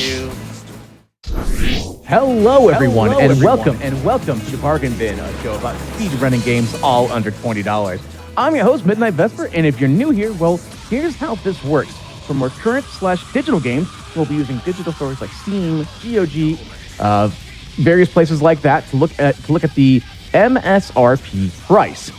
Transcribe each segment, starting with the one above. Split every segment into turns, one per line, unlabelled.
2.
Hello, everyone, and welcome to the Bargain Bin, a show about speedrunning games all under $20. I'm your host, Midnight Vesper, and if you're new here, well, here's how this works. For more current/digital games, we'll be using digital stores like Steam, GOG, various places like that to look at the MSRP price.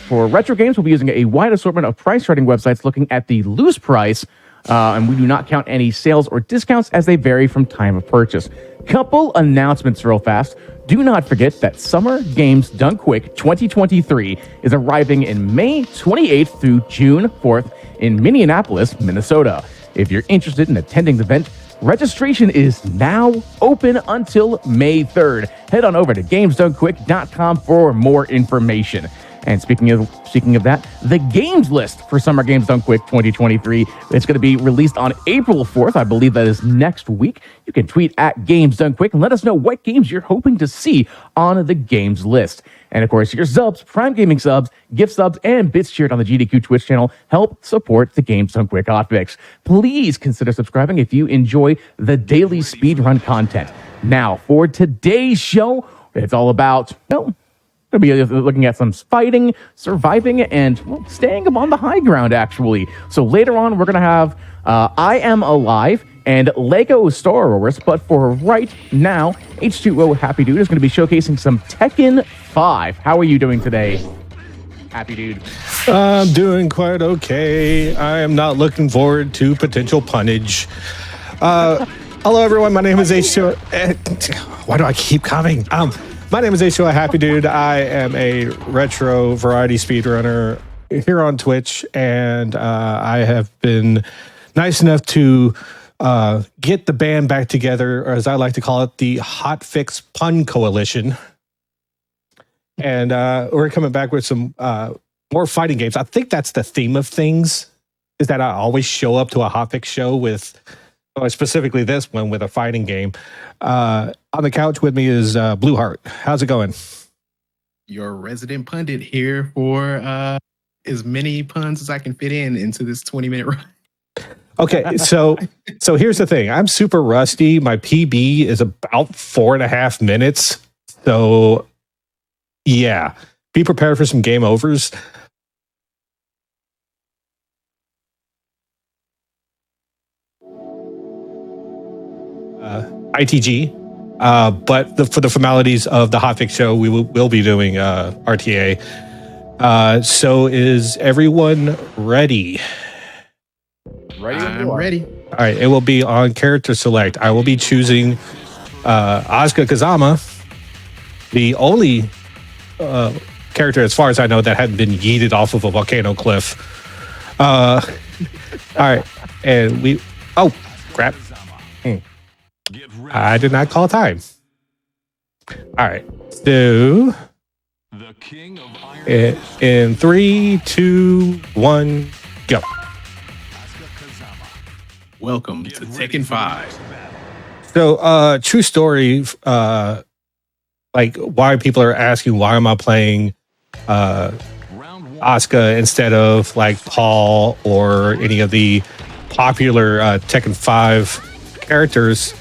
For retro games, we'll be using a wide assortment of price charting websites looking at the loose price, and we do not count any sales or discounts as they vary from time of purchase. Couple announcements real fast. Do not forget that Summer Games Done Quick 2023 is arriving in May 28th through June 4th in Minneapolis, Minnesota. If you're interested in attending the event, registration is now open until May 3rd. Head on over to gamesdonequick.com for more information. And speaking of that, the games list for Summer Games Done Quick 2023, it's going to be released on April 4th. I believe that is next week. You can tweet at Games Done Quick and let us know what games you're hoping to see on the games list. And of course, your subs, Prime Gaming subs, gift subs, and bits shared on the GDQ Twitch channel help support the Games Done Quick hotfix. Please consider subscribing if you enjoy the daily speedrun content. Now, for today's show, it's all about, we'll be looking at some fighting, surviving, and staying on the high ground, actually. So later on, we're going to have I Am Alive and Lego Star Wars. But for right now, H2O Happy Dude is going to be showcasing some Tekken 5. How are you doing today, Happy Dude?
I'm doing quite okay. I am not looking forward to potential punnage. Hello, everyone. My name is H2O. Why do I keep coming? My name is H2O Happy Dude. I am a retro variety speedrunner here on Twitch, and I have been nice enough to get the band back together, or as I like to call it, the Hotfix Pun Coalition. And we're coming back with some more fighting games. I think that's the theme of things, is that I always show up to a Hotfix show with, specifically this one, with a fighting game. On the couch with me is Blue Heart. How's it going?
Your resident pundit here for as many puns as I can fit into this 20-minute run.
Okay, so here's the thing. I'm super rusty. My PB is about 4.5 minutes. So yeah, be prepared for some game overs. ITG. But for the formalities of the Hotfix show, we will be doing RTA. So is everyone ready?
I'm ready.
All right, it will be on character select. I will be choosing Asuka Kazama, the only character, as far as I know, that hadn't been yeeted off of a volcano cliff. All right, and we... Oh, crap. I did not call time. All right. So, in 3, 2, 1, go.
Welcome to Tekken 5.
So, true story. Like, why people are asking, why am I playing Asuka instead of like Paul or any of the popular Tekken 5 characters?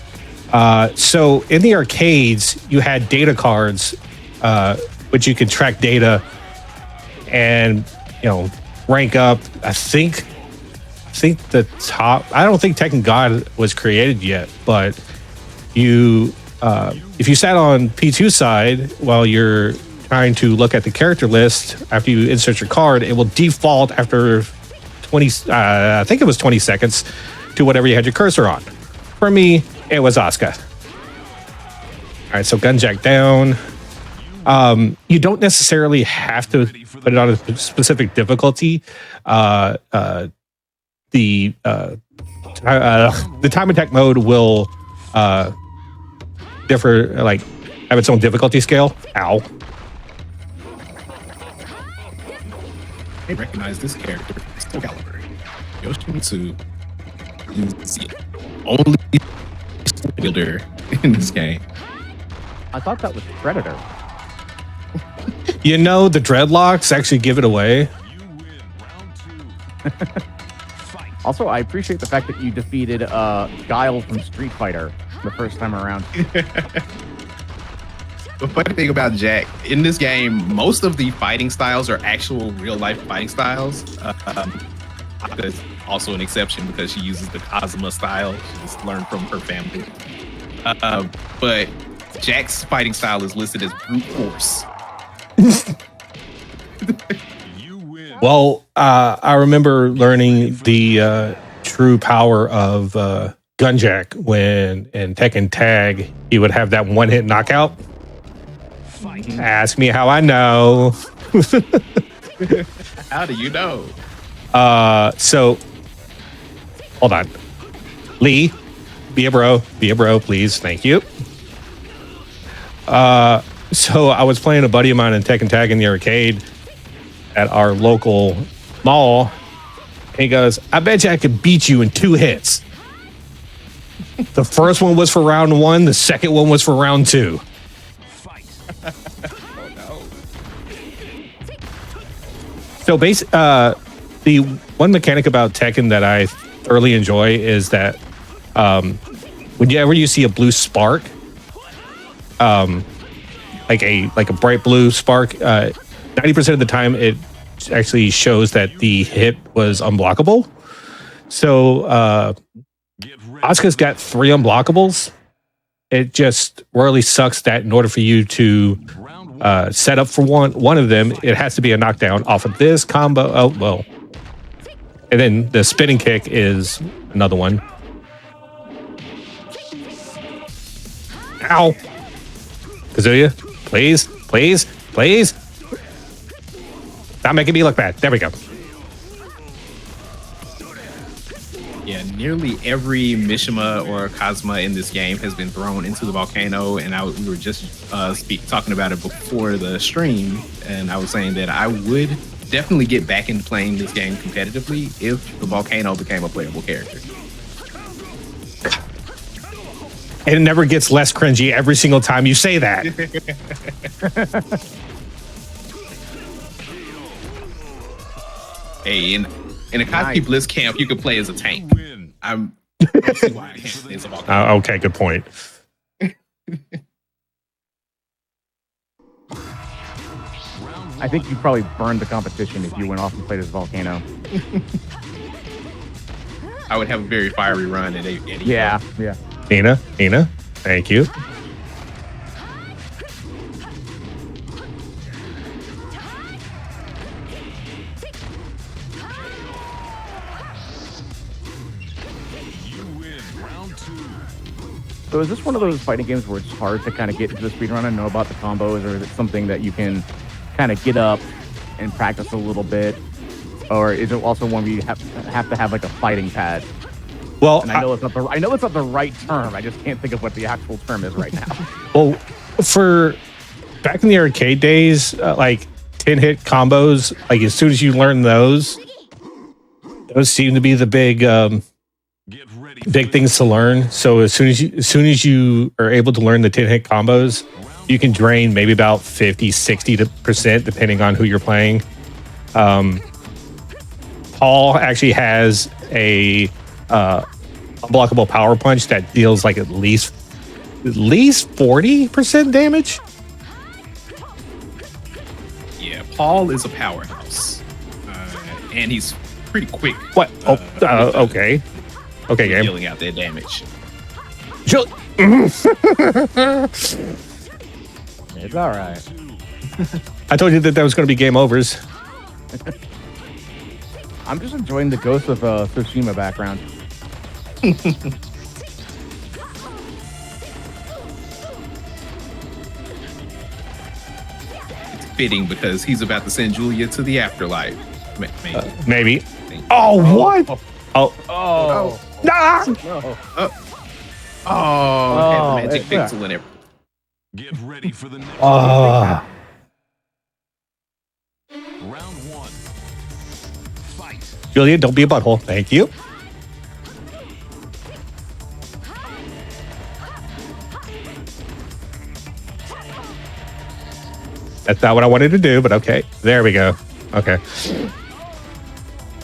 So in the arcades, you had data cards, which you could track data and, rank up. I think the top, I don't think Tekken God was created yet, but you, if you sat on P2 side while you're trying to look at the character list, after you insert your card, it will default after 20, I think it was 20 seconds to whatever you had your cursor on. For me, it was Asuka. All right, so gunjack down. You don't necessarily have to put it on a specific difficulty. The time attack mode will differ, like have its own difficulty scale. Ow.
I recognize this character. Still Caliber. Yoshimitsu is the only builder in this game.
I thought that was Predator.
The dreadlocks actually give it away.
Also, I appreciate the fact that you defeated Guile from Street Fighter the first time around.
The funny thing about Jack, in this game, most of the fighting styles are actual real-life fighting styles. There's also an exception because she uses the Kazuma style. She's learned from her family. But Jack's fighting style is listed as brute force.
Well, I remember learning the true power of Gunjack when in Tekken Tag, he would have that one-hit knockout. Ask me how I know.
How do you know?
So hold on. Lee, be a bro, please. Thank you. So I was playing a buddy of mine in Tekken Tag in the arcade at our local mall. And he goes, I bet you I could beat you in 2 hits. The first one was for round 1. The second one was for round 2. So the one mechanic about Tekken that I thoroughly enjoy is that whenever you see a blue spark, like a bright blue spark, 90% of the time it actually shows that the hit was unblockable. So Asuka's got 3 unblockables. It just really sucks that in order for you to set up for one of them, it has to be a knockdown off of this combo. Oh, well. And then the spinning kick is another one. Ow. Kazuya, please. Stop making me look bad. There we go.
Yeah, nearly every Mishima or Kazuma in this game has been thrown into the volcano, and we were just talking about it before the stream, and I was saying that I would definitely get back into playing this game competitively if the volcano became a playable character.
And it never gets less cringy every single time you say that.
Hey, in a Kazuki Bliss camp, you could play as a tank. I don't see why I can't play as a volcano.
Okay, good point.
I think you probably burned the competition if you went off and played as Volcano.
I would have a very fiery run at any
Yeah.
Nina, thank you.
So is this one of those fighting games where it's hard to kind of get into the speedrun and know about the combos, or is it something that you can kind of get up and practice a little bit? Or is it also one where you have to have like a fighting pad?
Well,
And I know it's not the right term. I just can't think of what the actual term is right now.
Well, for back in the arcade days, like 10-hit combos, like as soon as you learn those seem to be the big things to learn. So as soon as you are able to learn the 10-hit combos, you can drain maybe about 50-60% depending on who you're playing. Paul actually has a unblockable power punch that deals like at least 40% damage.
Yeah, Paul is a powerhouse, and he's pretty quick.
What? Okay. Okay, game.
Dealing out their damage.
It's all right.
I told you that was going to be game overs.
I'm just enjoying the Ghost of Tsushima background.
It's fitting because he's about to send Julia to the afterlife.
Maybe. Oh, what?
Oh.
Nah!
Oh, had the magic pixel in it.
Get ready for the next
Ah.
round 1. Fight.
Julia, don't be a butthole. Thank you. That's not what I wanted to do, but okay. There we go. Okay.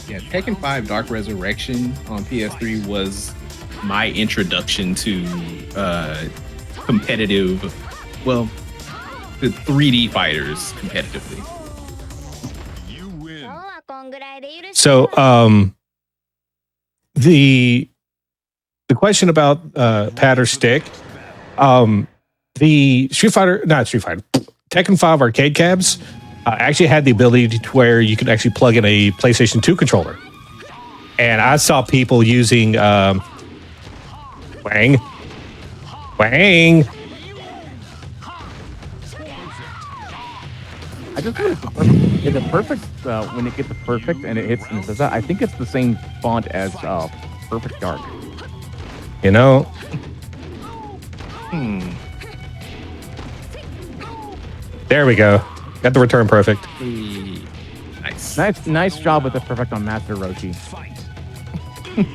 Yeah, Tekken 5 Dark Resurrection on PS3 was my introduction to competitive, well, the 3D fighters competitively.
You win.
So, the question about pad or stick, the Tekken 5 arcade cabs actually had the ability to where you could actually plug in a PlayStation 2 controller. And I saw people using Wang.
I just noticed the perfect when it gets the perfect and it hits and it says that. I think it's the same font as Perfect Dark.
You know, there we go. Got the return perfect.
Nice.
Nice job with the perfect on Master Roshi.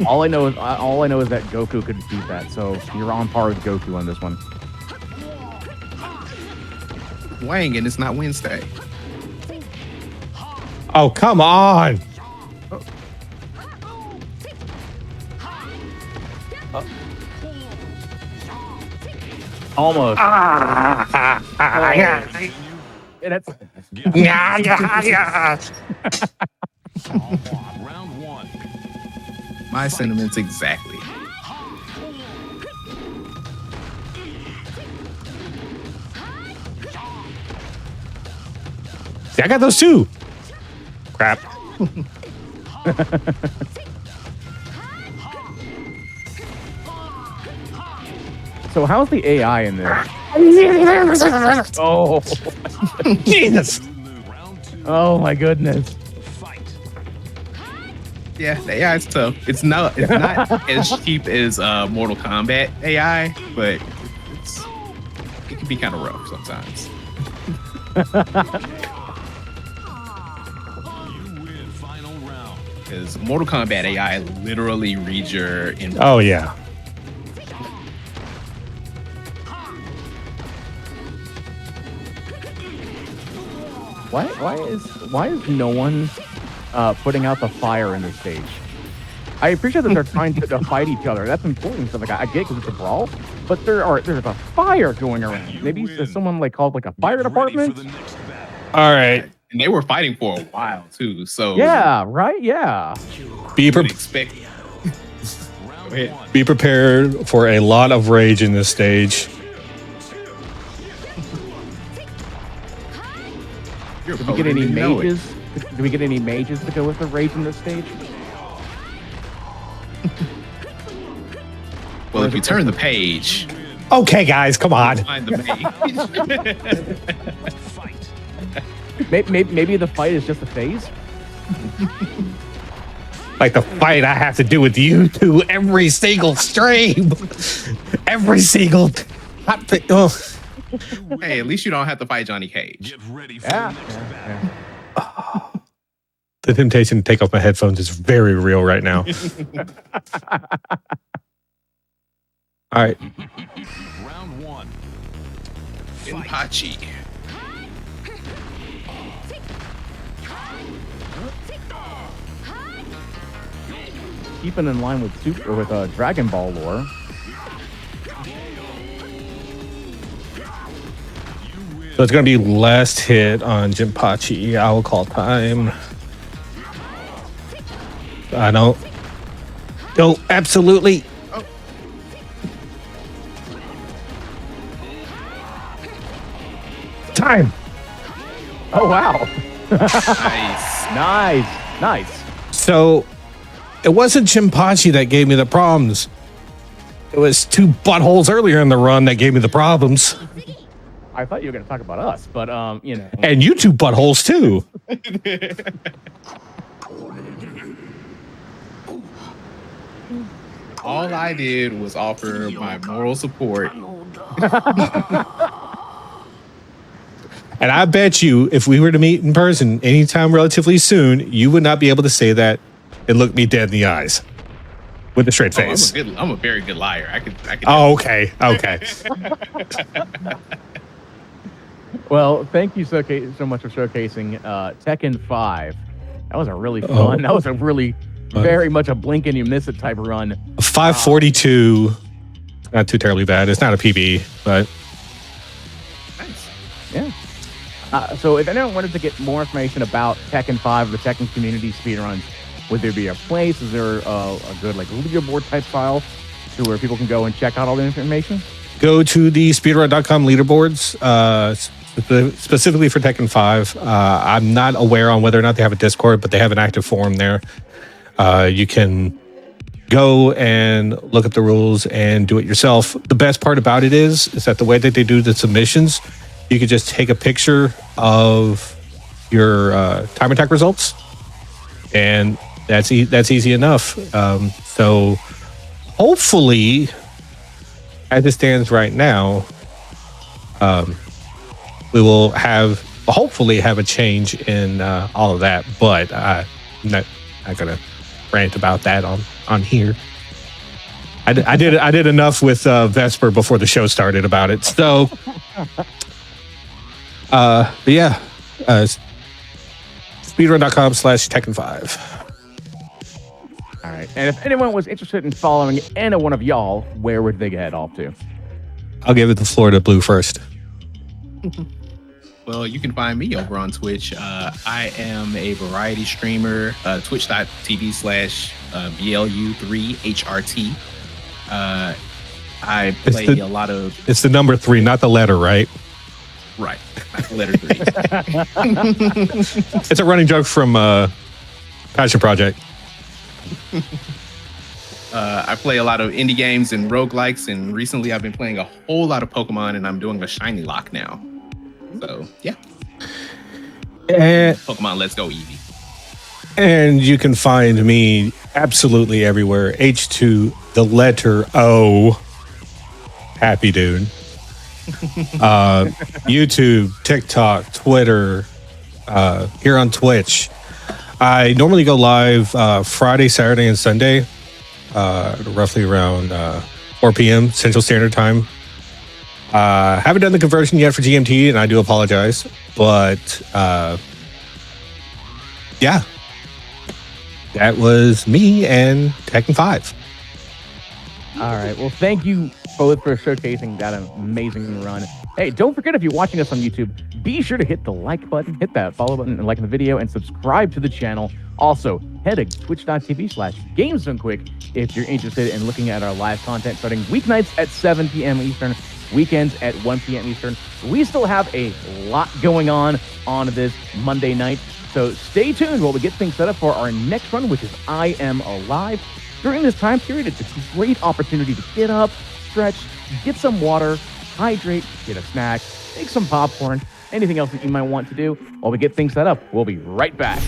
all I know is that Goku could beat that, so you're on par with Goku on this one.
Wang, and it's not Wednesday.
Oh, come on.
Almost. And that's
Round one.
My sentiments exactly.
See, I got those too. Crap.
so. How's the AI in this? Oh,
Jesus.
Round two.
oh my goodness.
Fight.
Yeah, the AI is tough. It's not as cheap as Mortal Kombat AI, but it can be kind of rough sometimes.
You win. Final round.
Because Mortal Kombat AI literally reads your input.
Oh, yeah.
Why is no one putting out the fire in this stage? I appreciate that they're trying to fight each other. That's important. So like I get because it's a brawl, but there's a fire going around. Maybe there's someone like called like a fire
Ready
department.
for the next battle.
All right.
And they were fighting for a while too. So
Yeah, right. Yeah.
Be,
you would
pre-
expect.
Round
Go ahead.
one.
be prepared for a lot of rage in this stage.
You're
Did we get any
didn't know it.
mages? Did we get any mages to go with the rage in this stage?
Well, if you turn the page,
Okay, guys, come on.
find the mage.
Fight.
Maybe the fight is just a phase.
Like the fight I have to do with you two every single stream. Every single. Oh.
Hey, at least you don't have to fight Johnny Cage.
Get ready for
Yeah.
the next battle.
The temptation to take off my headphones is very real right now. All right.
Round one.
Inpachi.
Keeping in line with Dragon Ball lore.
So it's going to be last hit on Jinpachi. I will call time. I don't. Oh, absolutely. Time.
Oh wow.
Nice.
Nice.
So it wasn't Jinpachi that gave me the problems. It was two buttholes earlier in the run that gave me the problems.
I thought you were going to talk about us, but you know.
And you two buttholes too.
All I did was offer my moral support.
And I bet you, if we were to meet in person anytime relatively soon, you would not be able to say that and look me dead in the eyes with a straight face.
I'm a very good liar. I could.
Oh, okay. Okay.
Well, thank you so much for showcasing Tekken 5. That was a really fun. That was a really very much a blink and you miss it type of run.
542. Not too terribly bad. It's not a PB, but
Nice.
Yeah. So if anyone wanted to get more information about Tekken 5, the Tekken community speedruns, would there be a place? Is there a good like leaderboard type file to where people can go and check out all the information?
go to the speedrun.com leaderboards, specifically for Tekken 5. I'm not aware on whether or not they have a Discord, but they have an active forum there. You can go and look up the rules and do it yourself. The best part about it is that the way that they do the submissions, you could just take a picture of your time attack results, and that's easy enough. So hopefully, as it stands right now, we will hopefully have a change in all of that. But I'm not gonna rant about that on here. I did enough with Vesper before the show started about it. So, but yeah, speedrun.com/Tekken5.
All right. And if anyone was interested in following any one of y'all, where would they head off to?
I'll give it the floor to Blue first.
Well, you can find me over on Twitch. I am a variety streamer, twitch.tv/BLU3HRT. I play a lot of...
It's the number 3, not the letter, right?
Right. Not the letter 3.
It's a running joke from Passion Project.
I play a lot of indie games and roguelikes, and recently I've been playing a whole lot of Pokemon, and I'm doing a shiny lock now. So, yeah.
And
Pokemon Let's Go Eevee.
And you can find me absolutely everywhere. H2, the letter O. Happy dude. YouTube, TikTok, Twitter, here on Twitch. I normally go live Friday, Saturday, and Sunday, roughly around 4 p.m. Central Standard Time. Haven't done the conversion yet for GMT, and I do apologize. But yeah, that was me and Tekken 5.
All right. Well, thank you both for showcasing that amazing run. Hey, don't forget, if you're watching us on YouTube, be sure to hit the like button, hit that follow button, and like the video, and subscribe to the channel. Also, head to twitch.tv/GamesDoneQuick if you're interested in looking at our live content starting weeknights at 7 p.m. Eastern, weekends at 1 p.m. Eastern. We still have a lot going on this Monday night, so stay tuned while we get things set up for our next run, which is I Am Alive. During this time period, it's a great opportunity to get up, stretch, get some water, hydrate, get a snack, make some popcorn, anything else that you might want to do. While we get things set up, we'll be right back.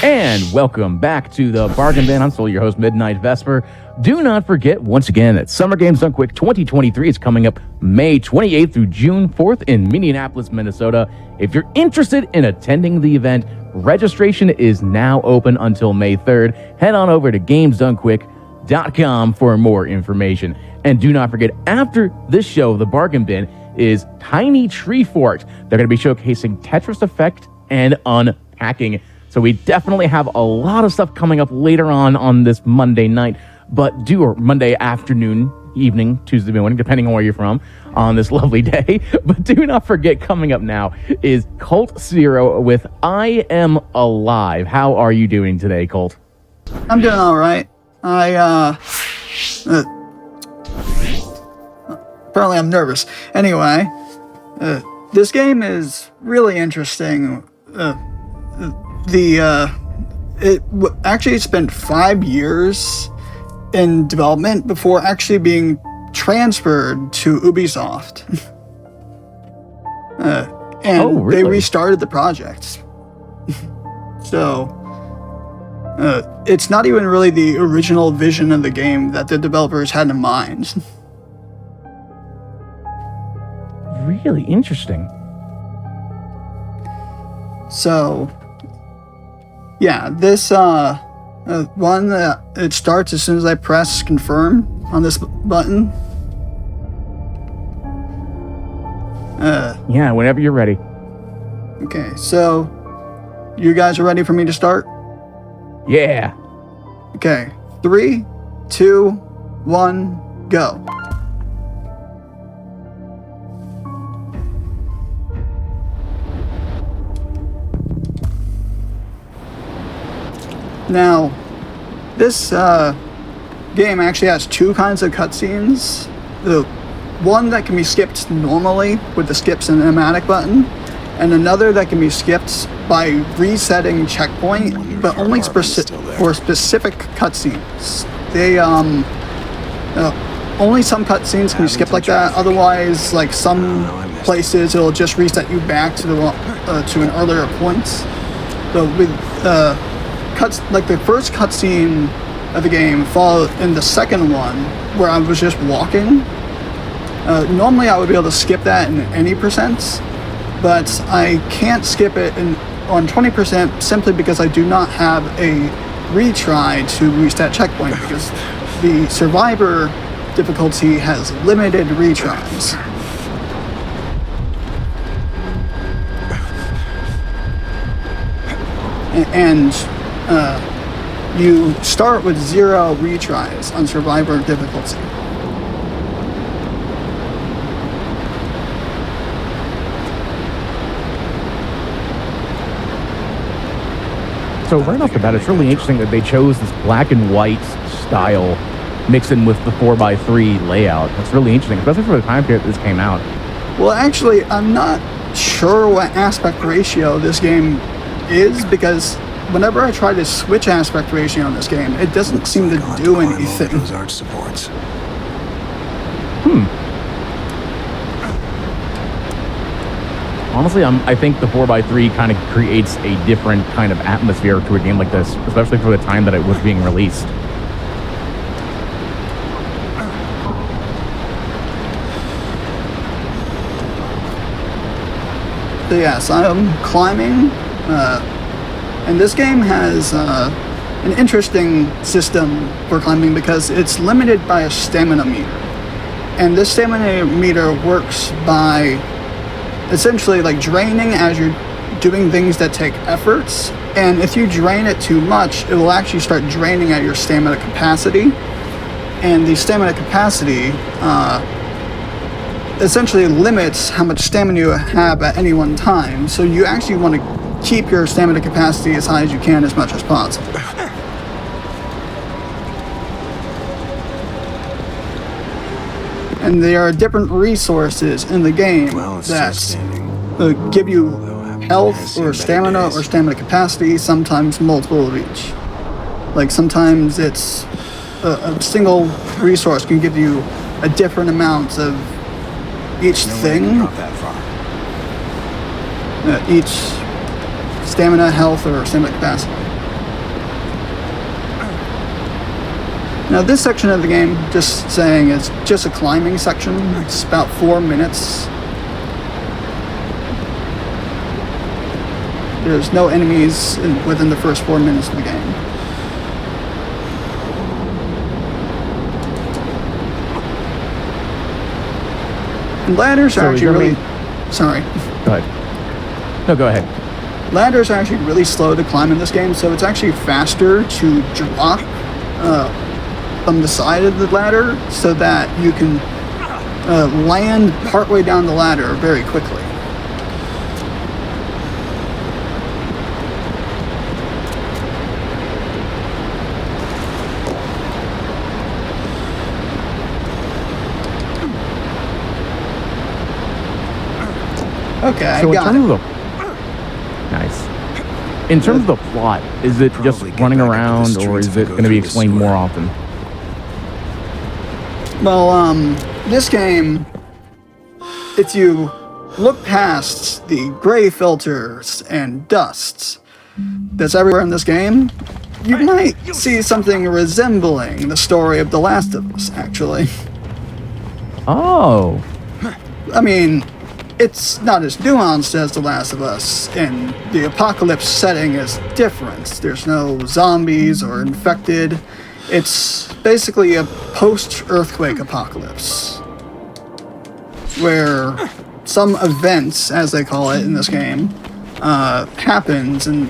And welcome back to the Bargain Bin. I'm still your host, Midnight Vesper. Do not forget, once again, that Summer Games Done Quick 2023 is coming up May 28th through June 4th in Minneapolis, Minnesota. If you're interested in attending the event, registration is now open until May 3rd. Head on over to GamesDoneQuick.com for more information. And do not forget, after this show, the Bargain Bin is Tiny Tree Fort. They're going to be showcasing Tetris Effect and unpacking. So we definitely have a lot of stuff coming up later on this Monday night, or Monday afternoon, evening, Tuesday morning, depending on where you're from on this lovely day. But do not forget, coming up now is Colt Zero with I Am Alive. How are you doing today, Colt?
I'm doing all right. Apparently I'm nervous. Anyway, this game is really interesting. Actually, it spent 5 years in development before actually being transferred to Ubisoft. And
really?
They restarted the project. So, it's not even really the original vision of the game that the developers had in mind.
Really interesting.
So, yeah, this one, it starts as soon as I press confirm on this button.
Yeah, whenever you're ready.
Okay, so you guys are ready for me to start?
Yeah.
Okay, 3, 2, 1, go. Now, this game actually has two kinds of cutscenes. The one that can be skipped normally with the skip cinematic button, and another that can be skipped by resetting checkpoint, but only for specific cutscenes. They only some cutscenes can be skipped like that. Otherwise, like some places, it'll just reset you back to the to an earlier point. So with like the first cutscene of the game followed in the second one where I was just walking. Normally I would be able to skip that in any percent, but I can't skip it on 20% simply because I do not have a retry to reset checkpoint because the survivor difficulty has limited retries. And you start with 0 retries on survivor difficulty.
So right off the bat, it's really interesting that they chose this black and white style mixing with the 4x3 layout. That's really interesting, especially for the time period this came out.
Well, actually, I'm not sure what aspect ratio this game is because whenever I try to switch aspect ratio on this game, it doesn't seem to do anything.
Honestly, I think the 4x3 kind of creates a different kind of atmosphere to a game like this, especially for the time that it was being released.
So yes, I'm climbing, and this game has an interesting system for climbing because it's limited by a stamina meter. And this stamina meter works by essentially like draining as you're doing things that take efforts, and if you drain it too much, it will actually start draining at your stamina capacity, and the stamina capacity essentially limits how much stamina you have at any one time, so you actually want to keep your stamina capacity as high as you can as much as possible. And there are different resources in the game that give you health or stamina capacity, sometimes multiple of each. Like sometimes it's a single resource can give you a different amount of each thing, each stamina, health, or stamina capacity. Now this section of the game, just saying, it's just a climbing section. It's about 4 minutes. There's no enemies within the first 4 minutes of the game. And ladders are actually really... Sorry.
Go ahead. No, go ahead.
Ladders are actually really slow to climb in this game, so it's actually faster to drop from the side of the ladder so that you can land partway down the ladder very quickly. Okay,
So
I got it.
Nice. In terms of the plot, is it just running around, or is it going to be explained more often?
Well, this game, if you look past the gray filters and dusts that's everywhere in this game, you might see something resembling the story of The Last of Us, actually.
Oh.
I mean, it's not as nuanced as The Last of Us, and the apocalypse setting is different. There's no zombies or infected. It's basically a post-earthquake apocalypse, where some events, as they call it in this game, happens, and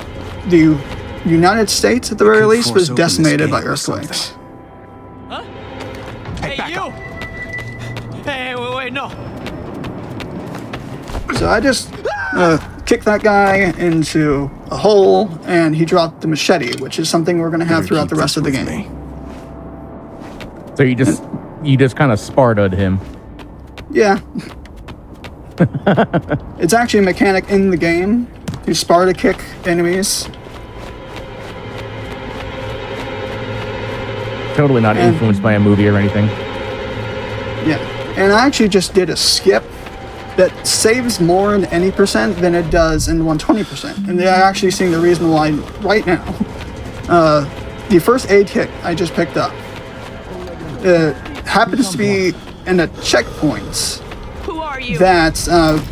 the United States, at the very least, was decimated by earthquakes.
Huh? Hey, you! Hey, wait, no.
So I just kicked that guy into a hole, and he dropped the machete, which is something we're going to have throughout the rest of the game.
So you just kind of Sparta'd him.
Yeah. It's actually a mechanic in the game to Sparta kick enemies.
Totally not influenced by a movie or anything.
Yeah. And I actually just did a skip that saves more in any percent than it does in 120%. And they're actually seeing the reason why right now. The first aid kit I just picked up happens to be in a checkpoint that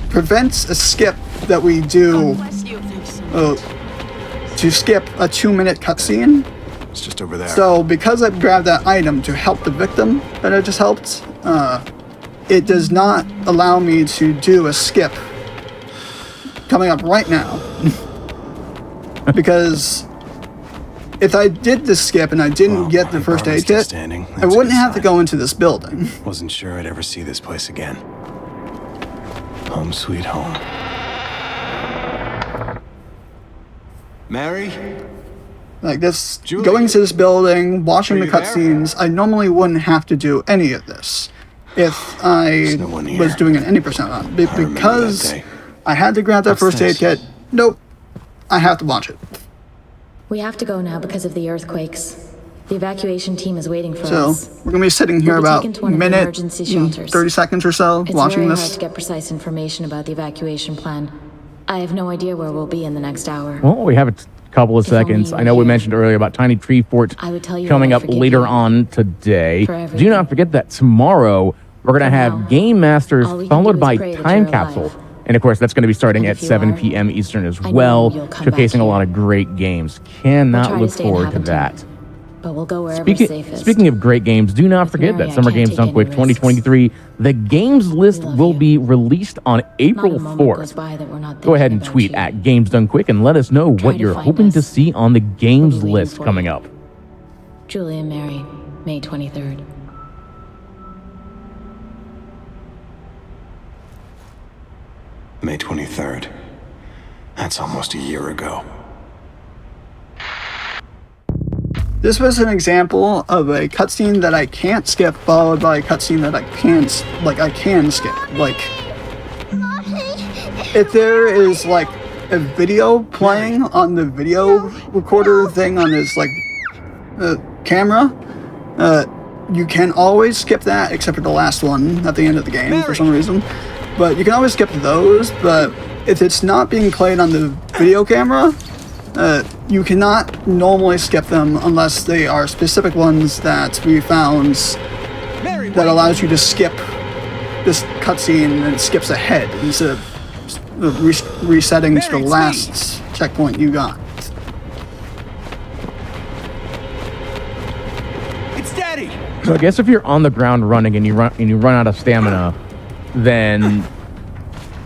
prevents a skip that we do to skip a 2-minute cutscene.
It's just over there.
So because I grabbed that item to help the victim that I just helped, it does not allow me to do a skip coming up right now. Because if I did the skip and I didn't get the first aid kit, I wouldn't have to go into this building.
Wasn't sure I'd ever see this place again. Home sweet home. Mary?
Like this,
Julie?
going to this building, watching the
Are you there?
cutscenes, I normally wouldn't have to do any of this if I
no one here.
was doing an any percent run.
remember
Because
that day.
I had to grab that
What's
first aid
this?
kit, nope, I have to watch it.
We have to go now because of the earthquakes. The evacuation team is waiting for
So
us.
we're gonna be sitting here
We'll be
about
taken
a
to one of the
minute,
emergency
and
shelters.
30 seconds or so,
It's
watching
very
this.
hard to get precise information about the evacuation plan. I have no idea where we'll be in the next hour.
Well, we have a couple of
If only
seconds.
you
I
were
know we
here.
mentioned earlier about Tiny Tree Fort
I would tell you
coming
I
up
forgive
later
you
on today.
for
Do
everything.
not forget that tomorrow we're going to
For
have
now,
Game Masters
all we can
followed
do is
by
pray that
Time
you're
Capsule.
alive.
And of course, that's going to be starting
And
at
if you
7
are,
p.m. Eastern as
I know
well,
you'll come back
showcasing a lot
here.
of great games.
We'll
Cannot
try to
look
stay in
forward to
Haventon,
that.
But we'll go wherever's safest.
Speaking of great games, do not forget
Mary,
that
I
Summer
can't
Games
take
Done
any
Quick
risks.
2023, the games list
love
will
you.
be released on
Not
April
a moment goes
4th.
by that we're not
Go ahead
thinking
and
about
tweet
you.
at Games Done Quick and let us know
Try
what
to
you're
find
hoping to
us.
see on the games
waiting
list
for
coming
you.
up.
Julie and Mary, May 23rd.
May 23rd. That's almost a year ago.
This was an example of a cutscene that I can't skip, followed by a cutscene that I can skip. Like, if there is like a video playing on the video recorder thing on his like camera, you can always skip that, except for the last one at the end of the game for some reason. But you can always skip those. But if it's not being played on the video camera, you cannot normally skip them unless they are specific ones that we found that allows you to skip this cutscene and it skips ahead instead of resetting to the last checkpoint you got.
It's Daddy.
So I guess if you're on the ground running and you run out of stamina, then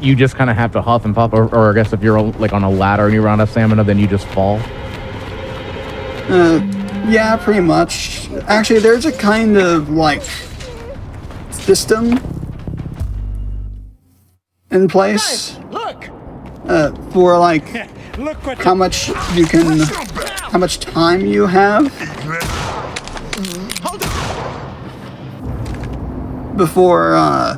you just kind of have to huff and puff, or I guess if you're like on a ladder and you run out of stamina, then you just fall.
Yeah, pretty much. Actually, there's a kind of like system in place
Look.
for like
Look what
how much time you have before how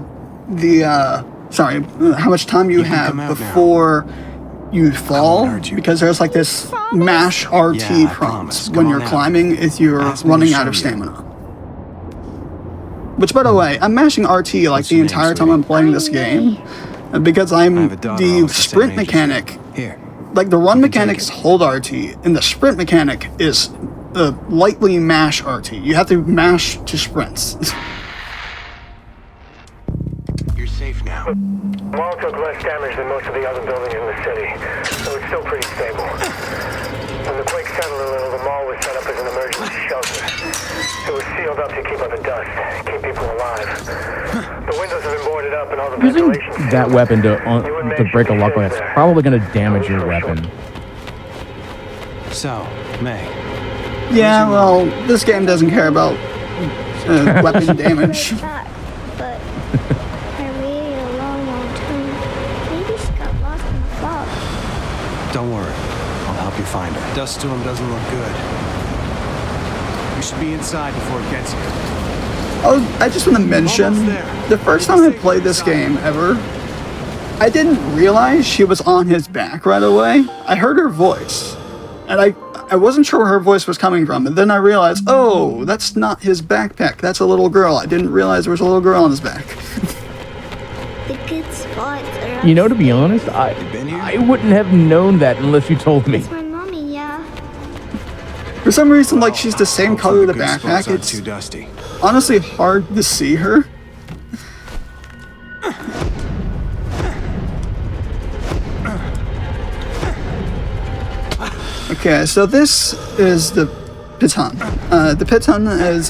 much time you have
come out now.
before you fall,
hurt you.
because there's like this mash RT
Yeah, I
prompt
promise.
when
Come
you're
on out.
climbing if you're
Ask me to
running
show
out of
you.
stamina. Which, by the way, I'm mashing RT like
What's
the
your name,
entire time
sweetie?
I'm playing this game, because
I
I'm
have a daughter
the
almost the same
sprint
age as you.
mechanic.
Here.
Like the run
You can take
mechanics
it.
hold RT, and the sprint mechanic is lightly mash RT. You have to mash to sprints.
You're safe now.
The wall took less damage than most of the other buildings in the city, so it's still pretty stable. When the quake settled a little, the mall was set up as an emergency shelter. It was sealed up to keep out the dust, keep people alive. The windows have been boarded up up and all the
Using
ventilation
that
sealed,
weapon
you
to
mentioned
break a lock like
you
that's
said,
probably going to damage your weapon.
So, May.
Yeah, well, this game doesn't care about weapon damage.
Back, but I waited a long, long time. Maybe she got lost in the fog.
Don't worry. I'll help you find her. Dust storm doesn't look good. We should be inside before it gets here.
Oh, I just want to mention, the first time I played this game ever, I didn't realize she was on his back right away. I heard her voice, and I wasn't sure where her voice was coming from, and then I realized, oh, that's not his backpack, that's a little girl. I didn't realize there was a little girl on his back.
The good spots are
You know, to be honest, I wouldn't have known that unless you told me.
It's my mommy, yeah.
For some reason, like, she's the same color of the
Good spots
backpack.
aren't
It's
too dusty.
honestly hard to see her. Okay, so this is the piton. The piton is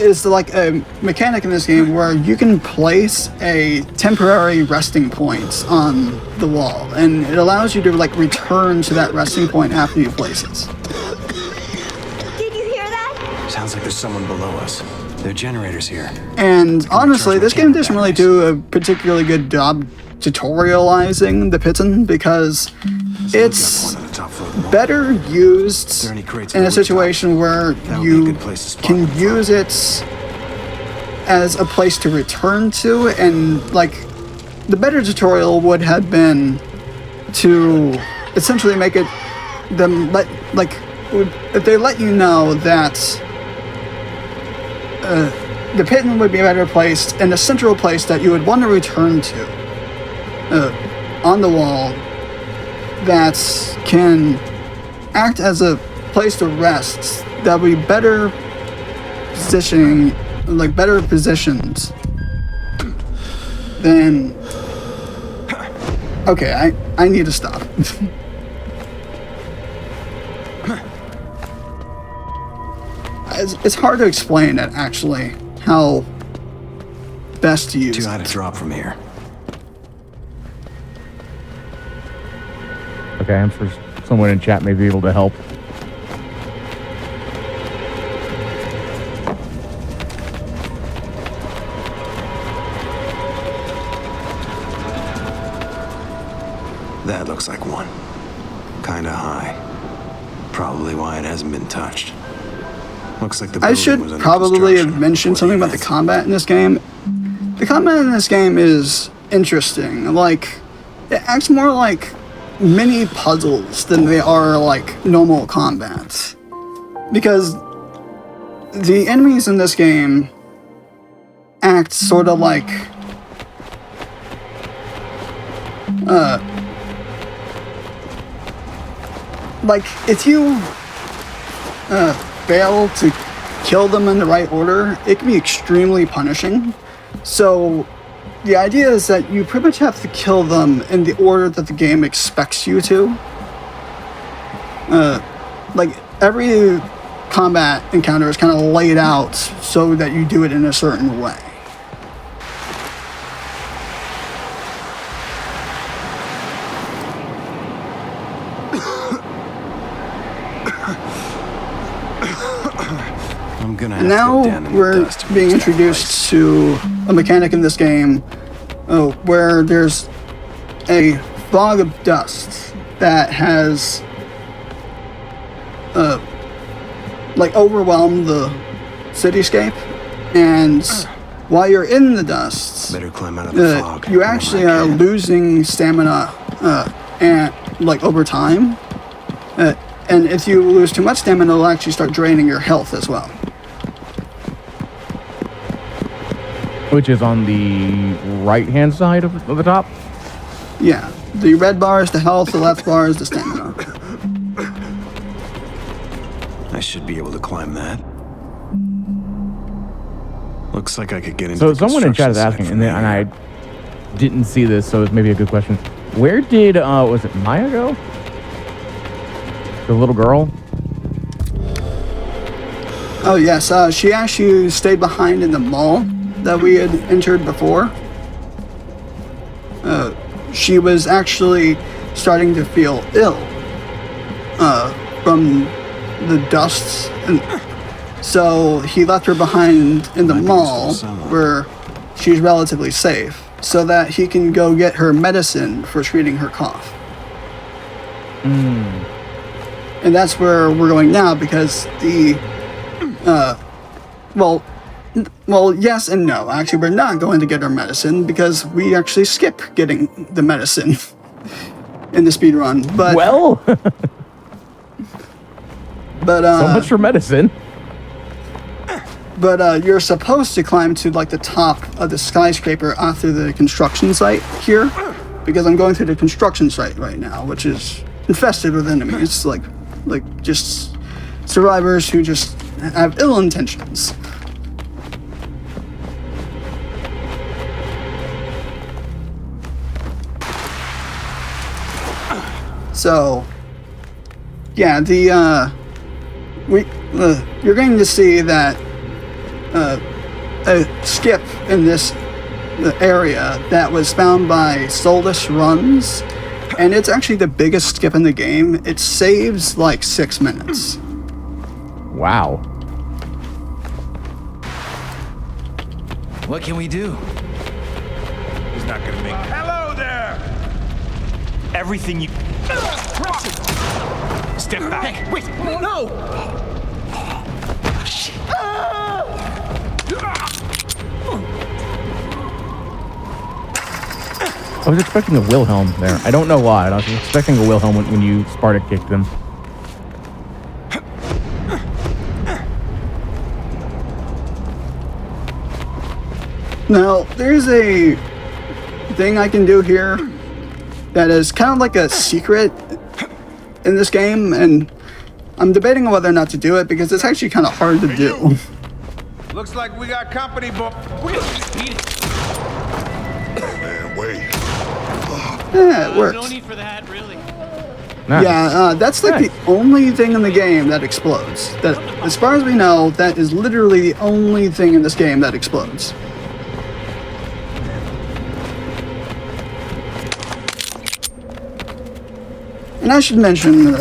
is like a mechanic in this game where you can place a temporary resting point on the wall, and it allows you to like return to that resting point after you place it.
Did you hear that?
Sounds like there's someone below us. There are generators here.
And honestly, this game doesn't really do a particularly good job tutorializing the piton because it's
One on the top floor of the wall.
better used
there any crates
in
on
a
the rooftop?
situation where
That would be a
you
good place to spot
can
them.
use it as a place to return to, and like the better tutorial would have been to essentially make it them let like if they let you know that the piton would be better placed in a central place that you would want to return to on the wall that can act as a place to rest that would be better positioning, like better positioned than. Okay, I need to stop. It's hard to explain it actually how best to use
Too high
it.
to drop from here.
Okay, I'm sure someone in chat may be able to help.
That looks like one. Kinda high. Probably why it hasn't been touched. Looks like the
I
building
should
was under
probably have
construction
mentioned
before
something about the
event.
combat in this game. The combat in this game is interesting. Like, it acts more like mini puzzles than they are like normal combat. Because the enemies in this game act sort of like if you fail to kill them in the right order, it can be extremely punishing. So the idea is that you pretty much have to kill them in the order that the game expects you to. Like every combat encounter is kind of laid out so that you do it in a certain way.
I'm gonna have
And
to
now
go down in the
we're
dust to
being
reach that
introduced to a mechanic in this game where there's a fog of dust that has like overwhelmed the cityscape, and while you're in the dust,
place. Better climb out of the fog.
you actually are losing stamina and like over time. And if you lose too much stamina, it'll actually start draining your health as well.
Which is on the right-hand side of the top?
Yeah, the red bar is the health, the left bar is the stamina.
I should be able to climb that. Looks like I could get into
So
the
someone in chat is
construction
asking,
site
and,
from
then, and
here.
I didn't see this, so it's maybe a good question. Where did, was it Maya go? The little girl?
Oh yes, she actually stayed behind in the mall that we had entered before. She was actually starting to feel ill from the dust, and so he left her behind in the mall where she's relatively safe, so that he can go get her medicine for treating her cough. And that's where we're going now, because the well, yes and no. Actually, we're not going to get our medicine because we actually skip getting the medicine in the speed run. But
Well, so much for medicine.
But you're supposed to climb to like the top of the skyscraper after the construction site here, because I'm going through the construction site right now, which is infested with enemies, like just survivors who just have ill intentions. So, yeah, you're going to see that a skip in this area that was found by Soulless Runs, and it's actually the biggest skip in the game. It saves like 6 minutes.
Wow.
What can we do?
He's not gonna make it.
Hello there!
Everything you... Step back.
Hey, wait! No! Shit.
I was expecting a Wilhelm there. I don't know why. I was expecting a Wilhelm when you Sparta kicked him.
Now, there's a thing I can do here that is kind of like a secret in this game, and I'm debating on whether or not to do it because it's actually kind of hard to do.
Looks like we got company, boy.
Man, wait.
Yeah, it works.
No need for that, really.
Nice.
Yeah, that's like the only thing in the game that explodes. That, as far as we know, that is literally the only thing in this game that explodes. And I should mention,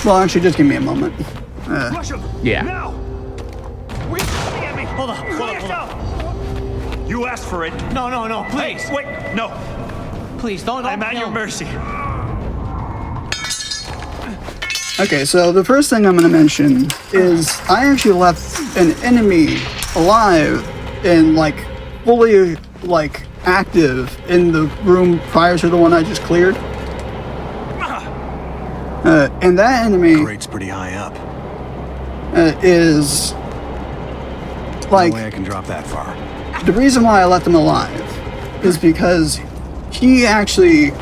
well, actually, just give me a moment.
Yeah.
Now! At me.
Hold on.
You asked for it.
No, please.
Hey, wait, no.
Please, don't
I'm at
kill
your
me.
mercy.
Okay, so the first thing I'm going to mention is I actually left an enemy alive and, like, fully, like, active in the room prior to the one I just cleared. And that enemy
Grate's pretty high up.
is like
No way I can drop that far.
the reason why I left him alive is because he actually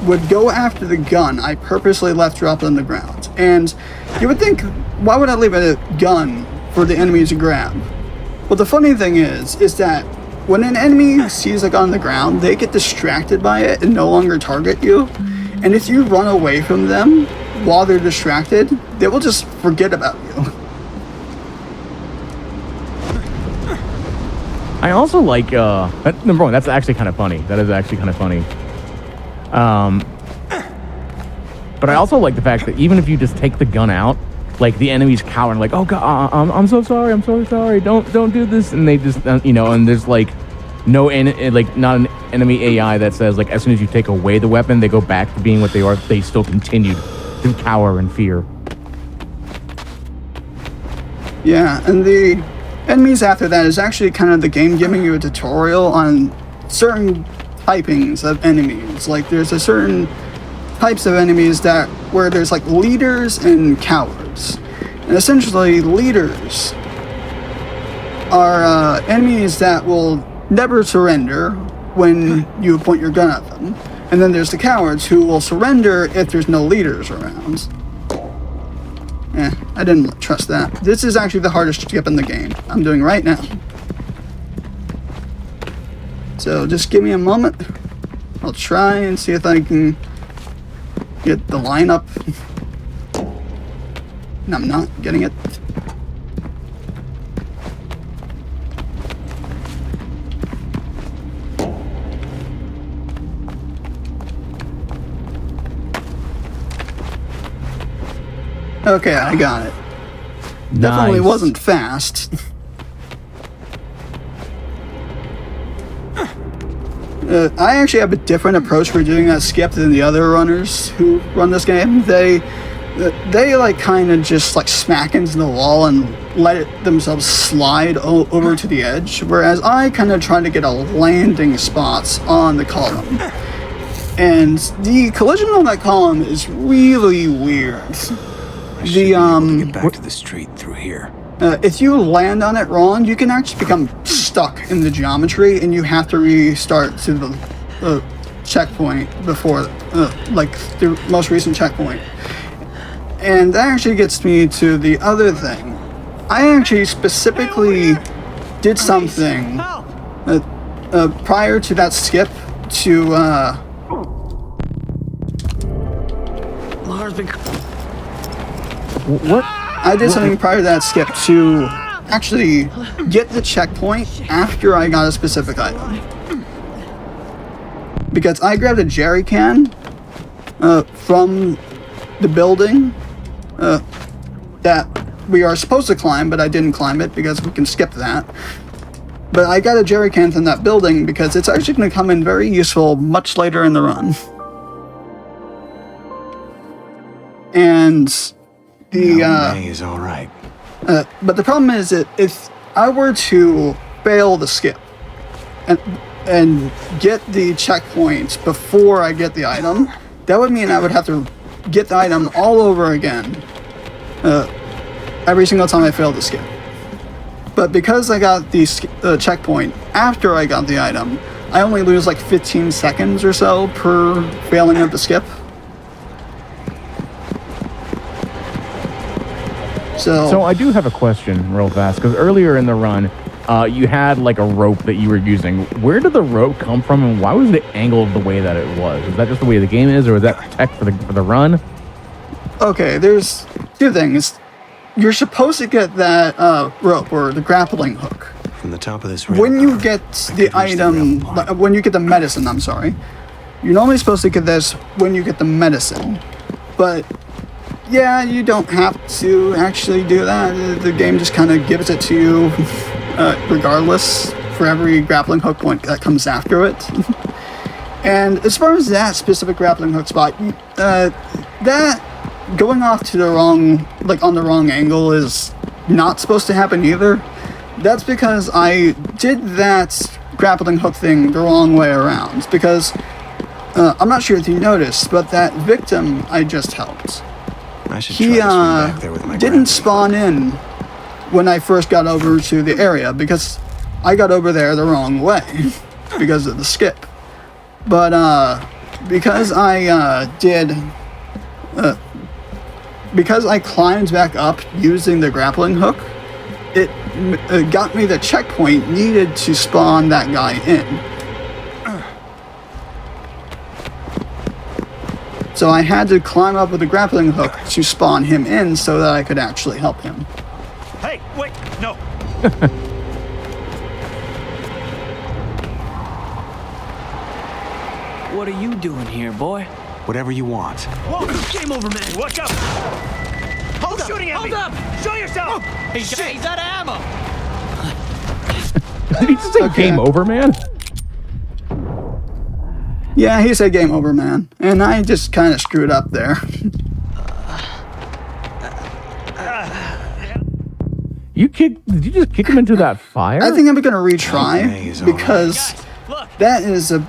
would go after the gun I purposely left dropped on the ground. And you would think, why would I leave a gun for the enemy to grab? Well, the funny thing is that when an enemy sees a gun on the ground, they get distracted by it and no longer target you. And if you run away from them while they're distracted, they will just forget about you.
I also like, number one, that's actually kind of funny. That is actually kind of funny. But I also like the fact that even if you just take the gun out, like the enemy's cowering, like, oh god, I'm so sorry, don't do this, and they just, and there's like not an enemy AI that says like as soon as you take away the weapon, they go back to being what they are. They still continue to cower in fear.
Yeah, and the enemies after that is actually kind of the game giving you a tutorial on certain typings of enemies. Like there's a certain types of enemies that where there's like leaders and cowards. And essentially leaders are enemies that will never surrender when you point your gun at them. And then there's the cowards who will surrender if there's no leaders around. I didn't trust that. This is actually the hardest skip in the game. I'm doing right now. So just give me a moment. I'll try and see if I can get the lineup. and I'm not getting it. Okay, I got it. Definitely
Nice.
wasn't fast. I actually have a different approach for doing that skip than the other runners who run this game. They like kind of just like smack into the wall and let it themselves slide over to the edge, whereas I kind of try to get a landing spots on the column. And the collision on that column is really weird.
Get back to the street through here.
If you land on it wrong, you can actually become stuck in the geometry, and you have to restart to the checkpoint before, like the most recent checkpoint. And that actually gets me to the other thing. I actually specifically did something prior to that skip to.
Laura's been.
What?
I did something prior to that skip to actually get the checkpoint after I got a specific item. Because I grabbed a jerry can from the building that we are supposed to climb, but I didn't climb it because we can skip that. But I got a jerry can from that building because it's actually going to come in very useful much later in the run. And the
May is all right.
but the problem is that if I were to fail the skip and get the checkpoint before I get the item, that would mean I would have to get the item all over again every single time I failed the skip. But because I got the checkpoint after I got the item, I only lose like 15 seconds or so per failing of the skip.
So I do have a question real fast, because earlier in the run, you had like a rope that you were using. Where did the rope come from, and why was it angled the way that it was? Is that just the way the game is, or was that tech for the run?
Okay, there's two things. You're supposed to get that rope, or the grappling hook,
From the top of this
when you
railcar,
get
I
the
could reach the
item,
rail line.
when you get the medicine, I'm sorry. You're normally supposed to get this when you get the medicine. But, yeah, you don't have to actually do that. The game just kind of gives it to you regardless for every grappling hook point that comes after it. And as far as that specific grappling hook spot, that going off to the wrong, like on the wrong angle is not supposed to happen either. That's because I did that grappling hook thing the wrong way around. Because I'm not sure if you noticed, but that victim I just helped,
I should
he
try this one back there with my
didn't spawn in when I first got over to the area because I got over there the wrong way because of the skip. But because I because I climbed back up using the grappling hook, it got me the checkpoint needed to spawn that guy in. So I had to climb up with a grappling hook to spawn him in so that I could actually help him.
Hey, wait, no.
What are you doing here, boy?
Whatever you want.
Whoa, game over, man. Watch out. Hold shooting at me.
Hold up!
Show yourself.
He's out of ammo!
Did he just say
Okay.
game over, man?
Yeah, he said game over, man. And I just kind of screwed up there.
Did you just kick him into that fire?
I think I'm going to
Okay,
retry
he's all right.
because
Look,
that is a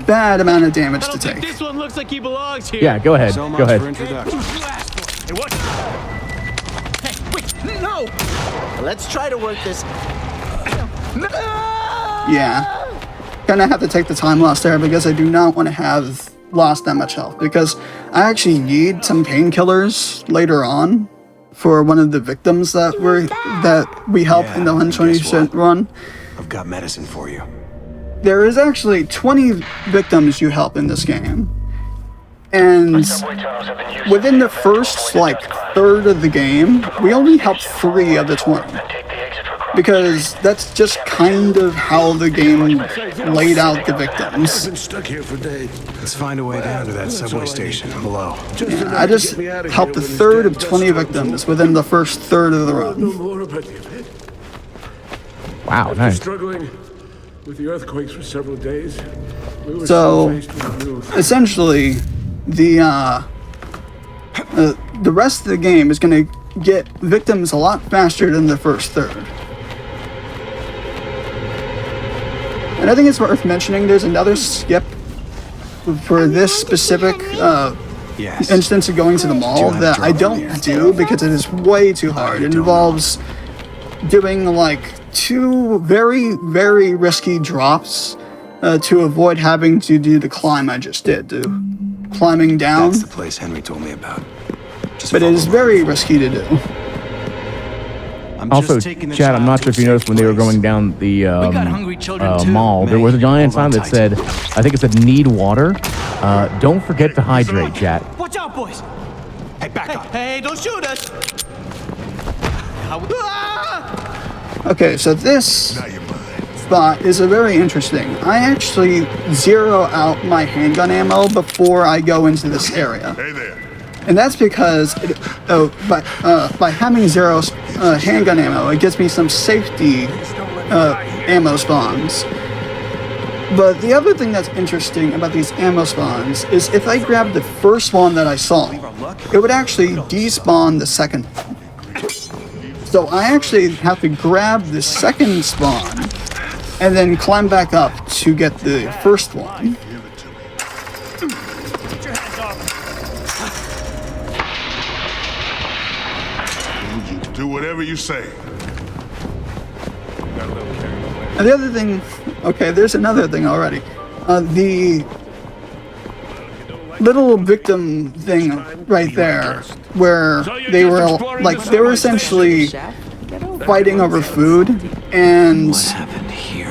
bad amount of damage
I
to
don't think
take.
this one looks like he belongs here.
Yeah, go ahead.
So much
Go ahead.
for introduction.
Hey, what?
Hey, wait, no!
Let's try to work this.
Yeah. Gonna have to take the time loss there because I do not want to have lost that much health because I actually need some painkillers later on for one of the victims that we help in the
Yeah, and guess
120%
what?
run.
I've got medicine for you.
There is actually 20 victims you help in this game. And within the first like third of the game, we only helped 3 of the 20. Because that's just kind of how the game laid out the victims.
Let's find a way down to that subway station below.
Yeah, I just helped a third of 20 victims within the first third of the run.
Wow, nice.
Struggling with the earthquakes for several days.
So, essentially, the rest of the game is going to get victims a lot faster than the first third. And I think it's worth mentioning there's another skip for this specific instance of going to the mall that I don't do because it is way too hard. It involves doing like 2 very, very risky drops to avoid having to do the climb I just did, climbing down.
That's the place Henry told me about.
But it is very risky to do.
Also, Chad, I'm not sure if you noticed when they were going down the mall, there was a giant sign that said, I think it said, need water. Don't forget to hydrate, Chad.
Watch out, boys!
Hey, back up!
Hey, don't shoot us!
Okay, so this spot is a very interesting. I actually zero out my handgun ammo before I go into this area.
Hey there.
And that's because by having 0 handgun ammo, it gives me some safety ammo spawns. But the other thing that's interesting about these ammo spawns is if I grab the first one that I saw, it would actually despawn the second one. So I actually have to grab the second spawn and then climb back up to get the first one.
Do whatever you say.
And the other thing, okay, there's another thing already. The little victim thing right there, where they were essentially fighting over food, and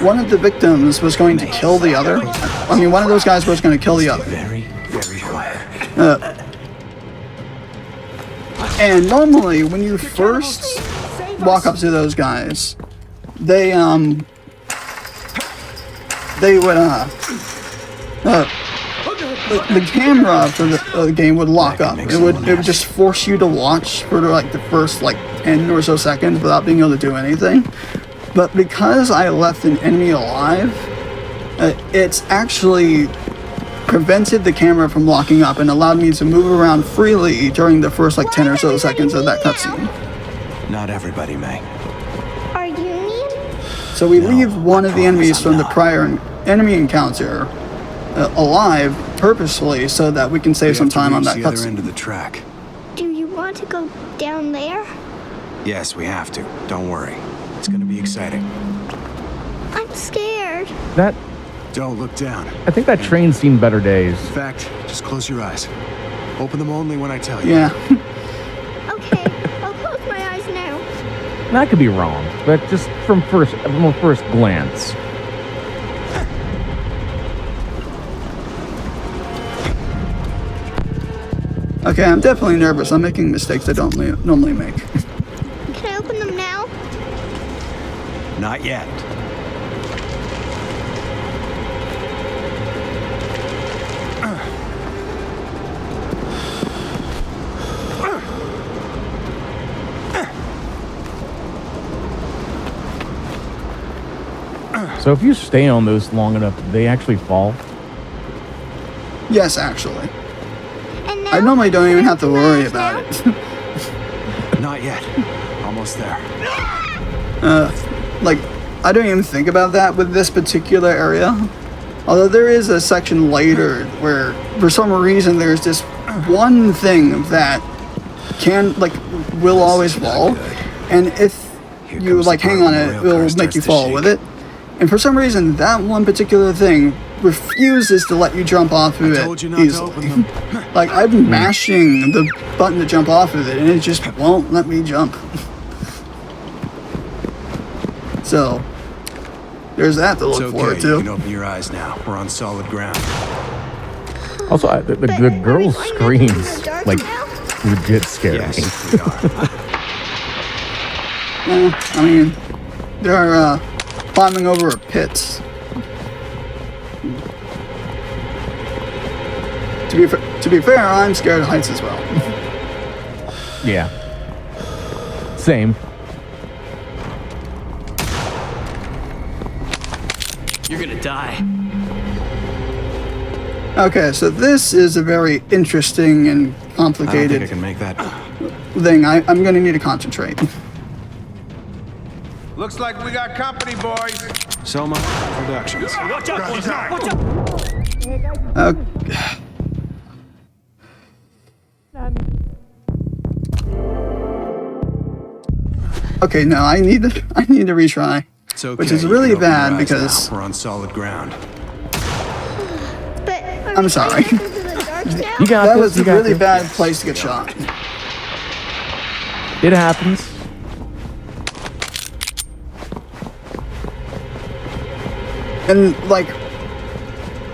one of the victims was going to kill the other. I mean, one of those guys was going to kill the other.
Very, very quiet.
And normally, when you first walk up to those guys, they would the camera for the game would lock up. It would just force you to watch for like the first like 10 or so seconds without being able to do anything. But because I left an enemy alive, it's actually prevented the camera from locking up and allowed me to move around freely during the first like 10 or so seconds of that cutscene.
Not everybody may.
Are you mean?
So we leave one of the enemies from the prior enemy encounter alive purposefully so that we can save some time on that
cutscene. Other end of
cutscene.
the track.
Do you want to go down there?
Yes, we have to. Don't worry. It's going to be exciting.
I'm scared.
Don't look down.
I think that train's seen better days.
In fact, just close your eyes. Open them only when I tell you.
Yeah.
Okay, I'll close my eyes now.
That could be wrong, but just from a first glance.
Okay, I'm definitely nervous. I'm making mistakes I don't normally make.
Can I open them now?
Not yet.
So if you stay on those long enough, they actually fall?
Yes, actually.
And now,
I normally don't even have to worry about it.
Not yet. Almost there.
Like, I don't even think about that with this particular area. Although there is a section later where, for some reason, there's this one thing that will always fall. And if you, like, hang on it, it'll make you fall with it. And for some reason, that one particular thing refuses to let you jump off of it easily. Like, I'm mashing the button to jump off of it, and it just won't let me jump. So, there's that to look forward to.
You can open your eyes now. We're on solid ground.
Also, the girl's screams like legit scare me.
Yeah, I mean, they're climbing over pits. To be fair, I'm scared of heights as well.
Yeah. Same.
You're gonna die.
Okay, so this is a very interesting and
I don't think
complicated
I can make that.
thing. I'm gonna need to concentrate.
Looks like we got company, boys.
Selma, Productions.
Watch out, boys. Watch out.
Okay, no, I need to retry,
It's okay.
which is
you
really
can open your
bad
eyes
because
now. We're on solid ground.
But
I'm sorry.
You got
That
this.
was
You
a
got
really
this.
bad place to get shot.
It happens.
And like,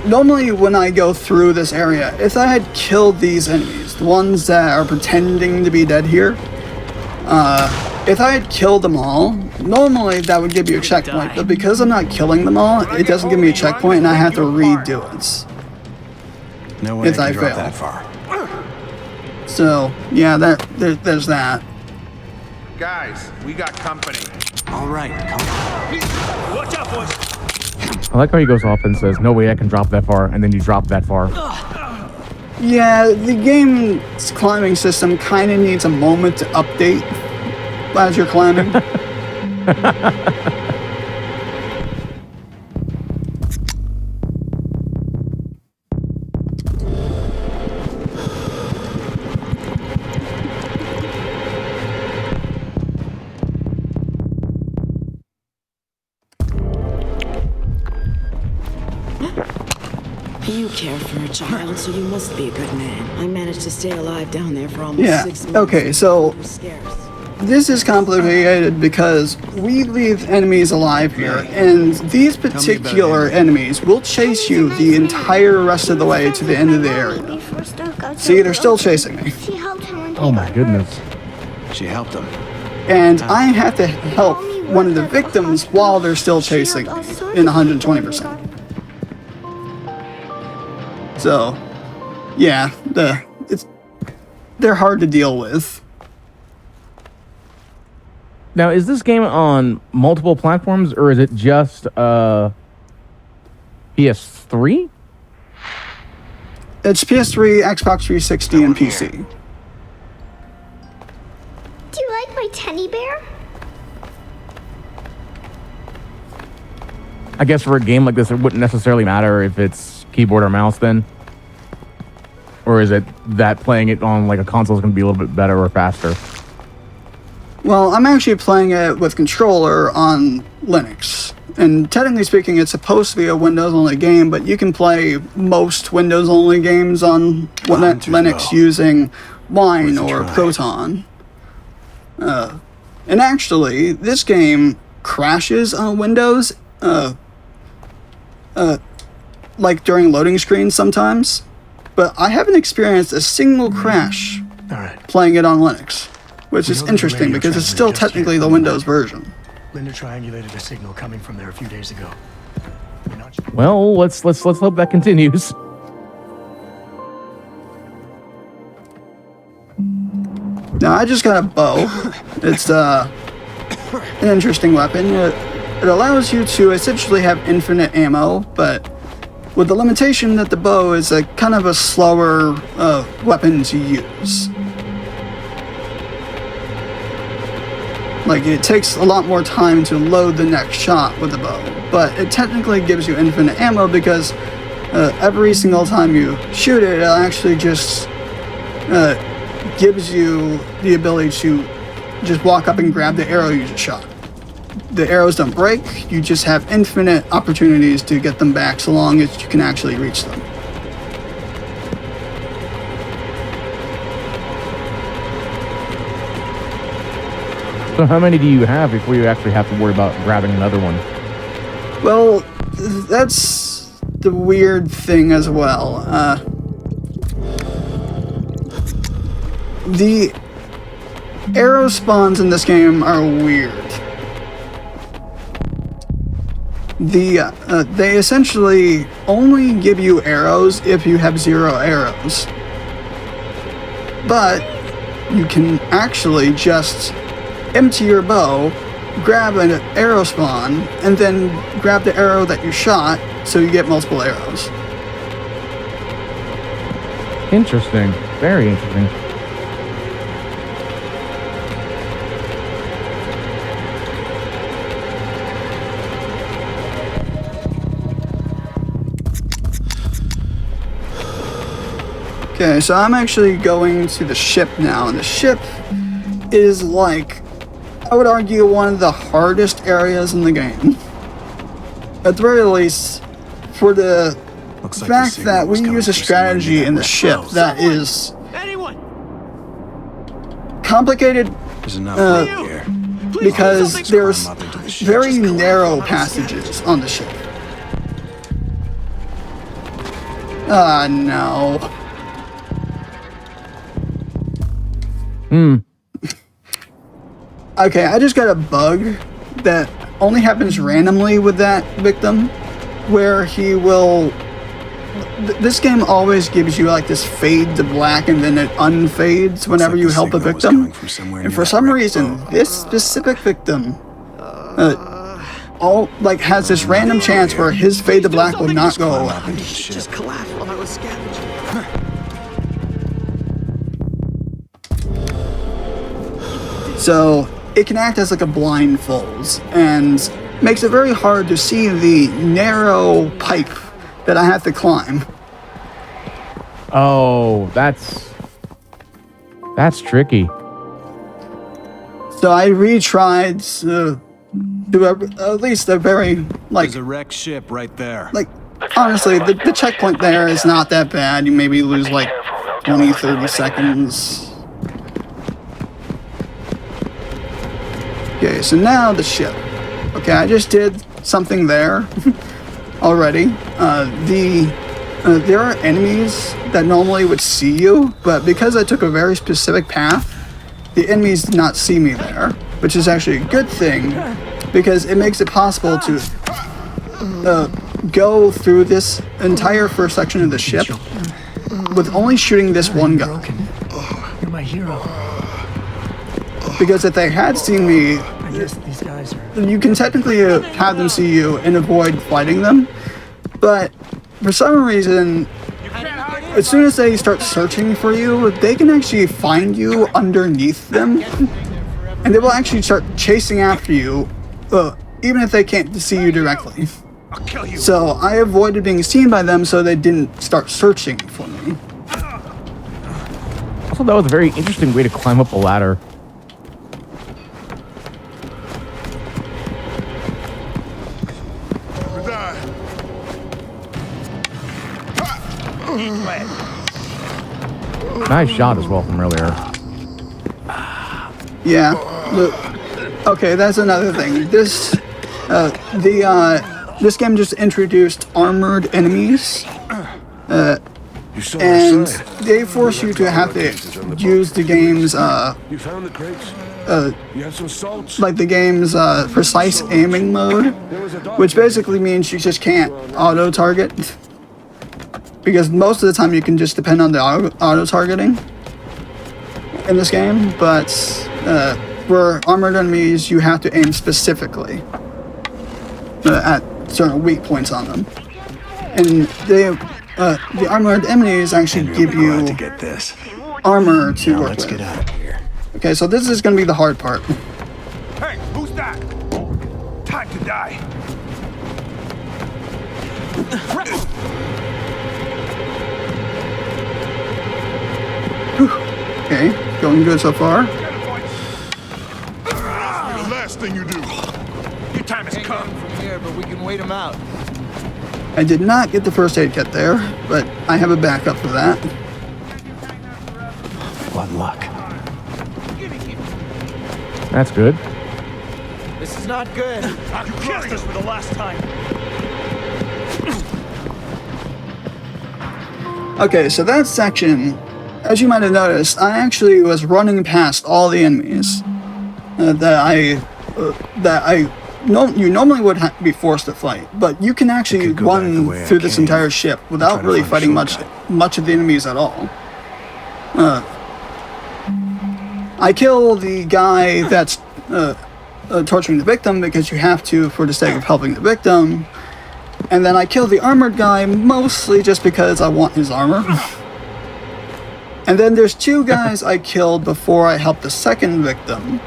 normally when I go through this area, if I had killed these enemies, the ones that are pretending to be dead here, if I had killed them all, normally that would give you a checkpoint, but because I'm not killing them all, it doesn't give me a checkpoint and I have to redo it.
No way
If
I
I
can drop
fail.
that far.
So, yeah, there's that.
Guys, we got company.
All right, come on.
Watch out, boys.
I like how he goes off and says, "No way I can drop that far," and then you drop that far.
Yeah, the game's climbing system kind of needs a moment to update as you're climbing.
You care for a child, so you must be a good man. I managed to stay alive down there for almost
Yeah,
6 months.
okay, so
It was scarce.
this is complicated because we leave enemies alive here, and these particular enemies will chase you the entire rest of the way to the end of the area. See, they're still chasing me.
Oh my goodness.
She helped him.
And I have to help one of the victims while they're still chasing me in 120%. So, yeah, they're hard to deal with.
Now, is this game on multiple platforms, or is it just PS3?
It's PS3, Xbox 360, and PC.
Do you like my teddy bear?
I guess for a game like this, it wouldn't necessarily matter if it's keyboard or mouse then? Or is it that playing it on like a console is going to be a little bit better or faster?
Well, I'm actually playing it with controller on Linux. And technically speaking, it's supposed to be a Windows-only game, but you can play most Windows-only games on Linux using Wine or Proton. And actually, this game crashes on Windows, like during loading screens sometimes. But I haven't experienced a single crash playing it on Linux, which is interesting because it's still technically the Windows version.
Linda triangulated a signal coming from there a few days ago.
Well, let's hope that continues.
Now, I just got a bow. It's an interesting weapon. It allows you to essentially have infinite ammo, but with the limitation that the bow is a kind of a slower weapon to use. Like, it takes a lot more time to load the next shot with the bow, but it technically gives you infinite ammo because every single time you shoot it, it actually just gives you the ability to just walk up and grab the arrow you just shot. The arrows don't break, you just have infinite opportunities to get them back so long as you can actually reach them.
So how many do you have before you actually have to worry about grabbing another one?
Well, that's the weird thing as well. The arrow spawns in this game are weird. They essentially only give you arrows if you have 0 arrows. But you can actually just empty your bow, grab an arrow spawn, and then grab the arrow that you shot, so you get multiple arrows.
Interesting. Very interesting.
Okay, so I'm actually going to the ship now, and the ship is like, I would argue, one of the hardest areas in the game. At the very least, for the fact that we use a strategy in the ship that is complicated because there's very narrow passages on the ship. Ah, no. Okay, I just got a bug that only happens randomly with that victim, where he will... This game always gives you like this fade to black and then it unfades whenever you help a victim. And for some reason, this specific victim has this random chance where his fade to black will not go away.
Just collapsed while I was scavenging.
So it can act as like a blindfold and makes it very hard to see the narrow pipe that I have to climb.
Oh, that's tricky.
So I retried to do at least a very, like...
There's a wrecked ship right there.
Like, honestly, the checkpoint there is not that bad. You maybe lose like 20, 30 seconds. Okay, so now the ship. Okay, I just did something there already. There are enemies that normally would see you, but because I took a very specific path, the enemies did not see me there, which is actually a good thing because it makes it possible to go through this entire first section of the ship with only shooting this one gun.
You're my hero.
Because if they had seen me,
I guess these guys are...
you can technically have them see you and avoid fighting them, but for some reason, as soon as they start searching for you, they can actually find you underneath them, and they will actually start chasing after you, even if they can't see you directly. So I avoided being seen by them so they didn't start searching for me.
Also, that was a very interesting way to climb up a ladder. Nice shot as well from earlier.
Yeah. Okay, that's another thing. This this game just introduced armored enemies, and they force you to have to use the game's like the game's precise aiming mode, which basically means you just can't auto target. Because most of the time you can just depend on the auto-targeting in this game, but for armored enemies you have to aim specifically at certain weak points on them. And the armored enemies actually give you armor to work with.
Get out of here.
Okay, so this is going to be the hard part.
Hey, who's that? Time to die.
Okay, going good so far.
The last thing you do.
Your time has come.
From here, but we can wait him out.
I did not get the first aid kit there, but I have a backup for that.
What luck.
That's good.
This is not good.
You kissed us for the last time.
Okay, so that section as you might have noticed, I actually was running past all the enemies you normally would be forced to fight, but you can actually run through this entire ship without really fighting much of the enemies at all. I kill the guy that's torturing the victim because you have to for the sake of helping the victim, and then I kill the armored guy mostly just because I want his armor. And then there's 2 guys I killed before I helped the second victim.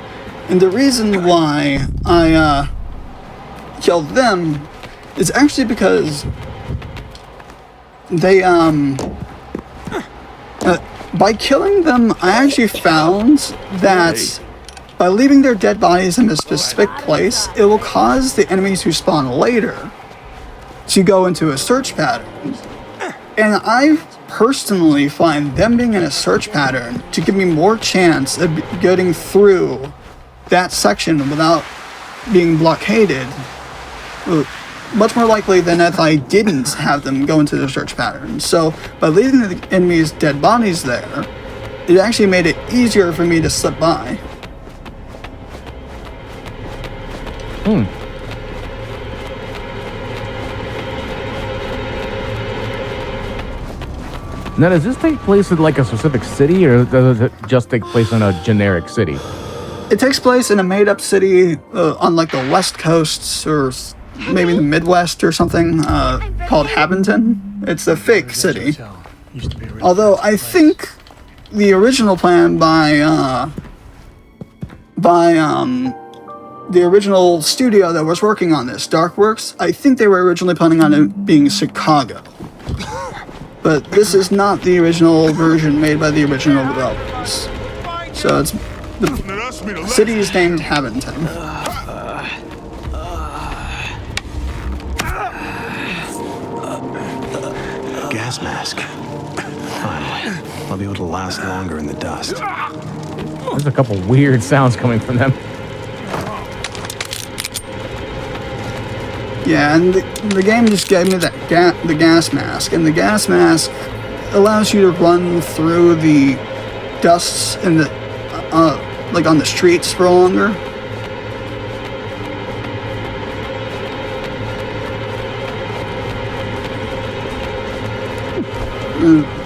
And the reason why I killed them is actually because they, by killing them, I actually found that by leaving their dead bodies in a specific place, it will cause the enemies who spawn later to go into a search pattern. And I personally find them being in a search pattern to give me more chance of getting through that section without being blockaded, much more likely than if I didn't have them go into the search pattern. So by leaving the enemy's dead bodies there, it actually made it easier for me to slip by.
Now, does this take place in like a specific city, or does it just take place in a generic city?
It takes place in a made-up city on like the West Coast or maybe the Midwest or something called Haventon. It's a fake city. Although I think the original plan by the original studio that was working on this, Darkworks, I think they were originally planning on it being Chicago. But this is not the original version made by the original developers. So it's the city is named Haventon.
Gas mask. Finally, I'll be able to last longer in the dust.
There's a couple weird sounds coming from them.
Yeah, and the game just gave me that the gas mask, and the gas mask allows you to run through the dusts in the like on the streets for longer.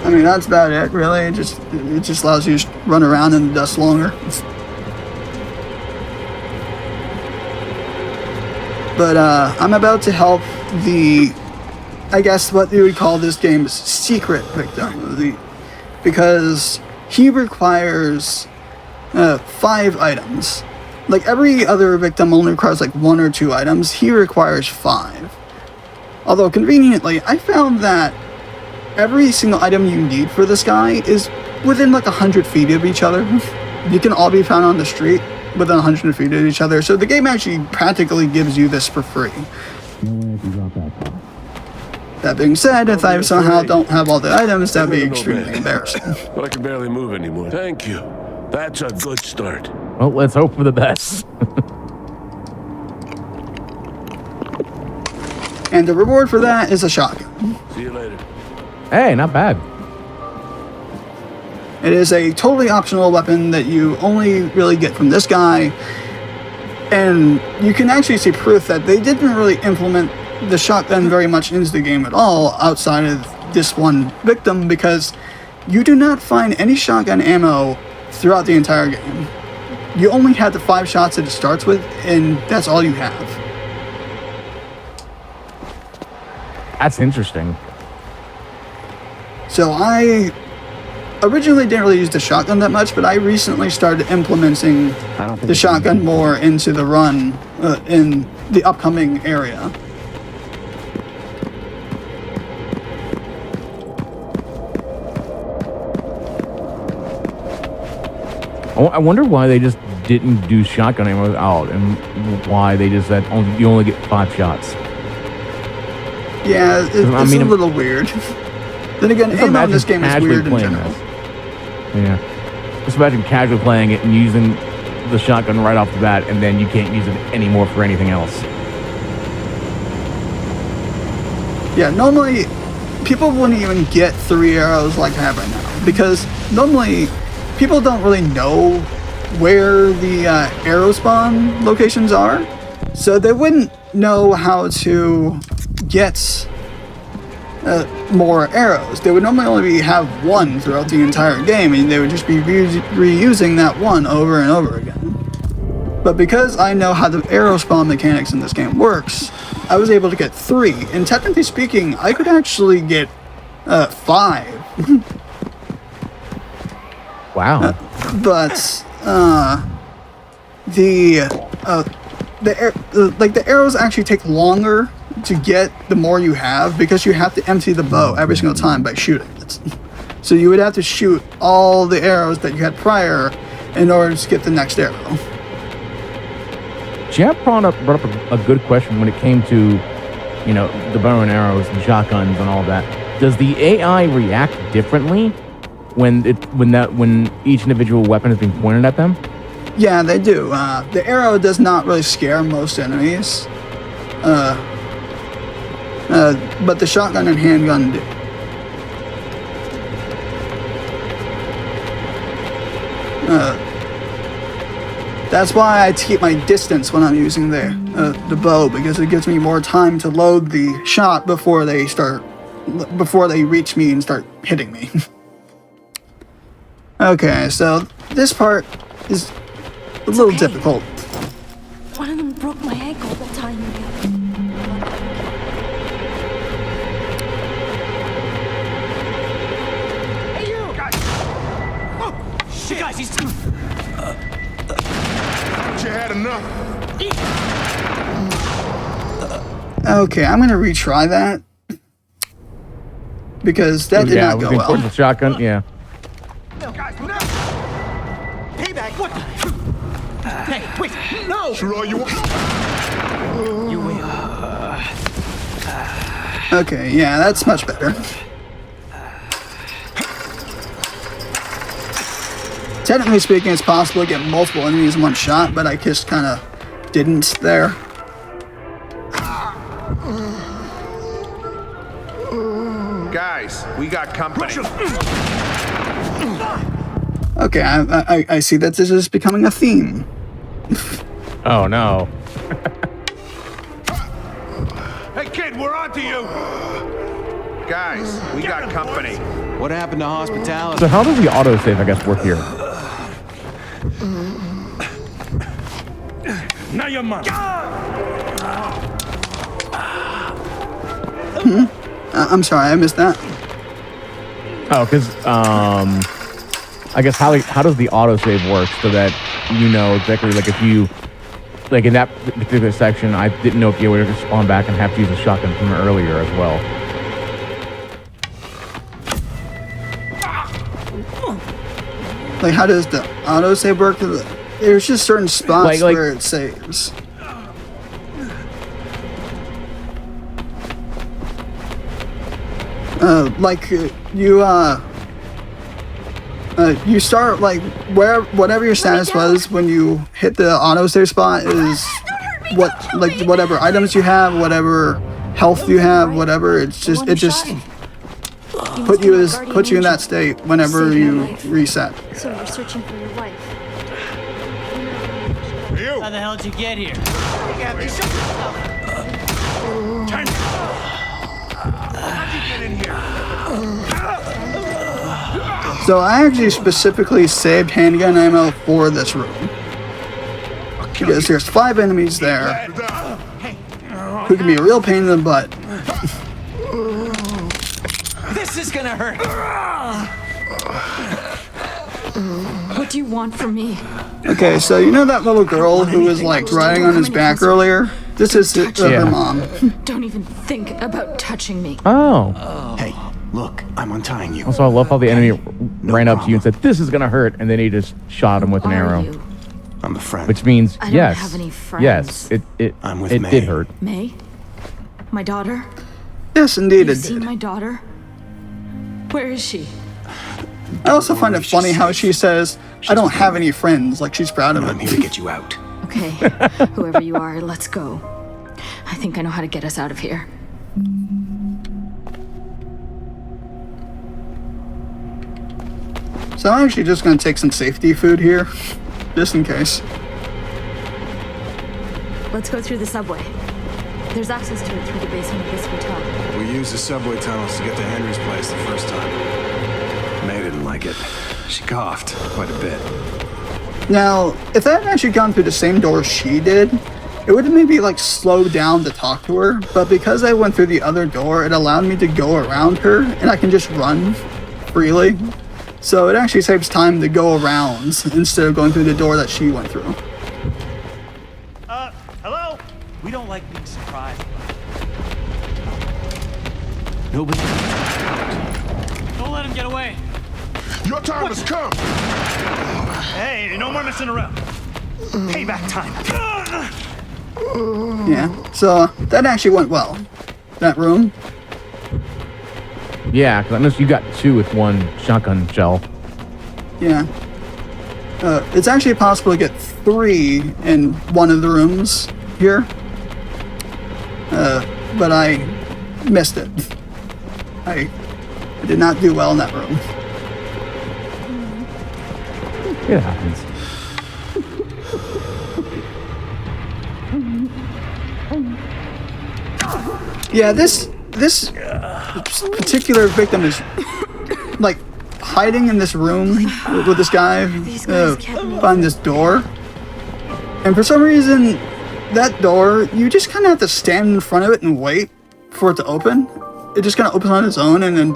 I mean, that's about it, really. It just allows you to run around in the dust longer. But I'm about to help the, I guess what you would call this game's secret victim, because he requires 5 items. Like every other victim only requires like 1 or 2 items. He requires 5. Although conveniently, I found that every single item you need for this guy is within like 100 feet of each other. You can all be found on the street within 100 feet of each other, so the game actually practically gives you this for free. That being said, if I somehow don't have all the items, that'd be extremely embarrassing.
But I can barely move anymore. Thank you. That's a good start.
Well, let's hope for the best.
And the reward for that is a shotgun.
See you later.
Hey, not bad.
It is a totally optional weapon that you only really get from this guy, and you can actually see proof that they didn't really implement the shotgun very much into the game at all outside of this one victim, because you do not find any shotgun ammo throughout the entire game. You only have the 5 shots that it starts with, and that's all you have.
That's interesting.
So I originally didn't really use the shotgun that much, but I recently started implementing the shotgun more into the run in the upcoming area.
I wonder why they just didn't do shotgun ammo out, and why they just said you only get 5 shots.
Yeah, it's a little weird. Then again, ammo in this game is weird in general.
Yeah. Just imagine casually playing it and using the shotgun right off the bat, and then you can't use it anymore for anything else.
Yeah, normally people wouldn't even get 3 arrows like I have right now. because normally people don't really know where the arrow spawn locations are, so they wouldn't know how to get more arrows. They would normally only have one throughout the entire game, and they would just be reusing that one over and over again. But because I know how the arrow spawn mechanics in this game works, I was able to get 3, and technically speaking, I could actually get 5.
Wow.
But the arrows actually take longer to get the more you have, because you have to empty the bow every single time by shooting it. So you would have to shoot all the arrows that you had prior in order to get the next arrow.
Jeff brought up a good question when it came to, you know, the bow and arrows and shotguns and all that. Does the AI react differently when each individual weapon is being pointed at them?
Yeah, they do. The arrow does not really scare most enemies, but the shotgun and handgun do. That's why I keep my distance when I'm using the bow, because it gives me more time to load the shot before they reach me and start hitting me. Okay, so this part is a little difficult.
One of them broke my ankle while tying me up.
Hey, you guys! Oh, shit, guys, he's.
You had enough.
Okay, I'm gonna retry that because that did not go well.
The shotgun, yeah.
No, guys, no! Payback! What? Hey, wait! No!
Shoot all you want.
You win.
Okay, yeah, that's much better. Technically speaking, it's possible to get multiple enemies in one shot, but I just kind of didn't there.
Guys, we got company.
Okay, I see that this is becoming a theme.
Oh no.
Hey kid, we're on to you. Guys, we got company.
What happened to hospitality?
So how does the autosave, I guess, work here?
Now you're mine.
I'm sorry, I missed that.
Oh, because I guess how does the autosave work so that you know exactly, like if you, like in that particular section, I didn't know if you were to spawn back and have to use a shotgun from earlier as well.
Like, how does the autosave work? There's just certain spots
like
where it saves. You start like whatever your status was when you hit the autosave spot is whatever items you have, whatever health you have, whatever. It just puts you in that state whenever you reset.
So you're searching for your wife.
How the hell did you get here? How'd you get in here?
So I actually specifically saved handgun ammo for this room, because there's 5 enemies there who can be a real pain in the butt.
This is gonna hurt.
What do you want from me?
Okay, so you know that little girl who was like riding on his back earlier? This is her mom.
Don't even think about touching me.
Oh.
Hey, look, I'm untying you.
Also, I love how the enemy ran up to you and said, "This is gonna hurt," and then he just shot him with an arrow.
I'm a friend.
Which means
I don't have any friends.
Yes, it did hurt.
May? My daughter?
Yes, indeed
You've
it
seen
did.
my daughter? Where is she?
I also find it funny how she says, "I don't have any friends," like she's proud of it.
I'm here to get you out.
Okay, whoever you are, let's go. I think I know how to get us out of here.
So I'm actually just gonna take some safety food here, just in case.
Let's go through the subway. There's access to it through the basement of this hotel.
We used the subway tunnels to get to Henry's place the first time. May didn't like it. She coughed quite a bit.
Now, if I had actually gone through the same door she did, it would have maybe like slowed down to talk to her, but because I went through the other door, it allowed me to go around her, and I can just run freely. So it actually saves time to go around instead of going through the door that she went through.
Hello? We don't like being surprised.
Nobody.
Don't let him get away.
Your time has come.
Hey, no more messing around. Payback time.
Yeah, so that actually went well. That room.
Yeah, because I noticed you got 2 with 1 shotgun shell.
Yeah. It's actually possible to get 3 in one of the rooms here. But I missed it. I did not do well in that room.
It happens.
Yeah, this particular victim is like hiding in this room with this guy behind this door, and for some reason that door, you just kind of have to stand in front of it and wait for it to open. It just kind of opens on its own, and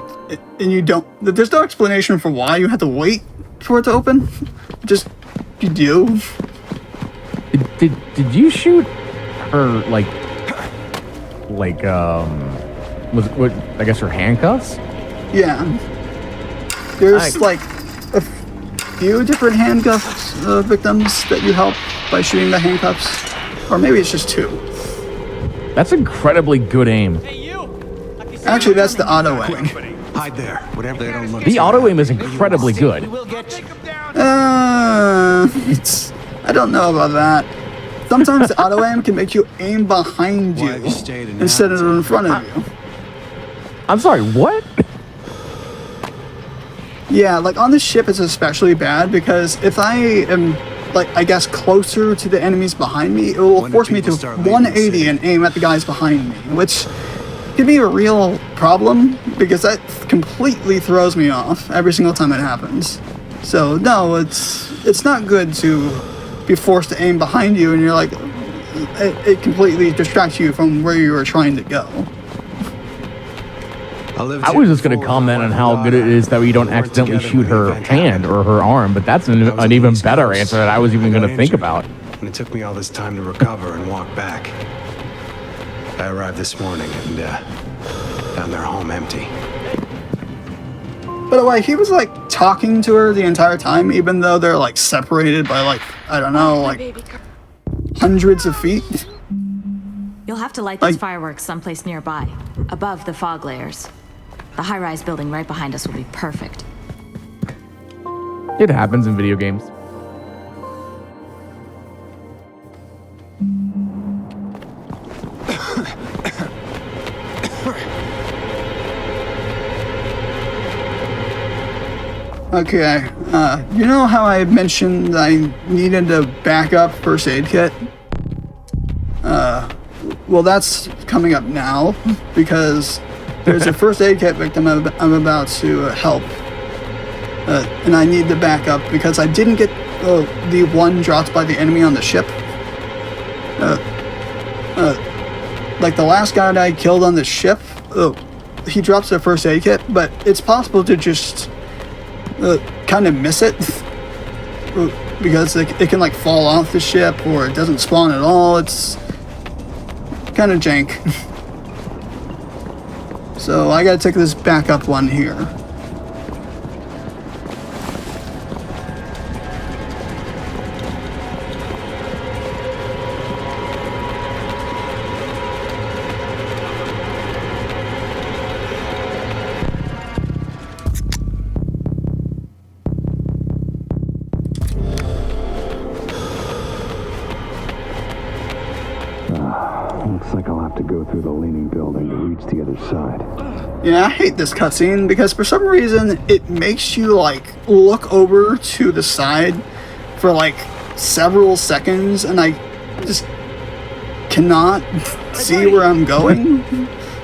you don't. There's no explanation for why you have to wait for it to open. Just you do.
Did you shoot her like was what I guess her handcuffs?
Yeah. There's like a few different handcuffs victims that you help by shooting the handcuffs, or maybe it's just 2.
That's incredibly good aim.
Actually, that's the auto aim.
Hide there. Whatever they don't look.
The auto aim is incredibly good.
I don't know about that. Sometimes the auto aim can make you aim behind you instead of in front of you.
I'm sorry, what?
Yeah, like on the ship it's especially bad because if I am, like, I guess closer to the enemies behind me, it will force me to 180 and aim at the guys behind me, which can be a real problem because that completely throws me off every single time it happens. So no, it's not good to be forced to aim behind you and you're like, it completely distracts you from where you were trying to go.
I was just going to comment on how good it is that we don't accidentally shoot her hand or her arm, but that's an even better answer that I was even going to think about.
And it took me all this time to recover and walk back. I arrived this morning and found their home empty.
By the way, he was like talking to her the entire time, even though they're like separated by like, I don't know, like hundreds of feet.
You'll have to light those fireworks someplace nearby, above the fog layers. The high-rise building right behind us will be perfect.
It happens in video games.
Okay, you know how I mentioned I needed a backup first aid kit? Well, that's coming up now, because there's a first aid kit victim I'm about to help. And I need the backup because I didn't get the one dropped by the enemy on the ship. Like the last guy that I killed on the ship, he drops the first aid kit, but it's possible to just kind of miss it because it can like fall off the ship or it doesn't spawn at all. It's kind of jank. So I gotta take this backup one here.
Looks like I'll have to go through the leaning building to reach the other side.
Yeah, I hate this cutscene because for some reason it makes you like look over to the side for like several seconds, and I just cannot see where I'm going.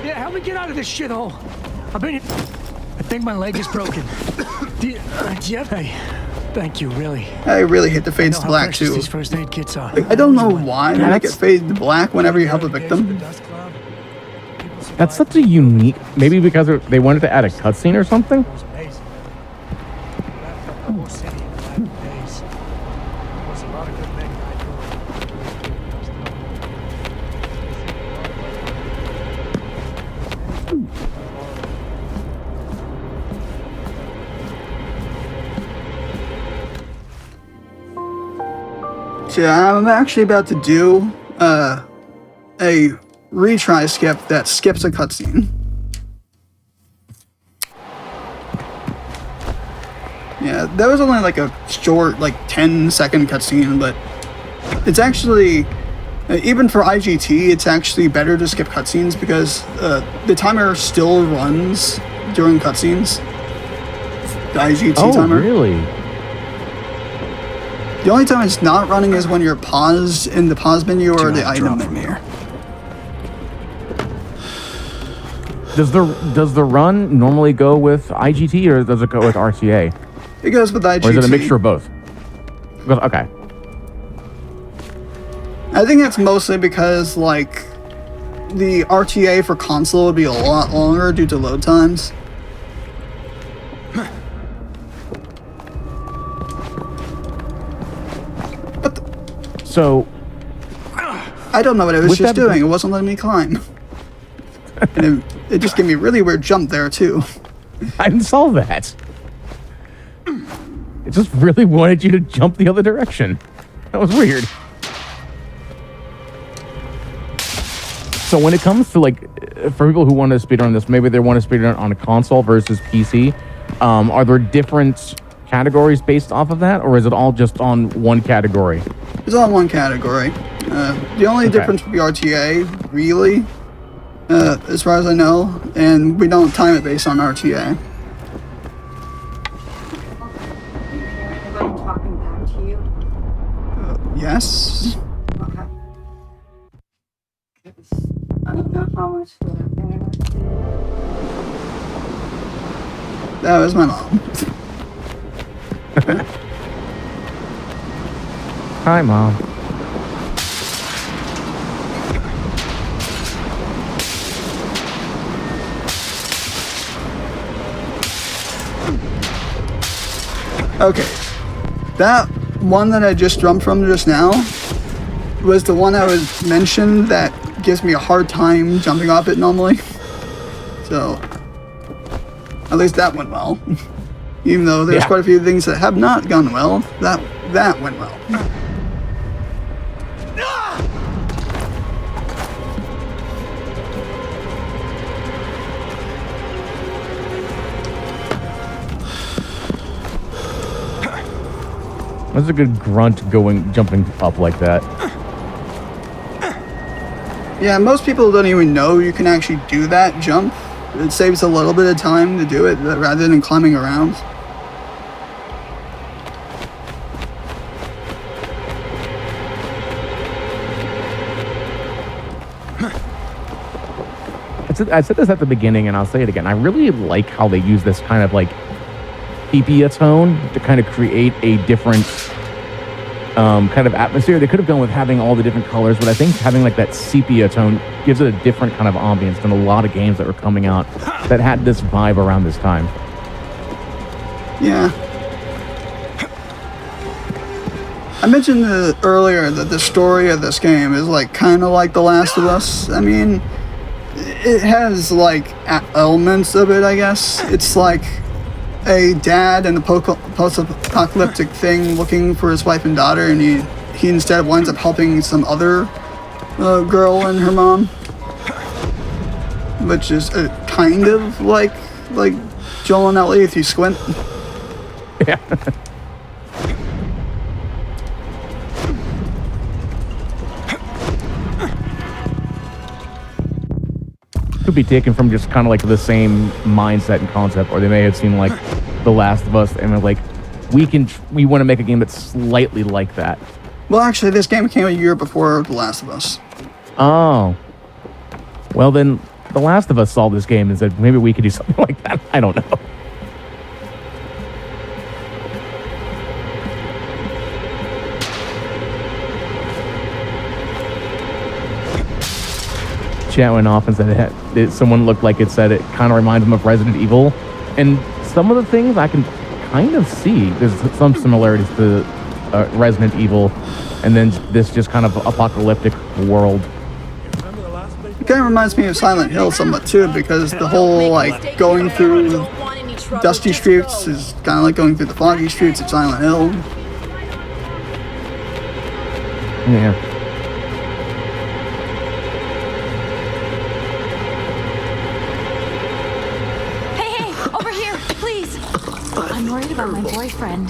Yeah, help me get out of this shithole. I think my leg is broken. Do you thank you, really.
I really hate the fades to black too.
These first aid kits are.
I don't know why they make it fade to black whenever you help a victim.
That's such a unique. Maybe because they wanted to add a cutscene or something.
So yeah, I'm actually about to do a retry skip that skips a cutscene. Yeah, that was only like a short, like 10-second cutscene, but it's actually, even for IGT, it's actually better to skip cutscenes because the timer still runs during cutscenes. The IGT timer.
Oh, really?
The only time it's not running is when you're paused in the pause menu or the item menu.
Does the run normally go with IGT or does it go with RTA?
It goes with IGT.
Or is it a mixture of both? Okay.
I think that's mostly because like the RTA for console would be a lot longer due to load times.
So,
I don't know what it was just doing. It wasn't letting me climb. And it just gave me a really weird jump there, too.
I didn't solve that. It just really wanted you to jump the other direction. That was weird. So when it comes to, like, for people who want to speedrun this, maybe they want to speedrun on a console versus PC, are there different categories based off of that, or is it all just on one category?
It's all in one category. The only difference would be RTA, really, as far as I know, and we don't time it based on RTA.
Anybody talking back to you?
Yes.
Okay. I don't know how much
That was my mom.
Hi, Mom.
Okay. That one that I just jumped from just now was the one I was mentioned that gives me a hard time jumping off it normally. So, at least that went well. Even though there's quite a few things that have not gone well, that went well.
That's a good grunt jumping up like that.
Yeah, most people don't even know you can actually do that jump. It saves a little bit of time to do it rather than climbing around.
I said this at the beginning and I'll say it again. I really like how they use this kind of like sepia tone to kind of create a different kind of atmosphere. They could have gone with having all the different colors, but I think having like that sepia tone gives it a different kind of ambience than a lot of games that were coming out that had this vibe around this time.
Yeah. I mentioned earlier that the story of this game is like kind of like The Last of Us. I mean, it has like elements of it, I guess. It's like a dad in a post-apocalyptic thing looking for his wife and daughter, and he instead winds up helping some other girl and her mom, which is kind of like Joel and Ellie if you squint.
Yeah. could be taken from just kind of like the same mindset and concept, or they may have seen like The Last of Us and they're like, we want to make a game that's slightly like that.
Well, actually, this game came a year before The Last of Us.
Oh. Well, then The Last of Us saw this game and said, maybe we could do something like that. I don't know. Chat went off and said someone looked like it said it kind of reminds them of Resident Evil. And some of the things I can kind of see. There's some similarities to Resident Evil. And then this just kind of apocalyptic world.
It kind of reminds me of Silent Hill somewhat too, because the whole like going through dusty streets is kind of like going through the foggy streets of Silent Hill.
Yeah.
About my boyfriend.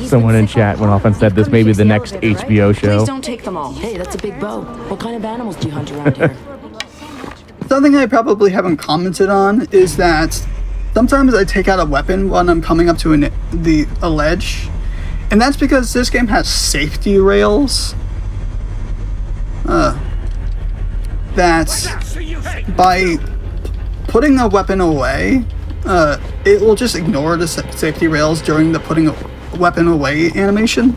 Someone in chat went off and said this may be the next HBO show.
Please don't take them all. Hey, that's a big bow. What kind of animals do you hunt around here?
Something I probably haven't commented on is that sometimes I take out a weapon when I'm coming up to a ledge, and that's because this game has safety rails. That by putting a weapon away, it will just ignore the safety rails during the putting a weapon away animation.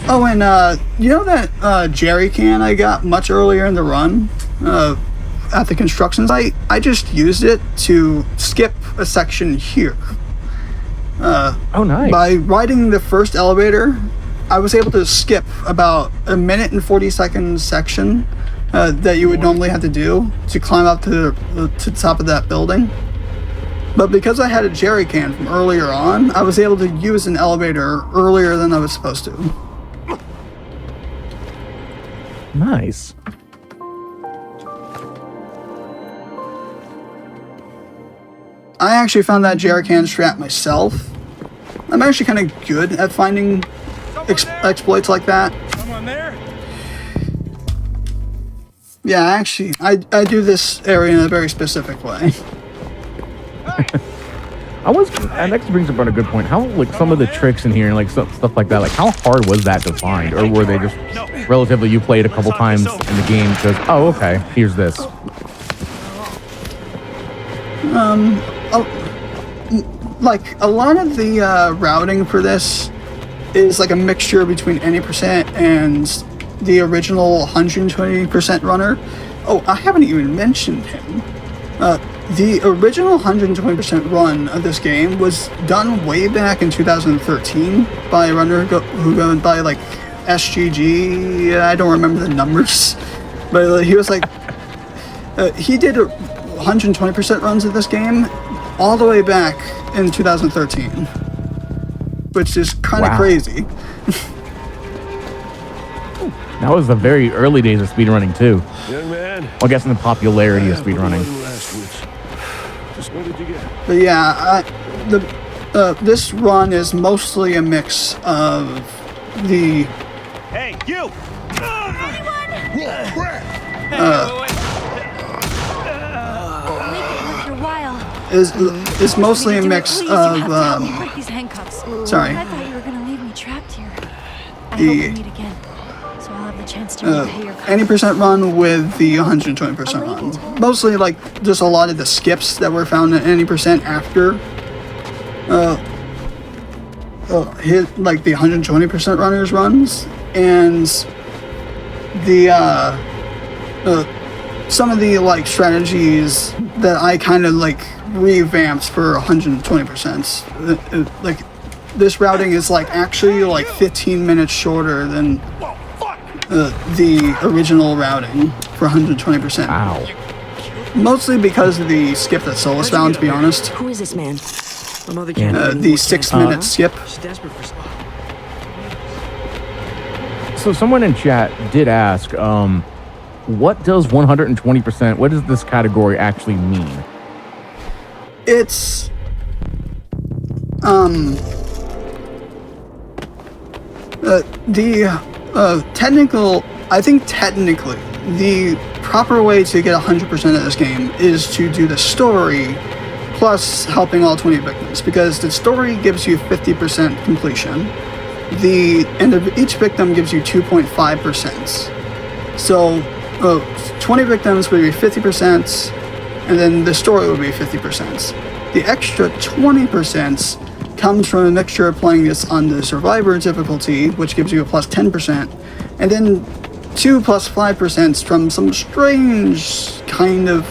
Oh, and you know that jerry can I got much earlier in the run at the construction site? I just used it to skip a section here.
Oh, nice.
By riding the first elevator, I was able to skip about a 1:40 section that you would normally have to do to climb up to the top of that building. But because I had a jerry can from earlier on, I was able to use an elevator earlier than I was supposed to.
Nice.
I actually found that jerry can strat myself. I'm actually kind of good at finding exploits like that.
Someone there?
Yeah, actually, I do this area in a very specific way.
That next brings up on a good point. How, like, some of the tricks in here and like stuff like that, like how hard was that to find, or were they just relatively you played a couple times in the game because oh okay, here's this.
Like a lot of the routing for this is like a mixture between any percent and the original 120% runner. Oh, I haven't even mentioned him. The original 120% run of this game was done way back in 2013 by a runner who goes by like SGG. I don't remember the numbers, but he was like, he did 120% runs of this game all the way back in 2013, which is kind of crazy.
That was the very early days of speedrunning too.
Young man.
Well, I guess in the popularity of speedrunning.
What did you get?
But yeah, this run is mostly a mix of the.
Hey, you!
Is mostly a mix of. Sorry.
I thought you were gonna leave me trapped here. I hope we meet again, so I'll have the chance to repay your
any percent run with the 120% run. Mostly like just a lot of the skips that were found at any percent after hit like the 120% runners runs, and the some of the like strategies that I kind of like revamped for 120%. Like this routing is like actually like 15 minutes shorter than the original routing for 120%.
Wow.
Mostly because of the skip that Solus found, to be honest.
Who is this man?
The 6-minute skip.
So someone in chat did ask, what does 120%, what does this category actually mean?
It's technically the proper way to get 100% of this game is to do the story plus helping all 20 victims, because the story gives you 50% completion. The end of each victim gives you 2.5%. So 20 victims would be 50%, and then the story would be 50%. The extra 20% comes from a mixture of playing this on the survivor difficulty, which gives you a plus 10%, and then 2 plus 5% from some strange kind of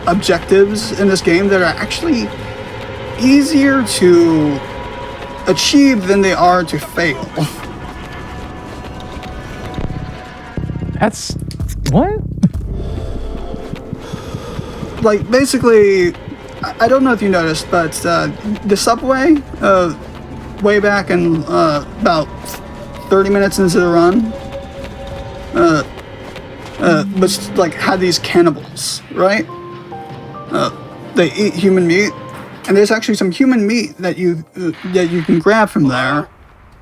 objectives in this game that are actually easier to achieve than they are to fail.
That's what?
Like, basically, I don't know if you noticed, but the subway, way back in about 30 minutes into the run, was like had these cannibals, right? They eat human meat, and there's actually some human meat that you can grab from there.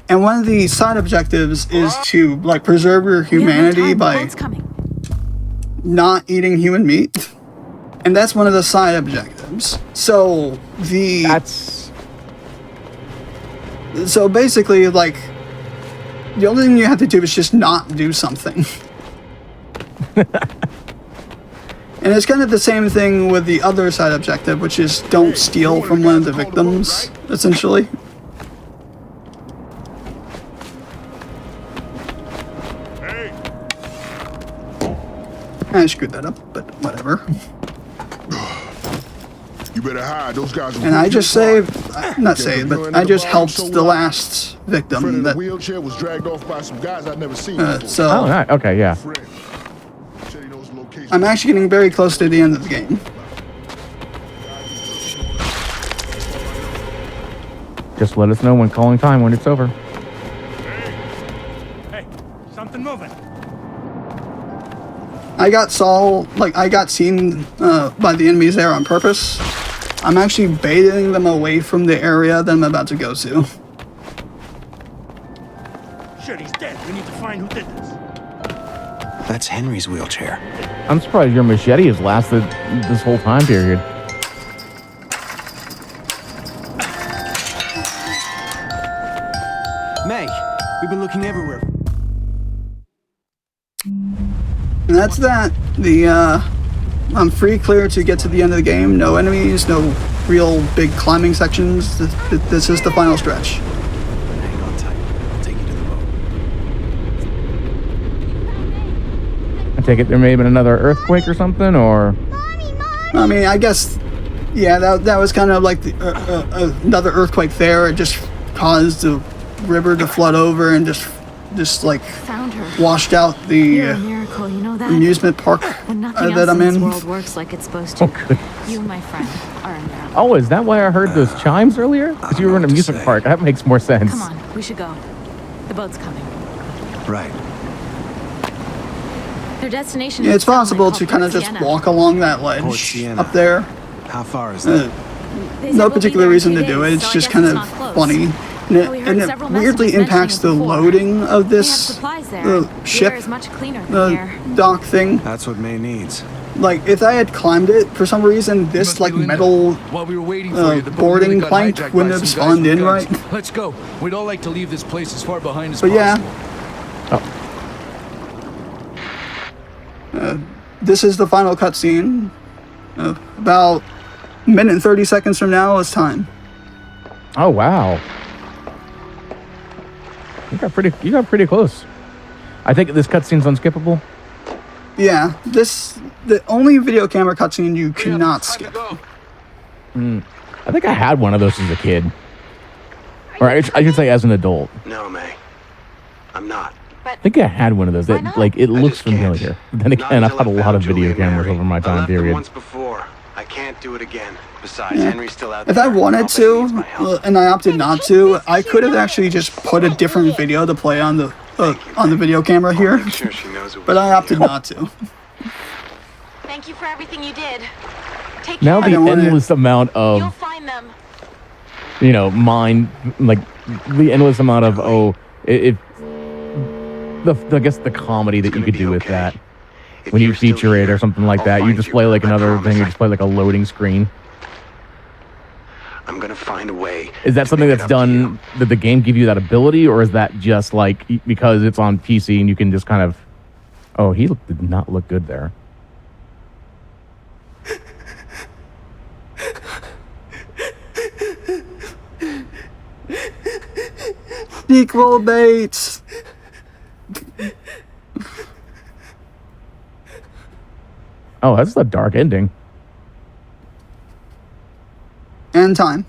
And one of the side objectives is to like preserve your humanity by not eating human meat, and that's one of the side objectives. So so basically, like, the only thing you have to do is just not do something. And it's kind of the same thing with the other side objective, which is don't steal from one of the victims, essentially. I screwed that up, but whatever.
You better hide. Those guys.
And I just saved, not saved, but I just helped the last victim that.
Wheelchair was dragged off by some guys I'd never seen.
So.
Oh, right. Okay, yeah.
I'm actually getting very close to the end of the game.
Just let us know when calling time when it's over.
Hey, something moving.
I got seen by the enemies there on purpose. I'm actually baiting them away from the area that I'm about to go to.
Shit, he's dead. We need to find who did this.
That's Henry's wheelchair.
I'm surprised your machete has lasted this whole time period.
May, we've been looking everywhere.
And that's that. I'm free clear to get to the end of the game. No enemies, no real big climbing sections. This is the final stretch.
Hang on tight. I'll take you to the boat.
I take it there may have been another earthquake or something, or...
I mean, I guess, yeah, that was kind of like another earthquake there. It just caused the river to flood over and just like washed out the
miracle, you know that?
amusement park that I'm in.
This world works like it's supposed to. You, my friend, are a miracle.
Oh, is that why I heard those chimes earlier? Because you were in an amusement park. That makes more sense.
Come on, we should go. The boat's coming.
Right.
Their destination
Yeah,
is
it's possible to kind of
Port
just
Sienna.
walk along that ledge up there.
How far is that?
No particular reason to do it. It's just kind of funny. And it weirdly impacts the loading of this ship dock thing.
That's what May needs.
Like, if I had climbed it, for some reason, this like metal boarding plank wouldn't have spawned in right.
Let's go. We'd all like to leave this place as far behind as
But
possible.
yeah. This is the final cutscene. About a minute and 30 seconds from now is time.
Oh, wow. You got pretty close. I think this cutscene's unskippable.
Yeah, the only video camera cutscene you cannot skip.
I think I had one of those as a kid. Or I should say as an adult.
No, May. I'm not.
I think I had one of those. That, like, it looks familiar. But then again, I've had a lot of video cameras over my time period.
Once before. I can't do it again. Besides, Henry's still out there.
If I wanted to, and I opted not to, I could have actually just put a different video to play on the video camera here. But I opted not to.
Thank you for everything you did. Take
Now
care.
the endless amount of,
You'll find them.
you know, the endless amount of, I guess the comedy that you could do with that. when you feature it or something like that. You display like another thing. You display like a loading screen.
I'm gonna find a way.
Is that something that's done? Did the game give you that ability, or is that just like because it's on PC and you can just kind of? Oh, he did not look good there.
Sequel baits.
Oh, that's a dark ending.
And time.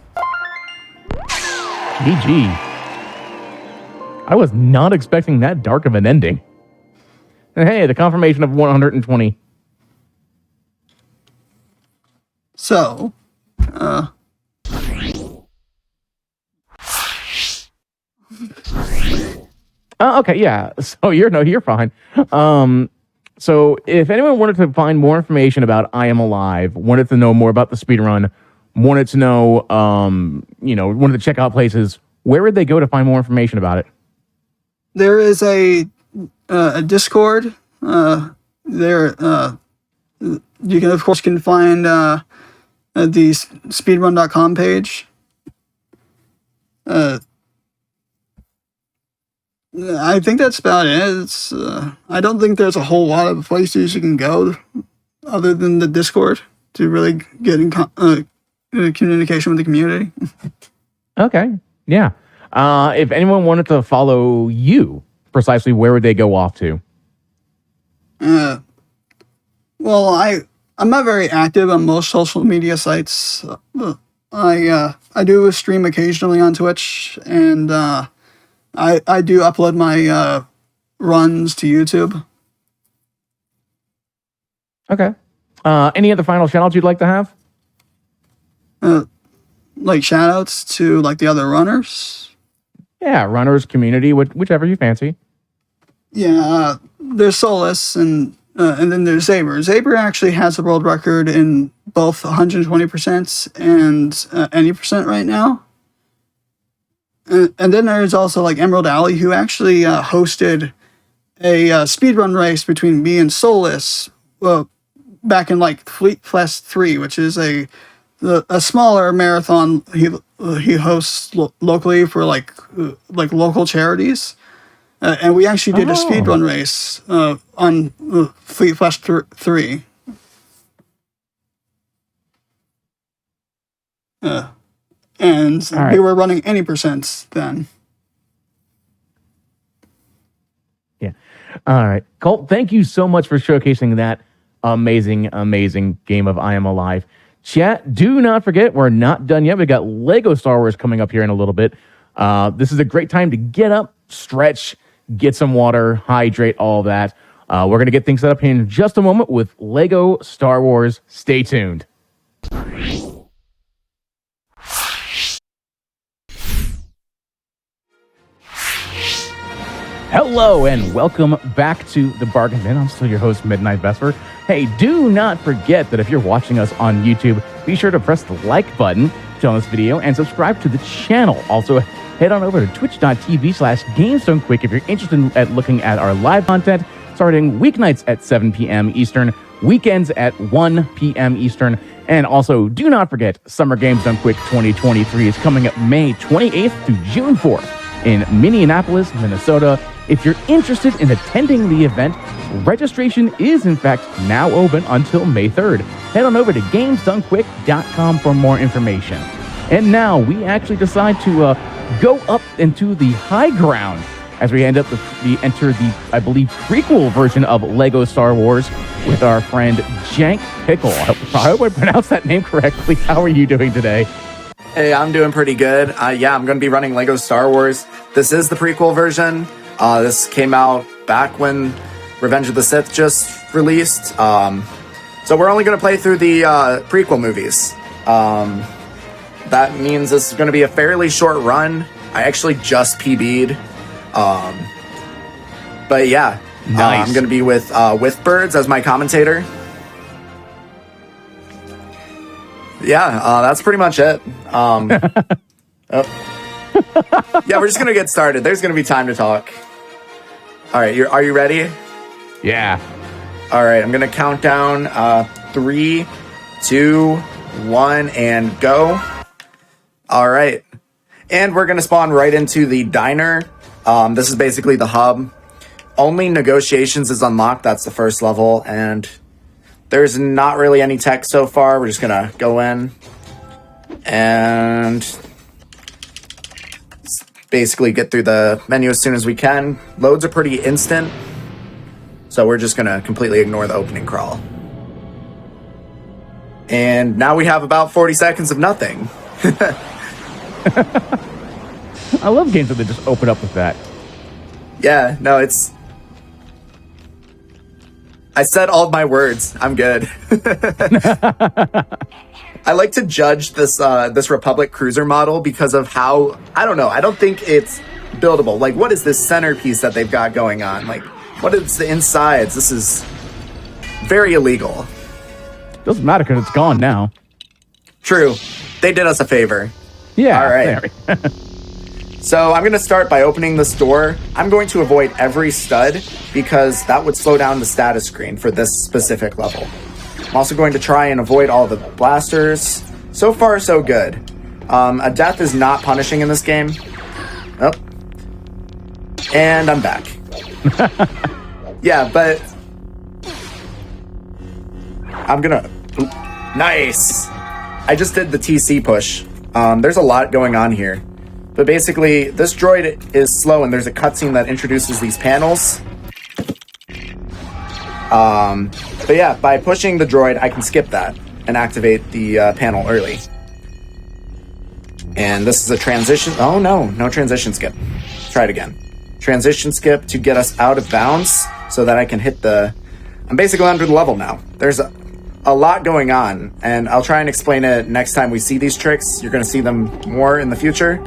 GG. I was not expecting that dark of an ending. And hey, the confirmation of 120.
So,
Okay, yeah. So you're fine. So if anyone wanted to find more information about I Am Alive, wanted to know more about the speedrun, wanted to know, wanted to check out places, where would they go to find more information about it?
there is a Discord. There, you can of course find the speedrun.com page. I think that's about it. It's, I don't think there's a whole lot of places you can go other than the Discord to really get in communication with the community.
Okay, yeah. If anyone wanted to follow you, precisely where would they go off to?
Well, I'm not very active on most social media sites. I do stream occasionally on Twitch, and I do upload my runs to YouTube.
Okay. Any other final shout outs you'd like to have?
Like shout outs to like the other runners.
Yeah, runners, community, whichever you fancy.
Yeah, there's Solus and then there's Zaber. Zaber actually has the world record in both 120% and any percent right now. And then there's also like Emerald Alley, who actually hosted a speedrun race between me and Solus back in like Fleet Fest 3, which is a smaller marathon he hosts locally for like local charities. And we actually did a speedrun race on Fleet Fest 3. And we were running any percents then.
Yeah. All right. Colt, thank you so much for showcasing that amazing, amazing game of I Am Alive. Chat, do not forget, we're not done yet. We got Lego Star Wars coming up here in a little bit. This is a great time to get up, stretch, get some water, hydrate, all of that. We're going to get things set up here in just a moment with Lego Star Wars. Stay tuned. Hello and welcome back to the Bargain Bin. I'm still your host, Midnight Vesper. Hey, do not forget that if you're watching us on YouTube, be sure to press the like button on this video and subscribe to the channel. Also, head on over to twitch.tv/GameStoneQuick if you're interested in looking at our live content, starting weeknights at 7 p.m. Eastern, weekends at 1 p.m. Eastern. And also, do not forget, Summer Games Done Quick 2023 is coming up May 28th to June 4th in Minneapolis, Minnesota. If you're interested in attending the event, registration is in fact now open until May 3rd. Head on over to gamesdonequick.com for more information. And now we actually decide to go up into the high ground as we enter the, I believe, prequel version of Lego Star Wars with our friend Jank Pickle. I hope I pronounced that name correctly. How are you doing today?
Hey, I'm doing pretty good. Yeah, I'm going to be running Lego Star Wars. This is the prequel version. This came out back when Revenge of the Sith just released. So we're only going to play through the prequel movies. That means this is going to be a fairly short run. I actually just PB'd. But yeah,
nice.
I'm going to be with Birds as my commentator. Yeah, that's pretty much it. Yeah, we're just going to get started. There's going to be time to talk. All right, are you ready?
Yeah.
All right, I'm gonna count down 3, 2, 1, and go. All right, and we're gonna spawn right into the diner. This is basically the hub. Only negotiations is unlocked. That's the first level, and there's not really any tech so far. We're just gonna go in and basically get through the menu as soon as we can. Loads are pretty instant, so we're just gonna completely ignore the opening crawl. And now we have about 40 seconds of nothing.
I love games that they just open up with that.
Yeah, no, it's... I said all of my words. I'm good. I like to judge this this Republic cruiser model because of how... I don't know. I don't think it's buildable. Like, what is this centerpiece that they've got going on? Like, what is the insides? This is very illegal.
Doesn't matter because it's gone now.
True. They did us a favor.
Yeah.
All right. So I'm going to start by opening this door. I'm going to avoid every stud because that would slow down the status screen for this specific level. I'm also going to try and avoid all the blasters. So far, so good. A death is not punishing in this game. Oh. And I'm back. Yeah, but... I'm going to... Nice! I just did the TC push. There's a lot going on here. But basically, this droid is slow, and there's a cutscene that introduces these panels. But yeah, by pushing the droid, I can skip that and activate the panel early. And this is a transition. Oh no, no transition skip. Try it again. Transition skip to get us out of bounds so that I can hit the... I'm basically under the level now. There's a lot going on, and I'll try and explain it next time we see these tricks. You're going to see them more in the future.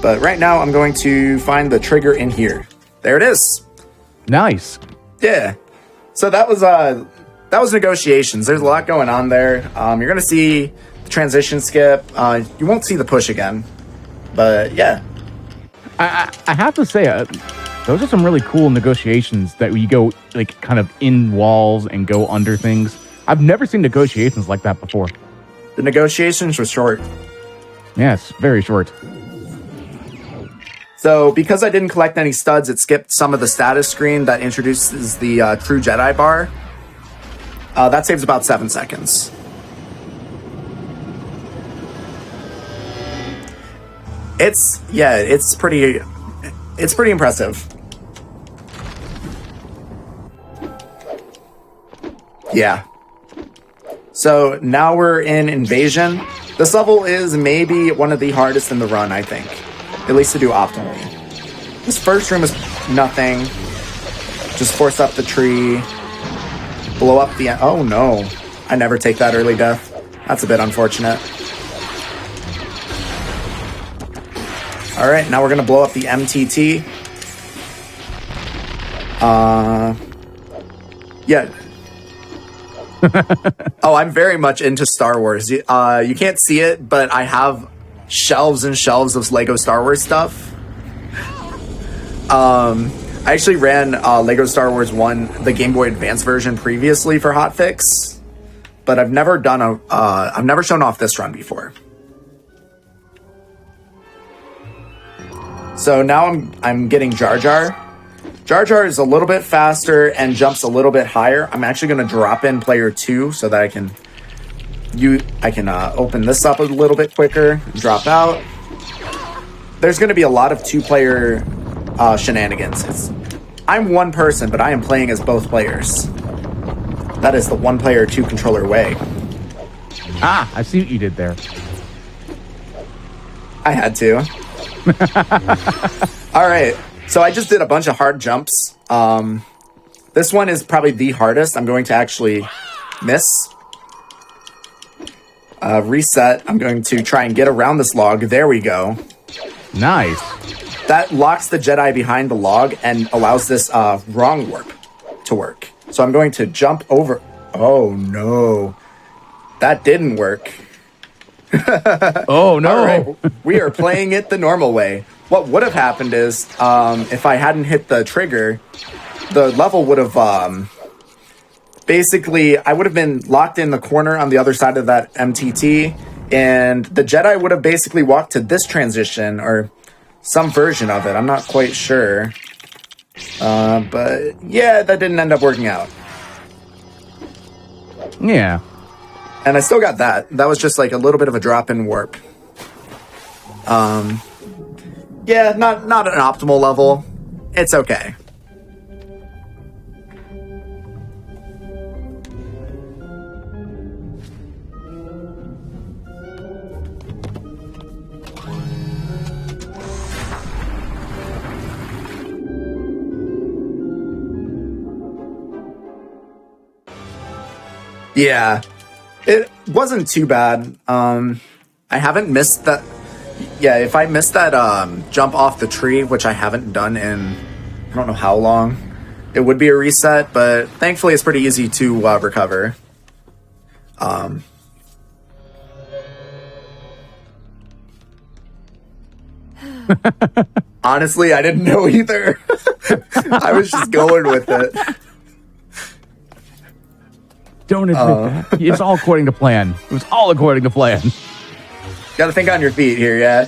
But right now, I'm going to find the trigger in here. There it is.
Nice.
Yeah. So that was negotiations. There's a lot going on there. You're going to see the transition skip. You won't see the push again. But yeah.
I have to say, those are some really cool negotiations that you go like kind of in walls and go under things. I've never seen negotiations like that before.
The negotiations were short.
Yes, very short.
So because I didn't collect any studs, it skipped some of the status screen that introduces the True Jedi bar. That saves about 7 seconds. It's pretty impressive. Yeah. So now we're in Invasion. This level is maybe one of the hardest in the run, I think. At least to do optimally. This first room is nothing. Just force up the tree. Blow up the... Oh no. I never take that early death. That's a bit unfortunate. Alright, now we're going to blow up the MTT. Yeah. Oh, I'm very much into Star Wars. You can't see it, but I have shelves and shelves of Lego Star Wars stuff. I actually ran Lego Star Wars 1, the Game Boy Advance version previously for Hotfix, but I've never done I've never shown off this run before. So now I'm getting Jar Jar. Jar Jar is a little bit faster and jumps a little bit higher. I'm actually going to drop in player 2 so that I can open this up a little bit quicker, drop out. There's going to be a lot of 2-player shenanigans. I'm one person, but I am playing as both players. That is the 1-player 2-controller way.
Ah, I see what you did there.
I had to. All right. So I just did a bunch of hard jumps. This one is probably the hardest. I'm going to actually miss. Reset. I'm going to try and get around this log. There we go.
Nice.
That locks the Jedi behind the log and allows this wrong warp to work. So I'm going to jump over. Oh, no. That didn't work.
Oh, no.
All right. We are playing it the normal way. What would have happened is, if I hadn't hit the trigger, the level would have basically, I would have been locked in the corner on the other side of that MTT, and the Jedi would have basically walked to this transition, or some version of it. I'm not quite sure. But yeah, that didn't end up working out.
Yeah.
And I still got that. That was just like a little bit of a drop in warp. Yeah, not an optimal level. It's okay. Yeah, it wasn't too bad. I haven't missed that. Yeah, if I missed that jump off the tree, which I haven't done in I don't know how long, it would be a reset, but thankfully it's pretty easy to recover. Honestly, I didn't know either. I was just going with it.
Don't admit that. It's all according to plan. It was all according to plan.
Gotta think on your feet here, yeah.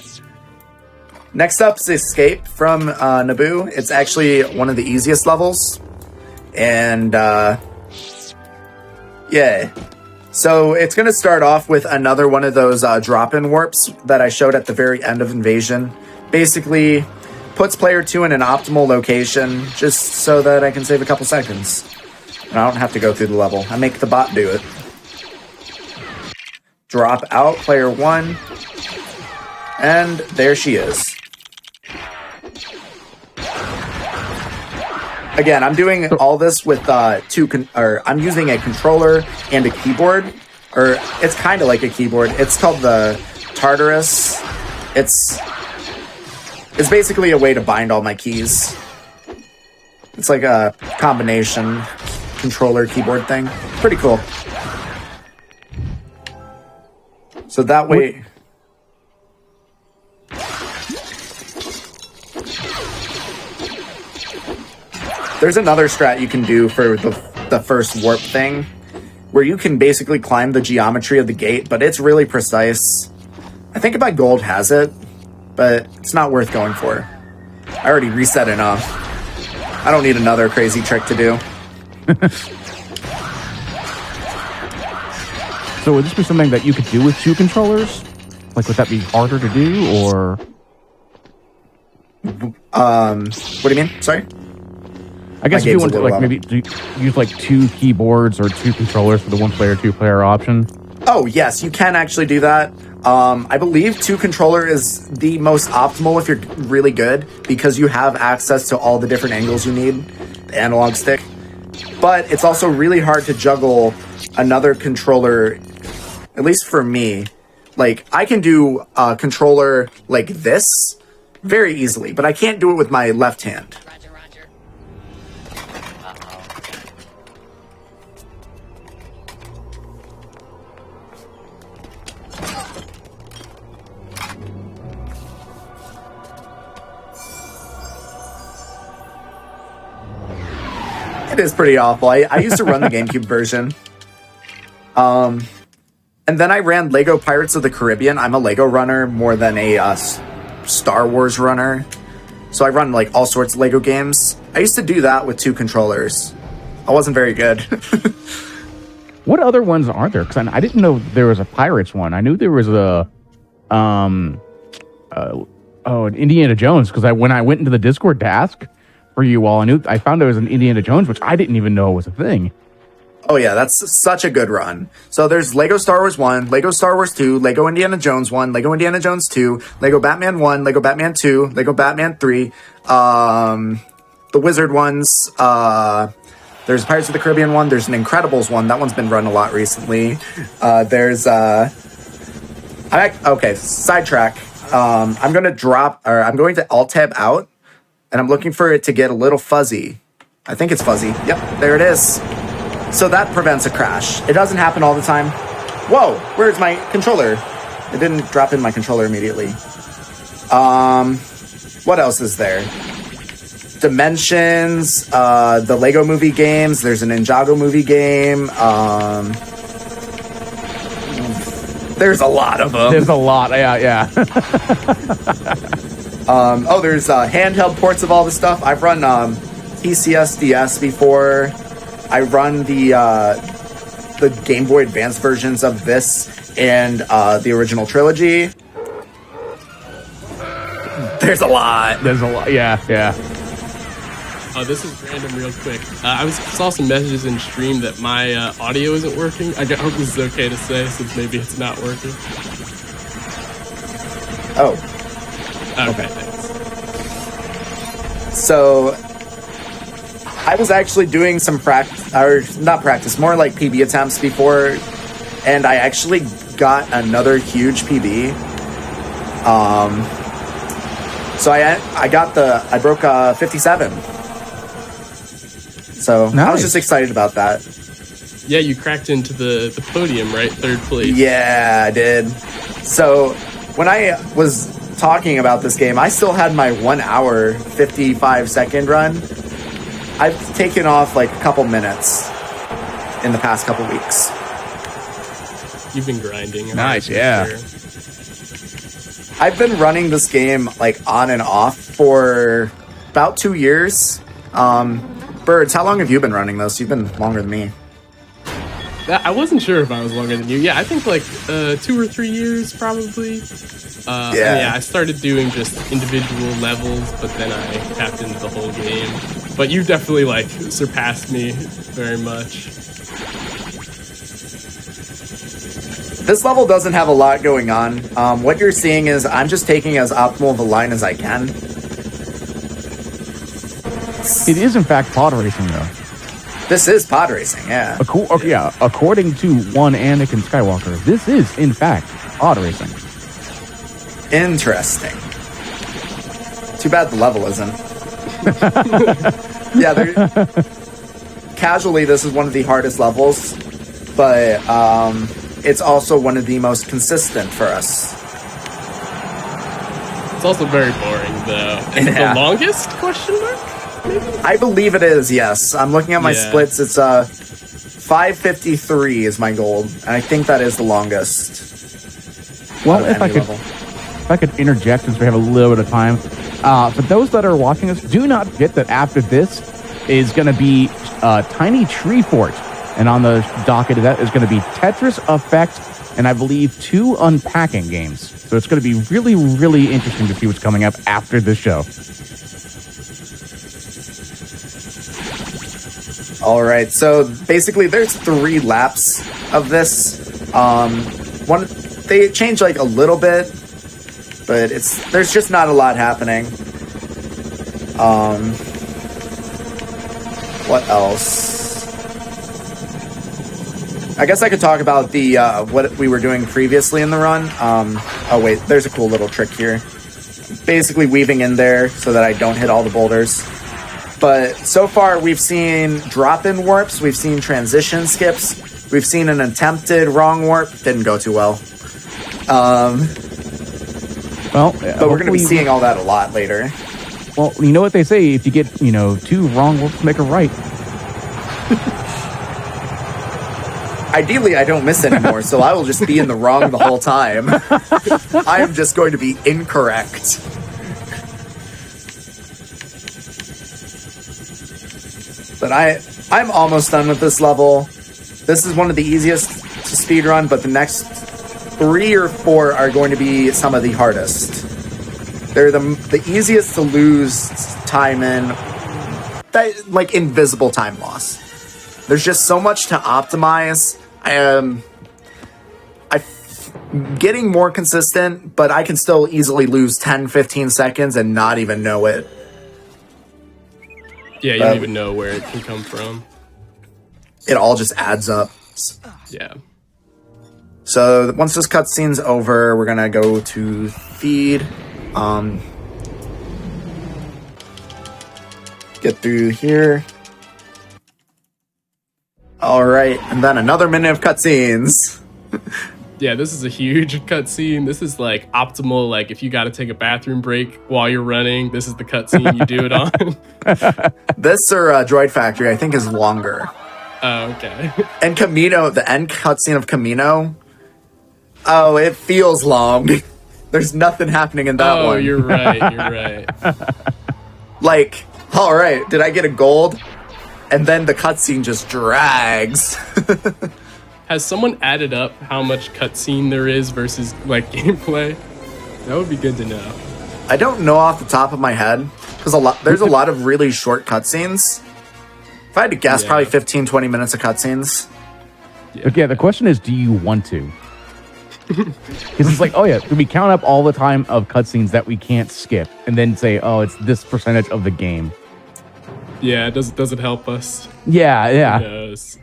Next up is Escape from Naboo. It's actually one of the easiest levels. And, yeah. So it's gonna start off with another one of those drop-in warps that I showed at the very end of Invasion. Basically, puts player 2 in an optimal location, just so that I can save a couple seconds. And I don't have to go through the level. I make the bot do it. Drop out player 1. And there she is. Again, I'm doing all this with I'm using a controller and a keyboard. Or it's kind of like a keyboard. It's called the Tartarus. It's basically a way to bind all my keys. It's like a combination controller keyboard thing. Pretty cool. So that way... There's another strat you can do for the first warp thing, where you can basically climb the geometry of the gate, but it's really precise. I think my gold has it, but it's not worth going for. I already reset enough. I don't need another crazy trick to do.
So would this be something that you could do with 2 controllers? Like, would that be harder to do, or?
What do you mean? Sorry?
I guess if you want to, like, maybe use, like, 2 keyboards or 2 controllers for the 1-player, 2-player option.
Oh, yes, you can actually do that. I believe 2-controller is the most optimal if you're really good, because you have access to all the different angles you need, the analog stick. But it's also really hard to juggle another controller, at least for me. Like, I can do a controller like this very easily, but I can't do it with my left hand. It is pretty awful. I used to run the GameCube version. And then I ran Lego Pirates of the Caribbean. I'm a Lego runner more than a Star Wars runner. So I run like all sorts of Lego games. I used to do that with 2 controllers. I wasn't very good.
What other ones are there? Because I didn't know there was a Pirates one. I knew there was a an Indiana Jones, because when I went into the Discord to ask for you all, I found there was an Indiana Jones, which I didn't even know was a thing.
Oh yeah, that's such a good run. So there's Lego Star Wars 1, Lego Star Wars 2, Lego Indiana Jones 1, Lego Indiana Jones 2, Lego Batman 1, Lego Batman 2, Lego Batman 3, the Wizard ones, there's Pirates of the Caribbean one, there's an Incredibles one, that one's been run a lot recently. There's okay, sidetrack. I'm going to Alt-Tab out, and I'm looking for it to get a little fuzzy. I think it's fuzzy. Yep, there it is. So that prevents a crash. It doesn't happen all the time. Whoa, where's my controller? It didn't drop in my controller immediately. What else is there? Dimensions, the Lego movie games. There's an Ninjago movie game. There's a lot of them.
There's a lot. Yeah.
There's handheld ports of all this stuff. I've run TCSDS before. I run the Game Boy Advance versions of this and the original trilogy. There's a lot.
Yeah.
This is random real quick. I saw some messages in stream that my audio isn't working. I hope this is okay to say since maybe it's not working.
Oh.
Okay. Thanks.
So I was actually doing some more like PB attempts before, and I actually got another huge PB. So I broke 57. So nice. I was just excited about that.
Yeah, you cracked into the podium, right? 3rd place.
Yeah, I did. So when I was talking about this game, I still had my 1 hour, 55 second run. I've taken off like a couple minutes in the past couple weeks.
You've been grinding.
Nice, yeah.
Sure. I've been running this game like on and off for about 2 years. Birds, how long have you been running this? You've been longer than me.
I wasn't sure if I was longer than you. Yeah, I think like 2 or 3 years probably. I started doing just individual levels, but then I tapped into the whole game. But you definitely like surpassed me very much.
This level doesn't have a lot going on. What you're seeing is I'm just taking as optimal of a line as I can.
It is in fact pod racing, though.
This is pod racing, yeah.
According to one Anakin Skywalker, this is in fact pod racing.
Interesting. Too bad the level isn't. Casually, this is one of the hardest levels, but it's also one of the most consistent for us.
It's also very boring, though. Is it the longest? Question mark? Maybe?
I believe it is. Yes, I'm looking at my splits. It's 5:53 is my goal, and I think that is the longest.
Well, if I could interject, since we have a little bit of time, for those that are watching us, do not forget that after this is going to be Tiny Tree Fort, and on the docket of that is going to be Tetris Effect, and I believe 2 unpacking games. So it's going to be really, really interesting to see what's coming up after this show.
All right, so basically there's 3 laps of this. They change like a little bit, but there's just not a lot happening. What else? I guess I could talk about the what we were doing previously in the run. Oh wait, there's a cool little trick here. Basically weaving in there so that I don't hit all the boulders. But so far we've seen drop-in warps, we've seen transition skips, we've seen an attempted wrong warp. Didn't go too well. But we're going to be seeing all that a lot later.
Well, you know what they say, if you get, 2 wrong warps, make a right.
Ideally, I don't miss anymore, so I will just be in the wrong the whole time. I am just going to be incorrect. But I'm almost done with this level. This is one of the easiest to speedrun, but the next 3 or 4 are going to be some of the hardest. They're the easiest to lose time in, like invisible time loss. There's just so much to optimize. I'm getting more consistent, but I can still easily lose 10, 15 seconds and not even know it.
Yeah, you don't even know where it can come from.
It all just adds up.
Yeah.
So once this cutscene's over, we're gonna go to feed. Get through here. All right, and then another minute of cutscenes.
Yeah, this is a huge cutscene. This is like optimal. Like if you got to take a bathroom break while you're running, this is the cutscene you do it on.
This or Droid Factory, I think, is longer.
Oh, okay.
And Camino, the end cutscene of Camino, oh, it feels long. There's nothing happening in that one.
Oh, you're right. You're right.
Like, all right, did I get a gold? And then the cutscene just drags.
Has someone added up how much cutscene there is versus like gameplay? That would be good to know.
I don't know off the top of my head because there's a lot of really short cutscenes. If I had to guess, probably 15, 20 minutes of cutscenes.
Yeah, the question is, do you want to? Because it's like, oh yeah, do we count up all the time of cutscenes that we can't skip and then say, oh, it's this percentage of the game?
Yeah, does it help us?
Yeah.
Who knows?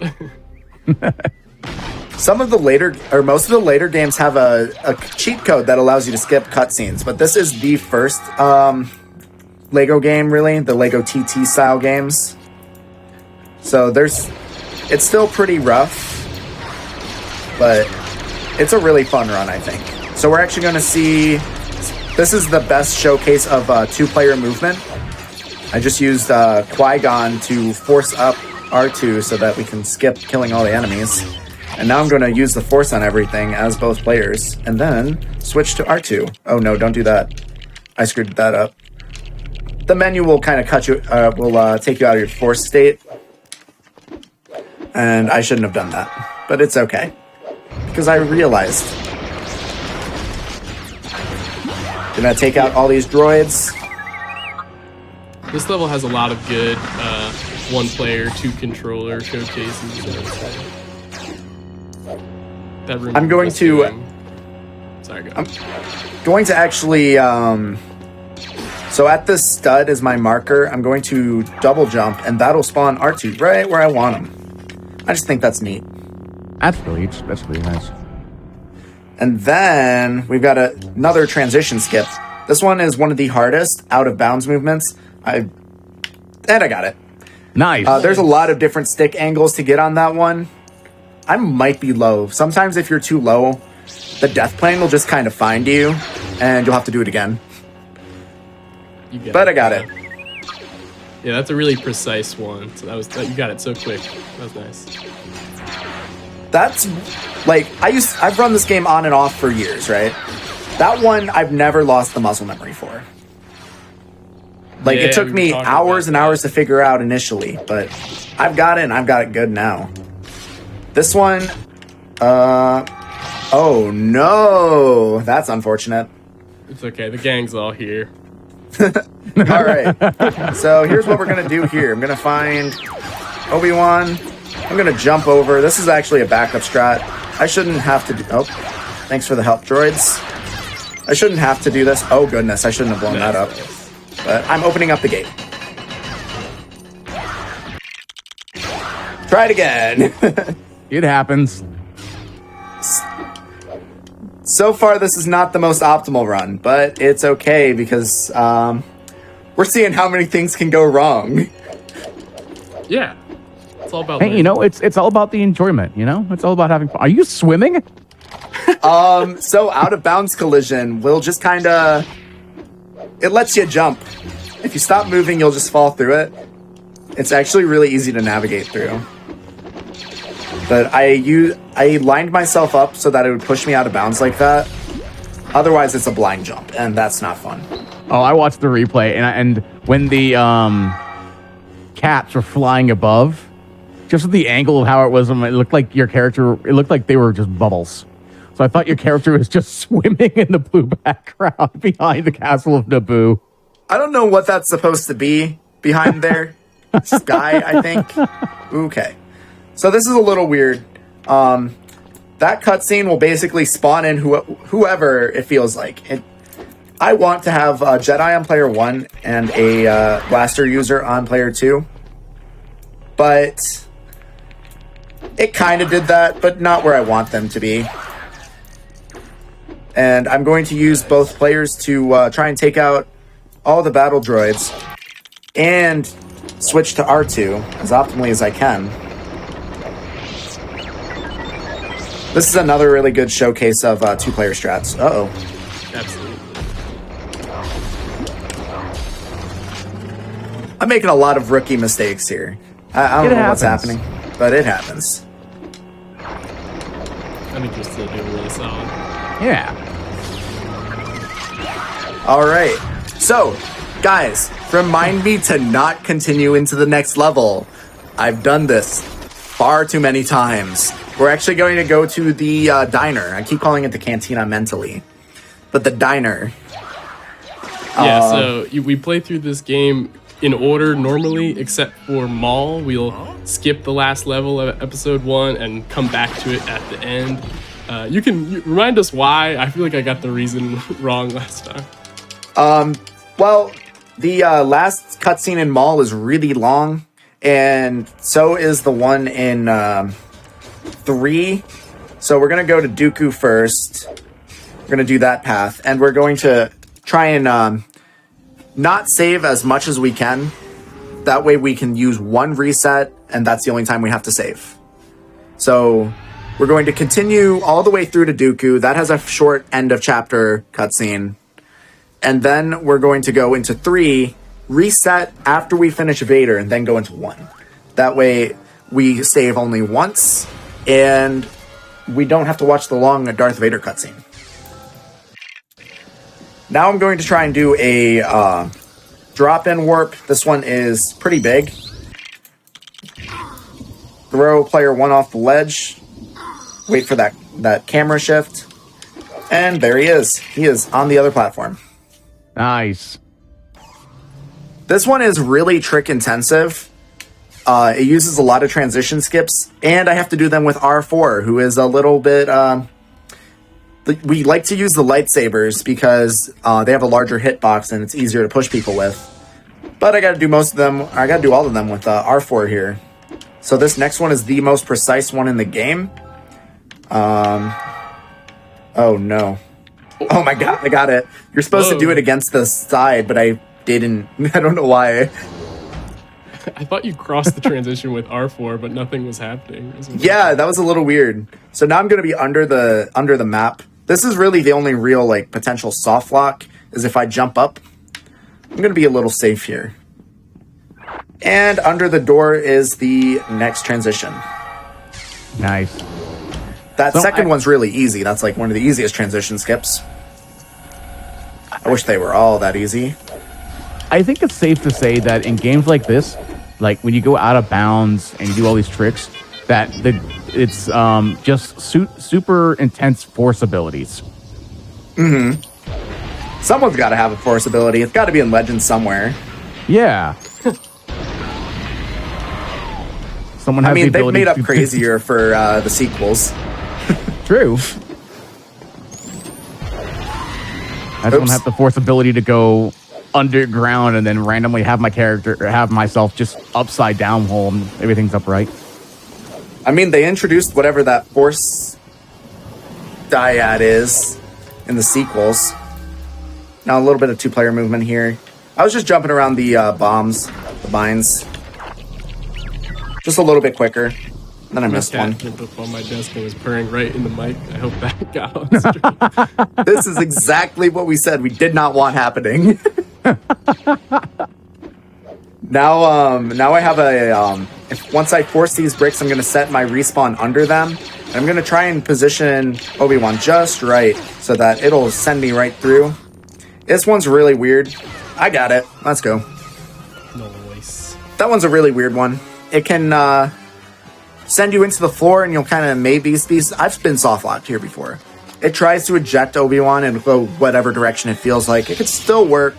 Some of the later, or most of the later games have a cheat code that allows you to skip cutscenes, but this is the first Lego game, really, the Lego TT style games. So it's still pretty rough, but it's a really fun run, I think. So we're actually going to see, this is the best showcase of two-player movement. I just used Qui-Gon to force up R2 so that we can skip killing all the enemies. And now I'm going to use the Force on everything as both players, and then switch to R2. Oh no, don't do that. I screwed that up. The menu will kind of take you out of your Force state. And I shouldn't have done that, but it's okay. Because I realized. Gonna take out all these droids.
This level has a lot of good one-player, two-controller showcases. That room
I'm going to...
Sorry, go.
I'm going to actually... So at this stud is my marker. I'm going to double jump, and that'll spawn R2 right where I want him. I just think that's neat.
That's really nice.
And then we've got another transition skip. This one is one of the hardest out-of-bounds movements. I got it.
Nice.
There's a lot of different stick angles to get on that one. I might be low. Sometimes if you're too low, the death plane will just kind of find you, and you'll have to do it again. But I got it.
Yeah, that's a really precise one. So you got it so quick. That was nice.
That's like I've run this game on and off for years, right? That one I've never lost the muscle memory for. Like it took me hours and hours to figure out initially, but I've got it and I've got it good now. This one, oh no, that's unfortunate.
It's okay, the gang's all here.
All right, so here's what we're gonna do here. I'm gonna find Obi-Wan. I'm gonna jump over. This is actually a backup strat. I shouldn't have to do. Oh, thanks for the help, droids. I shouldn't have to do this. Oh goodness, I shouldn't have blown that up. But I'm opening up the gate. Try it again.
It happens.
So far, this is not the most optimal run, but it's okay because we're seeing how many things can go wrong.
Yeah. It's all about
it's all about the enjoyment, It's all about having fun. Are you swimming?
So out of bounds collision will just kind of... It lets you jump. If you stop moving, you'll just fall through it. It's actually really easy to navigate through. But I lined myself up so that it would push me out of bounds like that. Otherwise, it's a blind jump, and that's not fun.
Oh, I watched the replay, and when the cats were flying above, just with the angle of how it was, it looked like it looked like they were just bubbles. So I thought your character was just swimming in the blue background behind the castle of Naboo.
I don't know what that's supposed to be behind there. Sky, I think. Okay. So this is a little weird. That cutscene will basically spawn in whoever it feels like. I want to have a Jedi on player 1 and a blaster user on player 2. But it kind of did that, but not where I want them to be. And I'm going to use both players to try and take out all the battle droids and switch to R2 as optimally as I can. This is another really good showcase of two-player strats. Uh-oh.
Absolutely.
I'm making a lot of rookie mistakes here. I don't know what's happening, but it happens.
I think you're still doing really solid.
Yeah.
All right. So, guys, remind me to not continue into the next level. I've done this far too many times. We're actually going to go to the diner. I keep calling it the cantina mentally, but the diner.
Yeah, so we play through this game in order normally, except for Mall. We'll skip the last level of episode 1 and come back to it at the end. You can remind us why. I feel like I got the reason wrong last time.
Well, the last cutscene in Mall is really long, and so is the one in 3. So we're going to go to Dooku first. We're going to do that path, and we're going to try and not save as much as we can. That way we can use one reset, and that's the only time we have to save. So we're going to continue all the way through to Dooku. That has a short end of chapter cutscene. And then we're going to go into 3, reset after we finish Vader, and then go into 1. That way we save only once, and we don't have to watch the long Darth Vader cutscene. Now I'm going to try and do a drop-in warp. This one is pretty big. Throw player 1 off the ledge. Wait for that camera shift. And there he is. He is on the other platform.
Nice.
This one is really trick intensive. It uses a lot of transition skips, and I have to do them with R4, who is a little bit... we like to use the lightsabers because they have a larger hitbox and it's easier to push people with. But I got to do most of them. I got to do all of them with R4 here. So this next one is the most precise one in the game. Oh no. Oh my god, I got it. You're supposed to do it against the side, but I didn't. I don't know why.
I thought you crossed the transition with R4, but nothing was happening.
Yeah, that was a little weird. So now I'm going to be under the map. This is really the only real like potential soft lock is if I jump up. I'm going to be a little safe here. And under the door is the next transition.
Nice.
That second one's really easy. That's like one of the easiest transition skips. I wish they were all that easy.
I think it's safe to say that in games like this, like when you go out of bounds and you do all these tricks, that it's just super intense force abilities.
Mm-hmm. Someone's got to have a force ability. It's got to be in Legends somewhere.
Yeah. Someone has the
they've
ability
made up
to
crazier for the sequels.
True. I don't have the force ability to go underground and then randomly have my character or have myself just upside down while everything's upright.
I mean, they introduced whatever that force dyad is in the sequels. Now a little bit of two-player movement here. I was just jumping around the bombs, the mines. Just a little bit quicker. Then I missed one.
Jumped up on my desk and was purring right in the mic. I hope that got on stream.
This is exactly what we said we did not want happening. Now I have a once I force these bricks, I'm gonna set my respawn under them. And I'm gonna try and position Obi-Wan just right so that it'll send me right through. This one's really weird. I got it. Let's go.
Nice.
That one's a really weird one. It can send you into the floor and you'll kind of maybe I've been soft locked here before. It tries to eject Obi-Wan and go whatever direction it feels like. It could still work,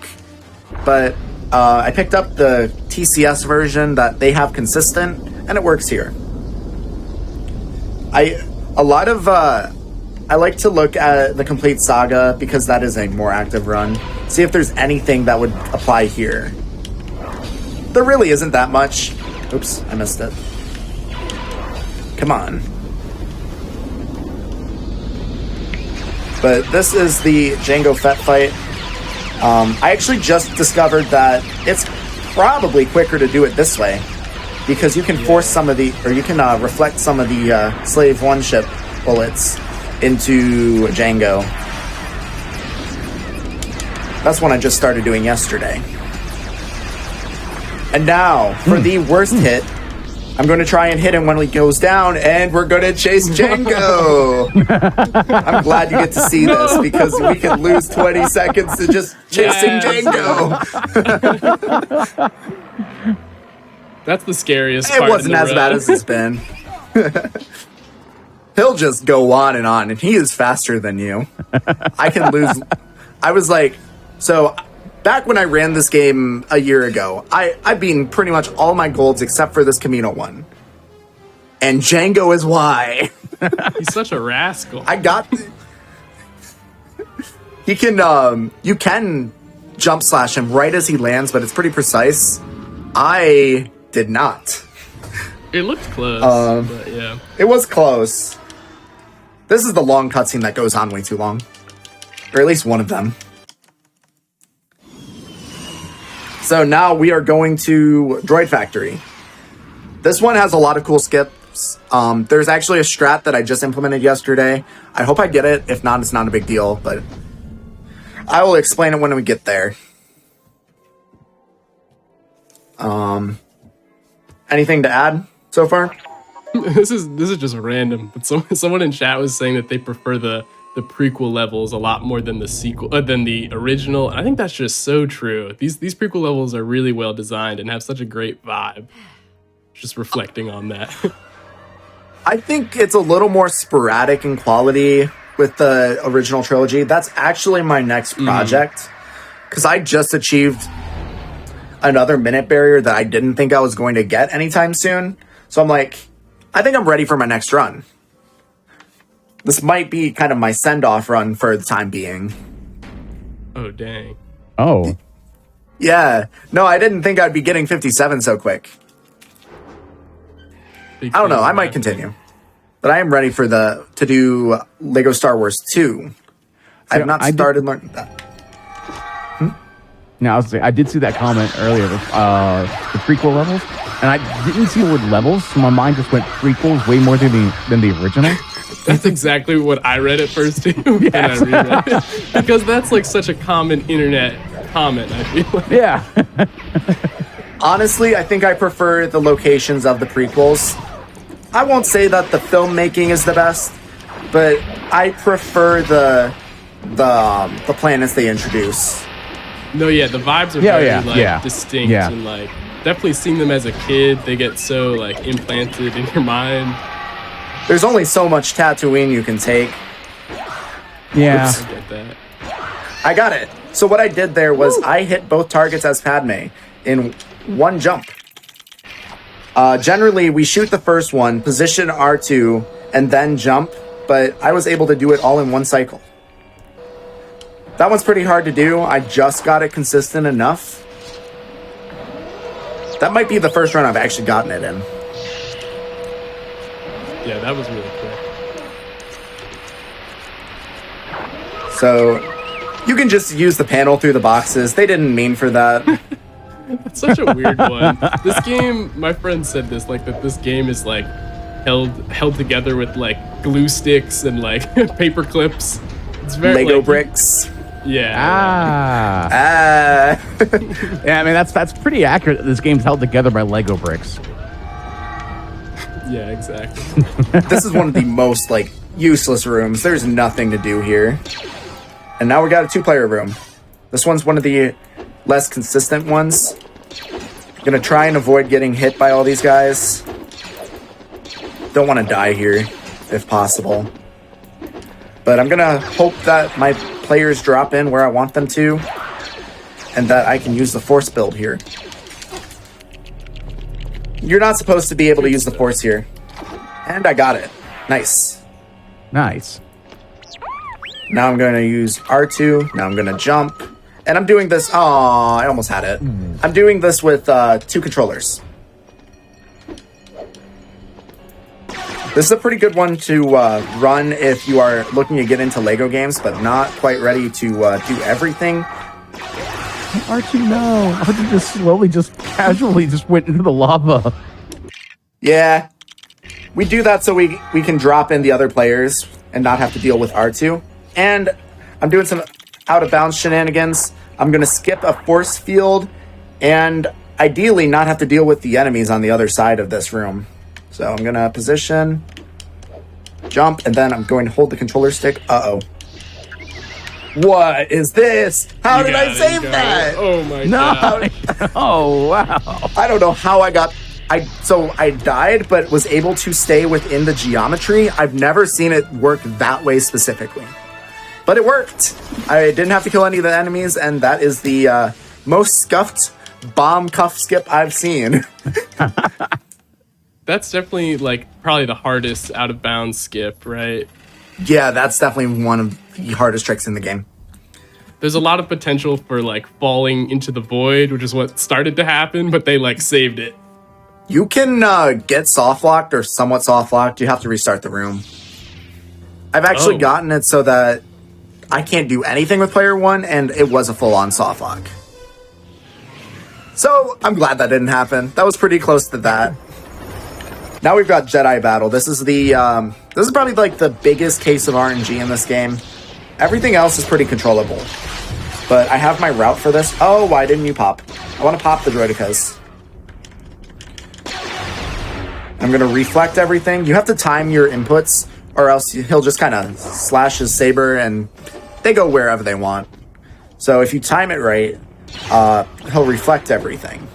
but I picked up the TCS version that they have consistent, and it works here. I like to look at the complete saga because that is a more active run. See if there's anything that would apply here. There really isn't that much. Oops, I missed it. Come on. But this is the Jango Fett fight. I actually just discovered that it's probably quicker to do it this way because you can force some of the, or you can reflect some of the Slave 1 ship bullets into Django. That's one I just started doing yesterday. And now, for the worst hit, I'm going to try and hit him when he goes down, and we're going to chase Django. I'm glad you get to see this, because we could lose 20 seconds to just chasing Django.
That's the scariest
It
part.
wasn't as bad as it's been. He'll just go on, and he is faster than you. I can lose. I was like, so back when I ran this game a year ago, I've beaten pretty much all my golds except for this Camino one. And Django is why.
He's such a rascal.
I got... He can, you can jump slash him right as he lands, but it's pretty precise. I did not.
It looked close, but yeah.
It was close. This is the long cutscene that goes on way too long. Or at least one of them. So now we are going to Droid Factory. This one has a lot of cool skips. There's actually a strat that I just implemented yesterday. I hope I get it. If not, it's not a big deal, but I will explain it when we get there. Anything to add so far?
This is just random. But someone in chat was saying that they prefer the prequel levels a lot more than the sequel than the original. I think that's just so true. These prequel levels are really well designed and have such a great vibe. Just reflecting on that.
I think it's a little more sporadic in quality with the original trilogy. That's actually my next project, because I just achieved another minute barrier that I didn't think I was going to get anytime soon. So I'm like, I think I'm ready for my next run. This might be kind of my send-off run for the time being.
Oh, dang.
Oh.
Yeah. No, I didn't think I'd be getting 57 so quick. I don't know. I might continue. But I am ready for to do Lego Star Wars 2. I have not started learning that.
No, I did see that comment earlier, the prequel levels, and I didn't see the word levels, so my mind just went prequels way more than the original.
That's exactly what I read at first too. When I reread it. Because that's like such a common internet comment, I feel like.
Yeah. Honestly, I think I prefer the locations of the prequels. I won't say that the filmmaking is the best, but I prefer the planets they introduce.
No, yeah, the vibes are very distinct and like definitely seeing them as a kid, they get so like implanted in your mind.
There's only so much Tatooine you can take.
Yeah.
Oops. I get that. I got it. So what I did there was I hit both targets as Padme in one jump. Generally, we shoot the first one, position R2, and then jump, but I was able to do it all in one cycle. That one's pretty hard to do. I just got it consistent enough. That might be the first run I've actually gotten it in.
Yeah, that was really cool.
So, you can just use the panel through the boxes. They didn't mean for that.
That's such a weird one. This game, my friend said this, like that this game is like held together with like glue sticks and like paper clips. It's very
Lego
like,
bricks.
Yeah.
Yeah, I mean that's pretty accurate. This game's held together by Lego bricks.
Yeah, exactly.
This is one of the most like useless rooms. There's nothing to do here. And now we got a 2-player room. This one's one of the less consistent ones. I'm gonna try and avoid getting hit by all these guys. Don't want to die here, if possible. But I'm gonna hope that my players drop in where I want them to, and that I can use the Force build here. You're not supposed to be able to use the Force here. And I got it. Nice.
Nice.
Now I'm going to use R2. Now I'm going to jump. And I'm doing this... Aw, I almost had it. I'm doing this with 2 controllers. This is a pretty good one to run if you are looking to get into Lego games, but not quite ready to do everything.
R2, no. R2 just casually went into the lava.
Yeah. we do that so we can drop in the other players and not have to deal with R2. And I'm doing some out of bounds shenanigans. I'm going to skip a force field and ideally not have to deal with the enemies on the other side of this room. So I'm going to position, jump, and then I'm going to hold the controller stick. Uh-oh. What is this? How did I save that?
Oh my god.
Oh, wow.
I don't know how I got... So I died, but was able to stay within the geometry. I've never seen it work that way specifically. But it worked. I didn't have to kill any of the enemies, and that is the most scuffed bomb cuff skip I've seen.
That's definitely, like, probably the hardest out-of-bounds skip, right?
Yeah, that's definitely one of the hardest tricks in the game.
There's a lot of potential for, like, falling into the void, which is what started to happen, but they, like, saved it.
You can get soft-locked or somewhat soft-locked. You have to restart the room. I've actually gotten it so that I can't do anything with player one, and it was a full-on soft-lock. So, I'm glad that didn't happen. That was pretty close to that. Now we've got Jedi Battle. This is the this is probably like the biggest case of RNG in this game. Everything else is pretty controllable. But I have my route for this. Oh, why didn't you pop? I want to pop the droidicas. I'm going to reflect everything. You have to time your inputs, or else he'll just kind of slash his saber, and they go wherever they want. So if you time it right, he'll reflect everything.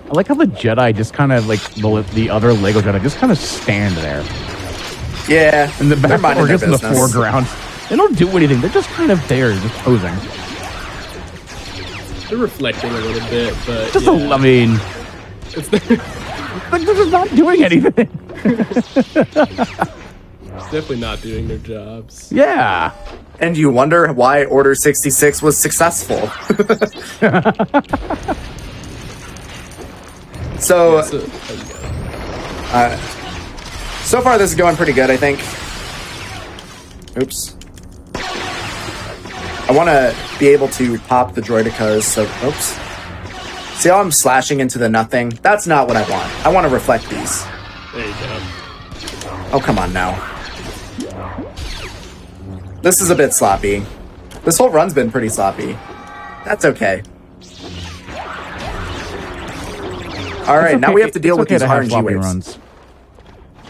I like how the Jedi just kind of, like, the other Lego Jedi just kind of stand there.
Yeah.
In the back, or just in the
business.
foreground. They don't do anything. They're just kind of there, just posing.
They're reflecting a little bit, but
Just
yeah.
I mean... They're just not doing anything.
It's definitely not doing their jobs.
Yeah.
And you wonder why Order 66 was successful. So far this is going pretty good, I think. Oops. I want to be able to pop the droidicas, so... Oops. See how I'm slashing into the nothing? That's not what I want. I want to reflect these.
There you go.
Oh, come on now. This is a bit sloppy. This whole run's been pretty sloppy. That's okay. Alright, now we have to deal with these RNG waves.
Runs.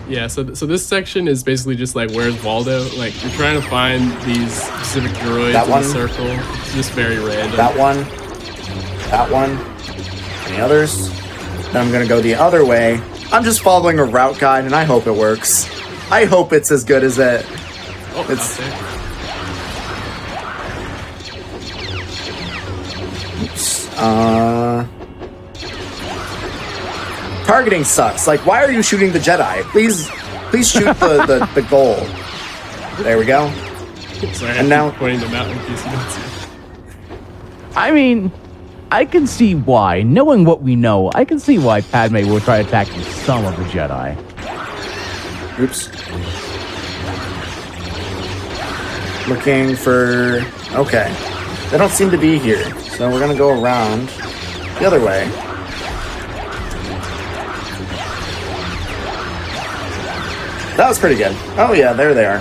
Yeah, so this section is basically just like, where's Waldo? Like, you're trying to find these specific droids
That
in
one?
the circle. It's just very random.
That one. That one. Any others? Then I'm gonna go the other way. I'm just following a route guide, and I hope it works. I hope it's as good as it.
Oh,
It's. Oops. Targeting sucks. Like, why are you shooting the Jedi? Please shoot the goal. There we go.
Sorry,
and now
pointing them out in case you don't see.
I mean, I can see why. Knowing what we know, I can see why Padme will try attacking some of the Jedi.
Oops. Looking for... Okay. They don't seem to be here. So we're gonna go around the other way. That was pretty good. Oh yeah, there they are.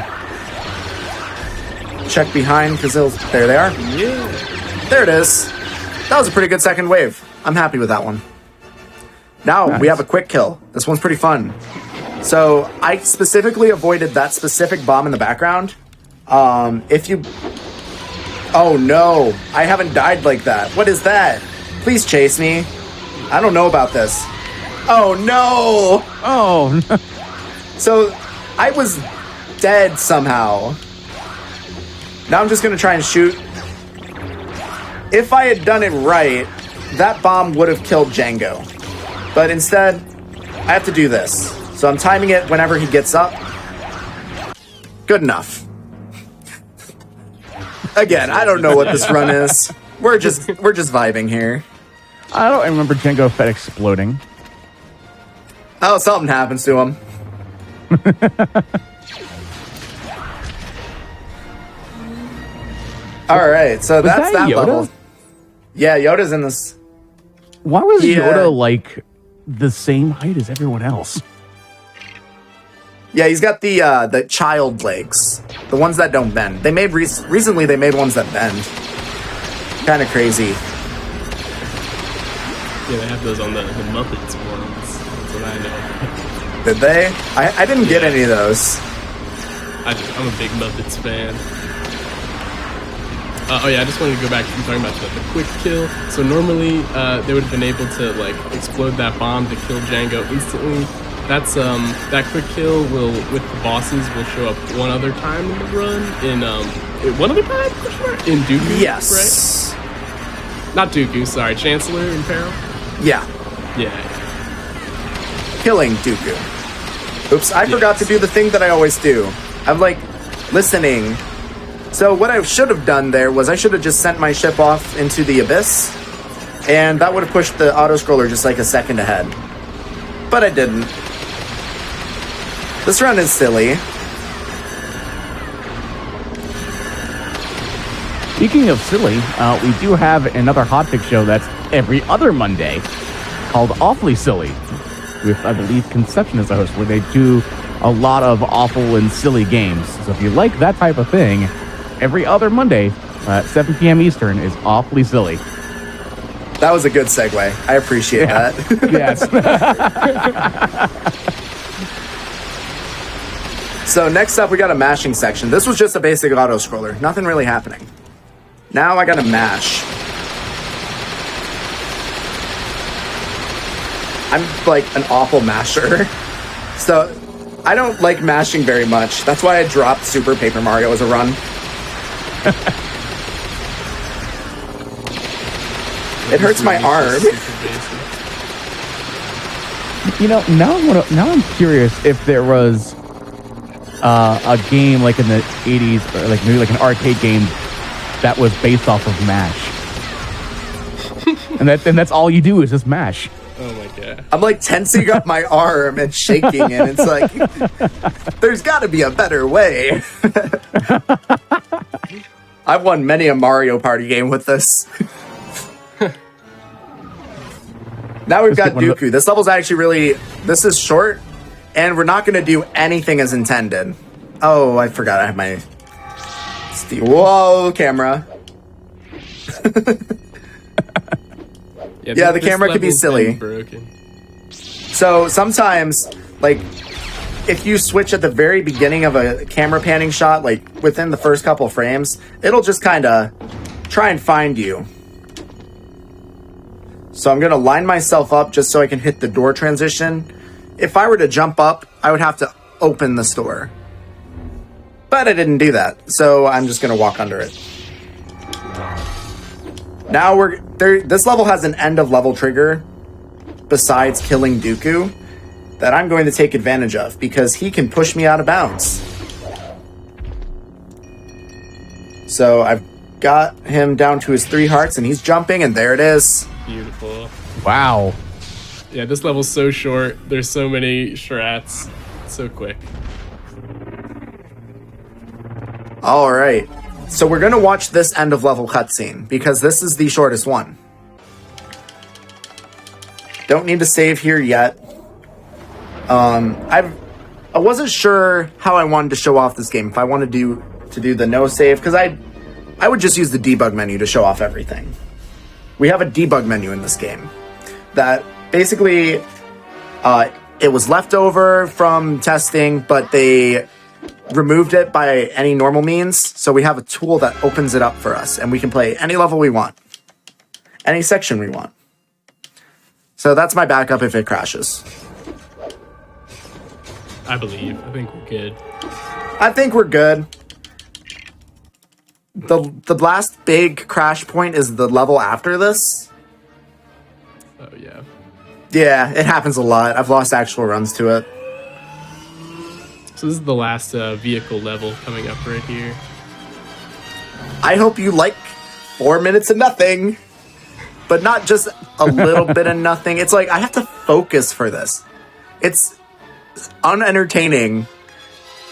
Check behind, because there they are.
Yeah.
There it is. That was a pretty good second wave. I'm happy with that one. Now we have a quick kill. This one's pretty fun. So I specifically avoided that specific bomb in the background. If you... Oh no, I haven't died like that. What is that? Please chase me. I don't know about this. Oh no!
Oh no.
So I was dead somehow. Now I'm just gonna try and shoot. If I had done it right, that bomb would have killed Django. But instead, I have to do this. So I'm timing it whenever he gets up. Good enough. Again, I don't know what this run is. We're just vibing here.
I don't remember Jango Fett exploding.
Oh, something happens to him. All right, so that's that
Yoda?
level. Yeah, Yoda's in this.
Why was Yoda like the same height as everyone else?
Yeah, he's got the child legs, the ones that don't bend. They made recently. They made ones that bend. Kind of crazy.
Yeah, they have those on the Muppets ones. That's what I know.
Did they? I didn't get any of those.
I'm a big Muppets fan. Oh yeah, I just wanted to go back to talking about the quick kill. So normally they would have been able to like explode that bomb to kill Django instantly. That's that quick kill will with the bosses will show up one other time in the run in one other time in Dooku.
Yes.
Right? Not Dooku. Sorry, Chancellor in Peril.
Yeah.
Yeah.
Killing Dooku. Oops, I forgot to do the thing that I always do. I'm like listening. So what I should have done there was I should have just sent my ship off into the abyss, and that would have pushed the auto-scroller just like a second ahead. But I didn't. This run is silly.
Speaking of silly, we do have another hotfix show that's every other Monday called Awfully Silly, with, I believe, Conception as the host, where they do a lot of awful and silly games. So if you like that type of thing, every other Monday at 7 p.m. Eastern is Awfully Silly.
That was a good segue. I appreciate that.
Yes.
So next up, we got a mashing section. This was just a basic auto-scroller. Nothing really happening. Now I gotta mash. I'm like an awful masher. So I don't like mashing very much. That's why I dropped Super Paper Mario as a run. It hurts my arm.
You know, now I'm curious if there was a game like in the 80s, or like maybe like an arcade game that was based off of MASH. and that's all you do is just MASH.
Oh my god.
I'm like tensing up my arm and shaking, and it's like, there's got to be a better way. I've won many a Mario Party game with this. Now we've got Dooku. This level's actually this is short, and we're not going to do anything as intended. Oh, I forgot I have my... Whoa, camera. Yeah, the camera could be silly. So sometimes, like, if you switch at the very beginning of a camera panning shot, like within the first couple frames, it'll just kind of try and find you. So I'm going to line myself up just so I can hit the door transition. If I were to jump up, I would have to open the store. But I didn't do that, so I'm just going to walk under it. Now this level has an end of level trigger besides killing Dooku that I'm going to take advantage of because he can push me out of bounds. So I've got him down to his 3 hearts and he's jumping, and there it is.
Beautiful.
Wow.
Yeah, this level's so short. There's so many strats. So quick.
All right. So we're going to watch this end of level cutscene because this is the shortest one. Don't need to save here yet. I wasn't sure how I wanted to show off this game. If I wanted to do the no save, because I would just use the debug menu to show off everything. We have a debug menu in this game that basically it was left over from testing, but they removed it by any normal means. So we have a tool that opens it up for us, and we can play any level we want, any section we want. So that's my backup if it crashes.
I believe. I think we're good.
I think we're good. The last big crash point is the level after this.
Oh, yeah.
Yeah, it happens a lot. I've lost actual runs to it.
So this is the last vehicle level coming up right here.
I hope you like 4 minutes of nothing, but not just a little bit of nothing. It's like I have to focus for this. It's unentertaining,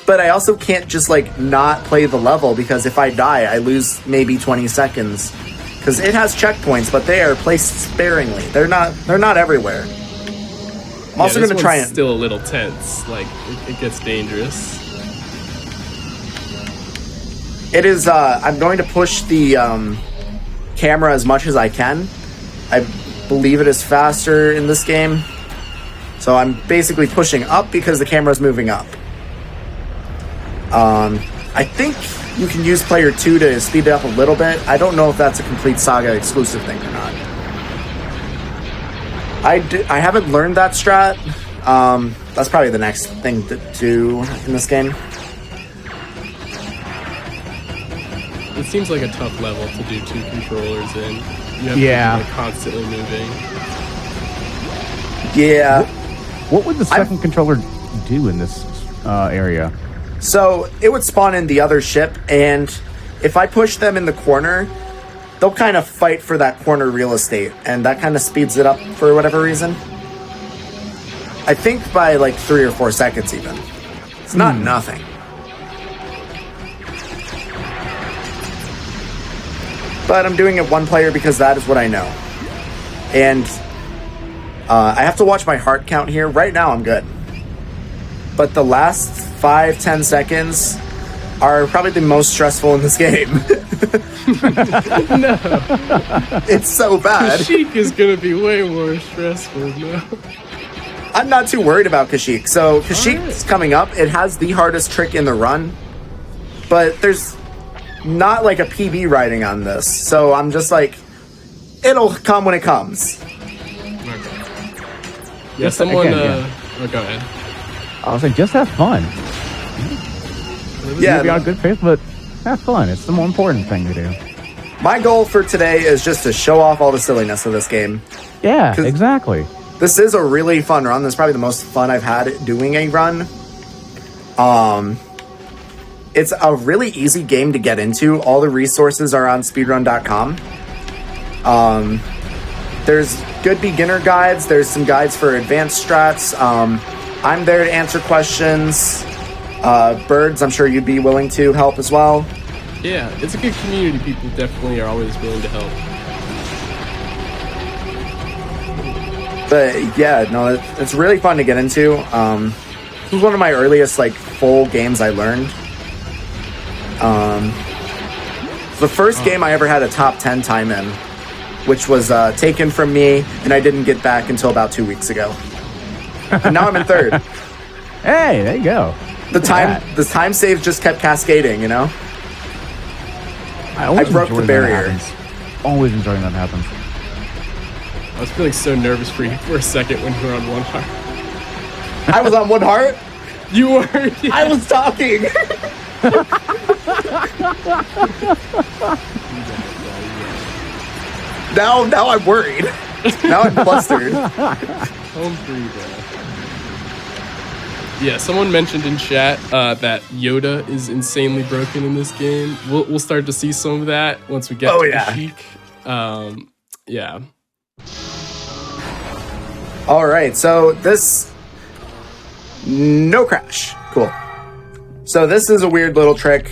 but I also can't just like not play the level because if I die, I lose maybe 20 seconds. Because it has checkpoints, but they are placed sparingly. They're not everywhere. I'm also
this
going to try
one's
and...
still a little tense. Like, it gets dangerous.
It is, I'm going to push the camera as much as I can. I believe it is faster in this game. So I'm basically pushing up because the camera is moving up. I think you can use player 2 to speed it up a little bit. I don't know if that's a complete Saga exclusive thing or not. I haven't learned that strat. That's probably the next thing to do in this game.
It seems like a tough level to do 2 controllers in. You have to be like, constantly moving.
Yeah.
What would the second controller do in this area?
So it would spawn in the other ship, and if I push them in the corner, they'll kind of fight for that corner real estate, and that kind of speeds it up for whatever reason. I think by like 3 or 4 seconds even. It's not nothing. But I'm doing it one player because that is what I know. And I have to watch my heart count here. Right now I'm good. But the last 5-10 seconds are probably the most stressful in this game.
No.
It's so bad.
Kashyyyk is going to be way more stressful now.
I'm not too worried about Kashyyyk. So Kashyyyk's coming up. It has the hardest trick in the run. But there's not like a PB writing on this. So I'm just like, it'll come when it comes.
Yeah, someone...
Again,
Oh, go ahead.
I was like, just have fun.
Yeah,
be on good faith, but have fun. It's the more important thing to do.
My goal for today is just to show off all the silliness of this game.
Yeah, exactly.
This is a really fun run. This is probably the most fun I've had doing a run. It's a really easy game to get into. All the resources are on speedrun.com. There's good beginner guides. There's some guides for advanced strats. I'm there to answer questions. Birds, I'm sure you'd be willing to help as well.
Yeah, it's a good community. People definitely are always willing to help.
But yeah, no, it's really fun to get into. This was one of my earliest like full games I learned. The first game I ever had a top 10 time in, which was taken from me, and I didn't get back until about 2 weeks ago. And now I'm in third.
Hey, there you go.
The time save just kept cascading, you know? I broke the barrier.
Always enjoying that happens.
I was feeling so nervous for you for a second when you were on one heart.
I was on one heart?
You were? Yeah.
I was talking! Now I'm worried. Now I'm flustered.
Home free, bro. Yeah, someone mentioned in chat that Yoda is insanely broken in this game. We'll start to see some of that once we get to Kashyyyk. Yeah.
All right, so this... No crash. Cool. So this is a weird little trick.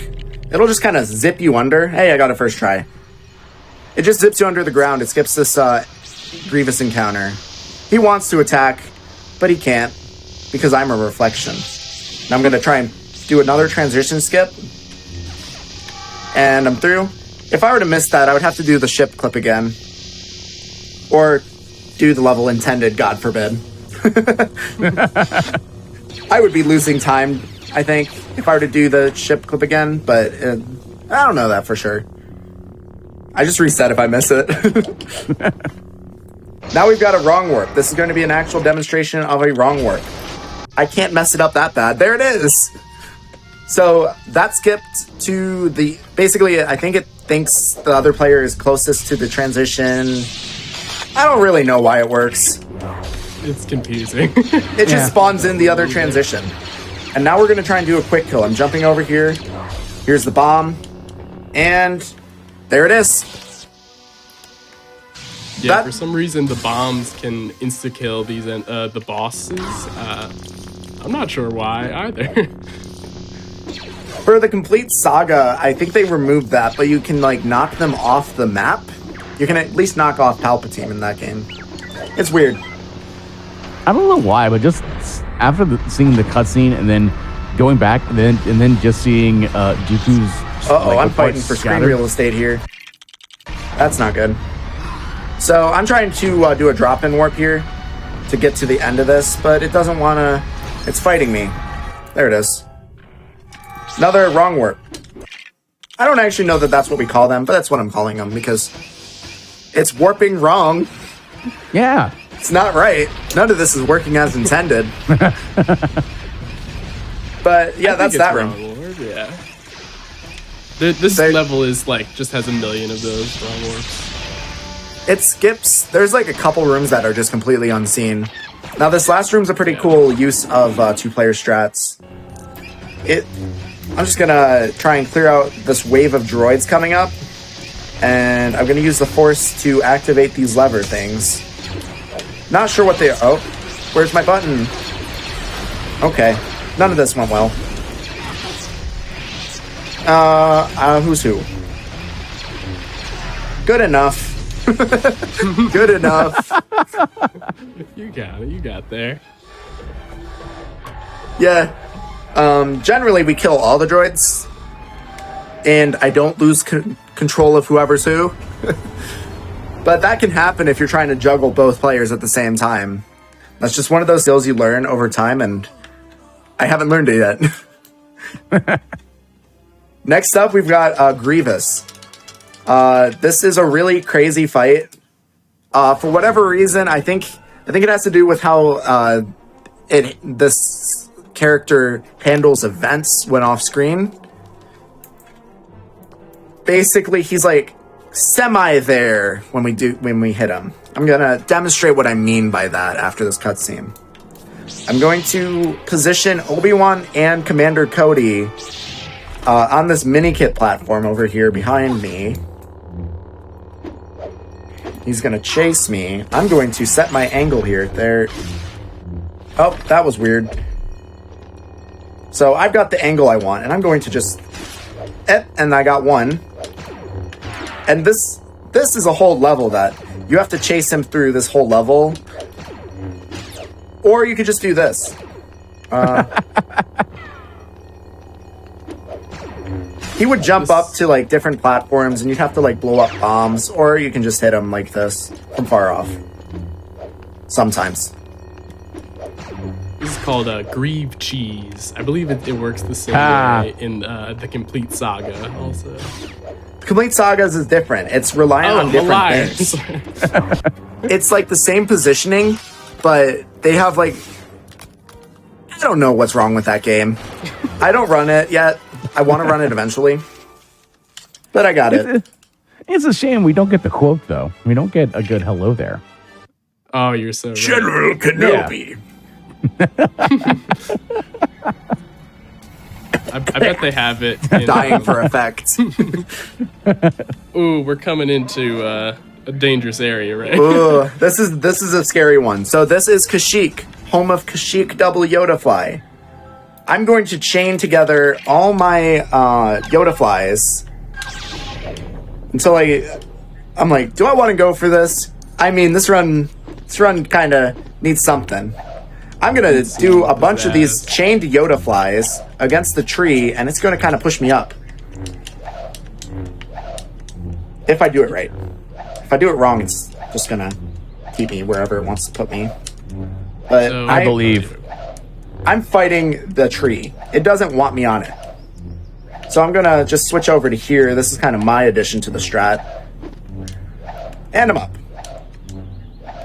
It'll just kind of zip you under. Hey, I got a first try. It just zips you under the ground. It skips this Grievous encounter. He wants to attack, but he can't because I'm a reflection. Now I'm going to try and do another transition skip. And I'm through. If I were to miss that, I would have to do the ship clip again. Or do the level intended, God forbid. I would be losing time, I think, if I were to do the ship clip again, but I don't know that for sure. I just reset if I miss it. Now we've got a wrong warp. This is going to be an actual demonstration of a wrong warp. I can't mess it up that bad. There it is! So that skipped to the... Basically, I think it thinks the other player is closest to the transition. I don't really know why it works.
It's confusing.
It just spawns in the other transition. And now we're going to try and do a quick kill. I'm jumping over here. Here's the bomb. And there it is.
Yeah, for some reason the bombs can insta-kill these the bosses. I'm not sure why either.
For the complete saga, I think they removed that, but you can like knock them off the map. You can at least knock off Palpatine in that game. It's weird.
I don't know why, but just after seeing the cutscene and then going back and then just seeing Dooku's.
I'm fighting for screen real estate here. That's not good. So I'm trying to do a drop-in warp here to get to the end of this, but it doesn't want to. It's fighting me. There it is. Another wrong warp. I don't actually know that that's what we call them, but that's what I'm calling them because it's warping wrong.
Yeah.
It's not right. None of this is working as intended. But yeah, that's that one.
Yeah. This level is like just has a million of those wrong warps.
It skips. There's like a couple rooms that are just completely unseen. Now this last room's a pretty cool use of 2-player strats. I'm just gonna try and clear out this wave of droids coming up, and I'm gonna use the Force to activate these lever things. Not sure what they are. Oh, where's my button? Okay, none of this went well. Who's who? Good enough. Good enough.
You got it. You got there.
Yeah. Generally, we kill all the droids, and I don't lose control of whoever's who. But that can happen if you're trying to juggle both players at the same time. That's just one of those skills you learn over time, and I haven't learned it yet. Next up, we've got Grievous. This is a really crazy fight. For whatever reason, I think it has to do with how this character handles events when off screen. Basically, he's like semi there when we hit him. I'm gonna demonstrate what I mean by that after this cutscene. I'm going to position Obi-Wan and Commander Cody on this mini kit platform over here behind me. He's gonna chase me. I'm going to set my angle here. There. Oh, that was weird. So I've got the angle I want, and I'm going to just... and I got one. And this is a whole level that you have to chase him through this whole level. Or you could just do this. He would jump up to like different platforms and you'd have to like blow up bombs, or you can just hit him like this from far off. Sometimes.
This is called Grieve Cheese. I believe it works the same way in the Complete Saga also.
Complete Sagas is different. It's relying on different things. It's like the same positioning, but they have like... I don't know what's wrong with that game. I don't run it yet. I want to run it eventually. But I got it.
It's a shame we don't get the quote, though. We don't get a good hello there.
Oh, you're so right.
General Kenobi.
Yeah.
I bet they have it.
Dying for effect.
Ooh, we're coming into a dangerous area, right?
Ooh, this is a scary one. So this is Kashyyyk, home of Kashyyyk Double Yoda Fly. I'm going to chain together all my Yoda Flies until I'm like, do I want to go for this? I mean, this run kind of needs something. I'm going to do a bunch of these chained Yoda Flies against the tree, and it's going to kind of push me up. If I do it right. If I do it wrong, it's just going to keep me wherever it wants to put me. But
so I believe
I'm fighting the tree. It doesn't want me on it. So I'm going to just switch over to here. This is kind of my addition to the strat. And I'm up.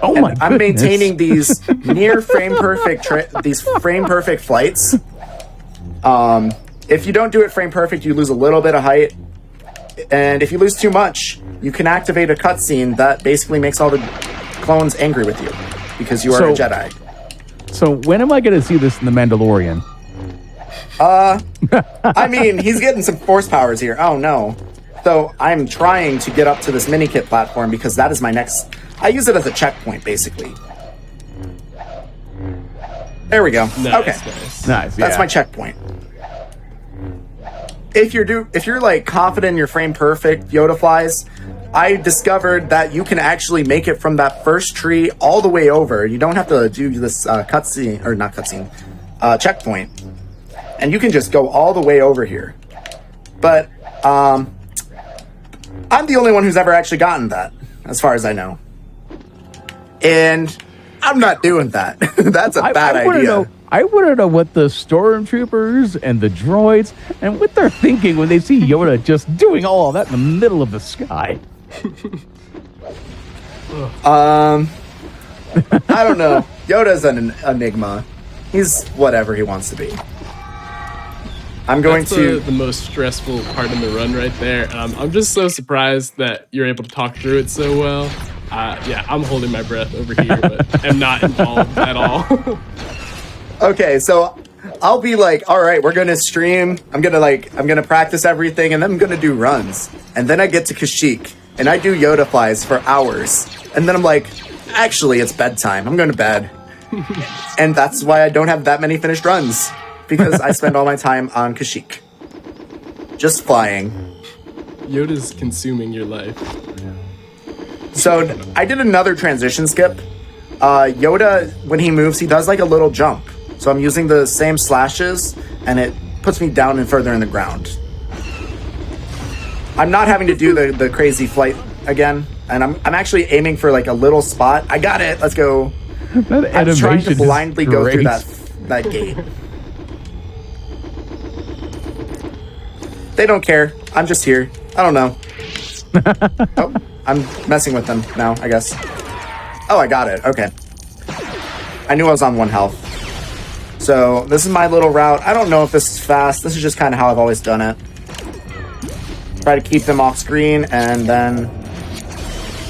Oh my goodness.
I'm maintaining these near frame perfect frame perfect flights. If you don't do it frame perfect, you lose a little bit of height. And if you lose too much, you can activate a cutscene that basically makes all the clones angry with you because you are a Jedi.
So when am I going to see this in The Mandalorian?
I mean, he's getting some force powers here. Oh no. So I'm trying to get up to this mini kit platform because that is my next... I use it as a checkpoint, basically. There we go.
Nice,
okay.
Nice.
That's my checkpoint. If you're like confident in your frame perfect Yoda Flies, I discovered that you can actually make it from that first tree all the way over. You don't have to do this cutscene, or not cutscene, checkpoint. And you can just go all the way over here. But I'm the only one who's ever actually gotten that, as far as I know. And I'm not doing that. That's a bad idea.
I want to know what the stormtroopers and the droids and what they're thinking when they see Yoda just doing all of that in the middle of the sky.
I don't know. Yoda's an enigma. He's whatever he wants to be. I'm going
That's the most stressful part in the run right there. I'm just so surprised that you're able to talk through it so well. Yeah, I'm holding my breath over here, but am not involved at all.
Okay, so I'll be like, all right, we're gonna stream. I'm gonna practice everything, and then I'm gonna do runs. And then I get to Kashyyyk, and I do Yoda flies for hours. And then I'm like, actually, it's bedtime. I'm going to bed. And that's why I don't have that many finished runs. Because I spend all my time on Kashyyyk. Just flying.
Yoda's consuming your life.
So I did another transition skip. Yoda, when he moves, he does like a little jump. So I'm using the same slashes, and it puts me down and further in the ground. I'm not having to do the crazy flight again, and I'm actually aiming for like a little spot. I got it. Let's go. I'm trying to blindly go through that gate. They don't care. I'm just here. I don't know. Oh, I'm messing with them now, I guess. Oh, I got it. Okay. I knew I was on 1 health. So this is my little route. I don't know if this is fast. This is just kind of how I've always done it. Try to keep them off screen and then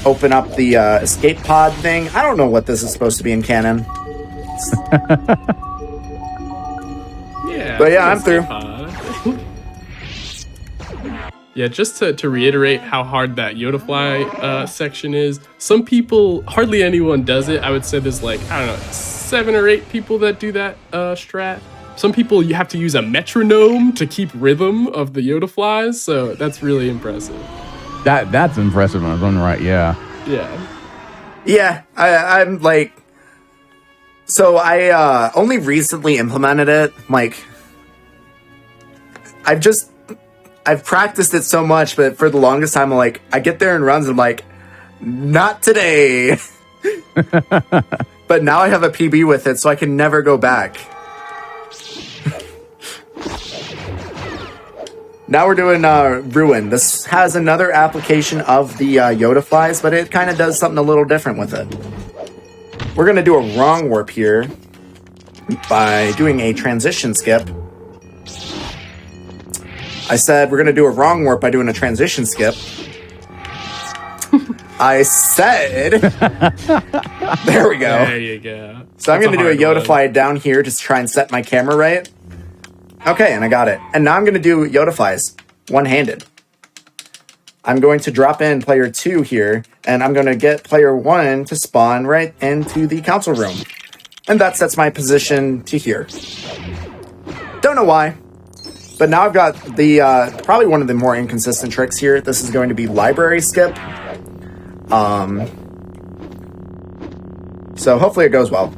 open up the escape pod thing. I don't know what this is supposed to be in canon.
Yeah.
But yeah, I'm through.
Yeah, just to reiterate how hard that Yoda fly section is. Some people, hardly anyone does it. I would say there's like, I don't know, 7 or 8 people that do that strat. Some people, you have to use a metronome to keep rhythm of the Yoda flies, so that's really impressive.
That's impressive on its own right, yeah.
Yeah.
Yeah, I'm like... So I only recently implemented it. Like, I've practiced it so much, but for the longest time, I'm like, I get there and runs, and I'm like, not today. But now I have a PB with it, so I can never go back. Now we're doing Ruin. This has another application of the Yoda flies, but it kind of does something a little different with it. We're going to do a wrong warp here by doing a transition skip. I said we're going to do a wrong warp by doing a transition skip. I said... There we go.
There you go.
So I'm going to do a Yoda fly down here just to try and set my camera right. Okay, and I got it. And now I'm going to do Yoda flies one-handed. I'm going to drop in player 2 here, and I'm going to get player 1 to spawn right into the council room. And that sets my position to here. Don't know why. But now I've got the, probably one of the more inconsistent tricks here. This is going to be library skip. So hopefully it goes well.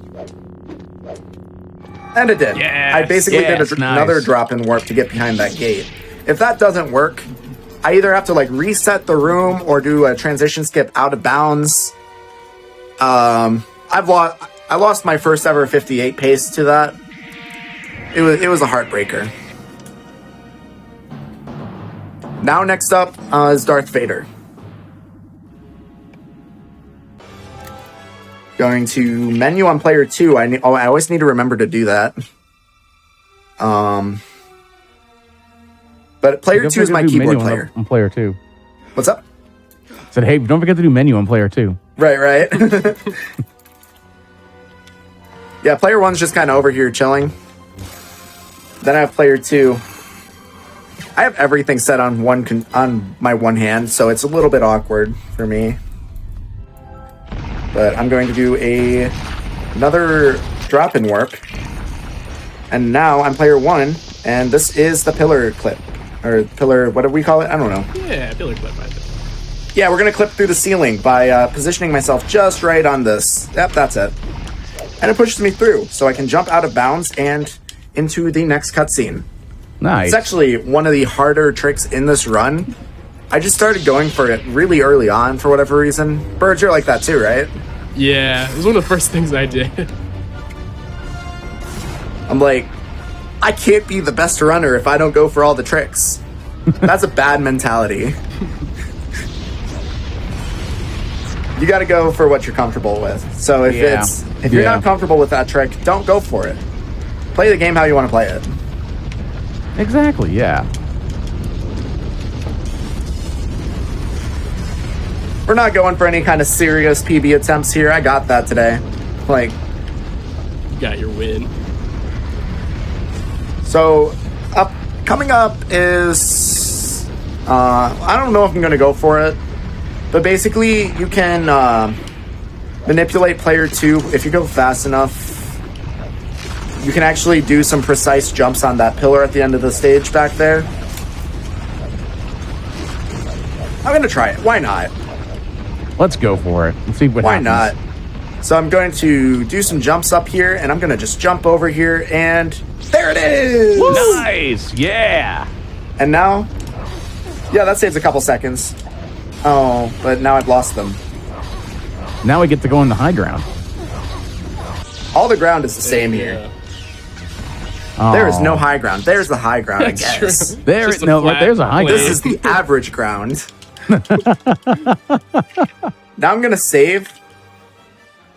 And it did.
Yes,
I basically did another drop-in warp to get behind that gate. If that doesn't work, I either have to like reset the room or do a transition skip out of bounds. I lost my first ever 58 pace to that. It was a heartbreaker. Now next up is Darth Vader. Going to menu on player 2. I always need to remember to do that. But player 2 is my keyboard player.
On player 2.
What's up?
Said, hey, don't forget to do menu on player 2.
Right. Yeah, player 1's just kind of over here chilling. Then I have player 2. I have everything set on on my one hand, so it's a little bit awkward for me. But I'm going to do another drop-in warp. And now I'm player 1, and this is the pillar clip. Or pillar, what do we call it? I don't know.
Yeah, pillar clip, I think.
Yeah, we're gonna clip through the ceiling by positioning myself just right on this. Yep, that's it. And it pushes me through, so I can jump out of bounds and into the next cutscene.
Nice.
It's actually one of the harder tricks in this run. I just started going for it really early on for whatever reason. Bird, you're like that too, right?
Yeah, it was one of the first things I did.
I'm like, I can't be the best runner if I don't go for all the tricks. That's a bad mentality. You got to go for what you're comfortable with. So if you're not comfortable with that trick, don't go for it. Play the game how you want to play it.
Exactly, yeah.
We're not going for any kind of serious PB attempts here. I got that today. Like,
You got your win.
So, coming up is, I don't know if I'm going to go for it, but basically you can manipulate player 2 if you go fast enough. You can actually do some precise jumps on that pillar at the end of the stage back there. I'm going to try it. Why not?
Let's go for it. Let's see what happens.
Why not? So I'm going to do some jumps up here, and I'm going to just jump over here, and there it is!
Woo! Nice! Yeah!
And now, yeah, that saves a couple seconds. Oh, but now I've lost them.
Now we get to go on the high ground.
All the ground is the same here.
Oh.
There is no high ground. There's the high ground, I guess.
There's a high ground.
This is the average ground. Now I'm going to save.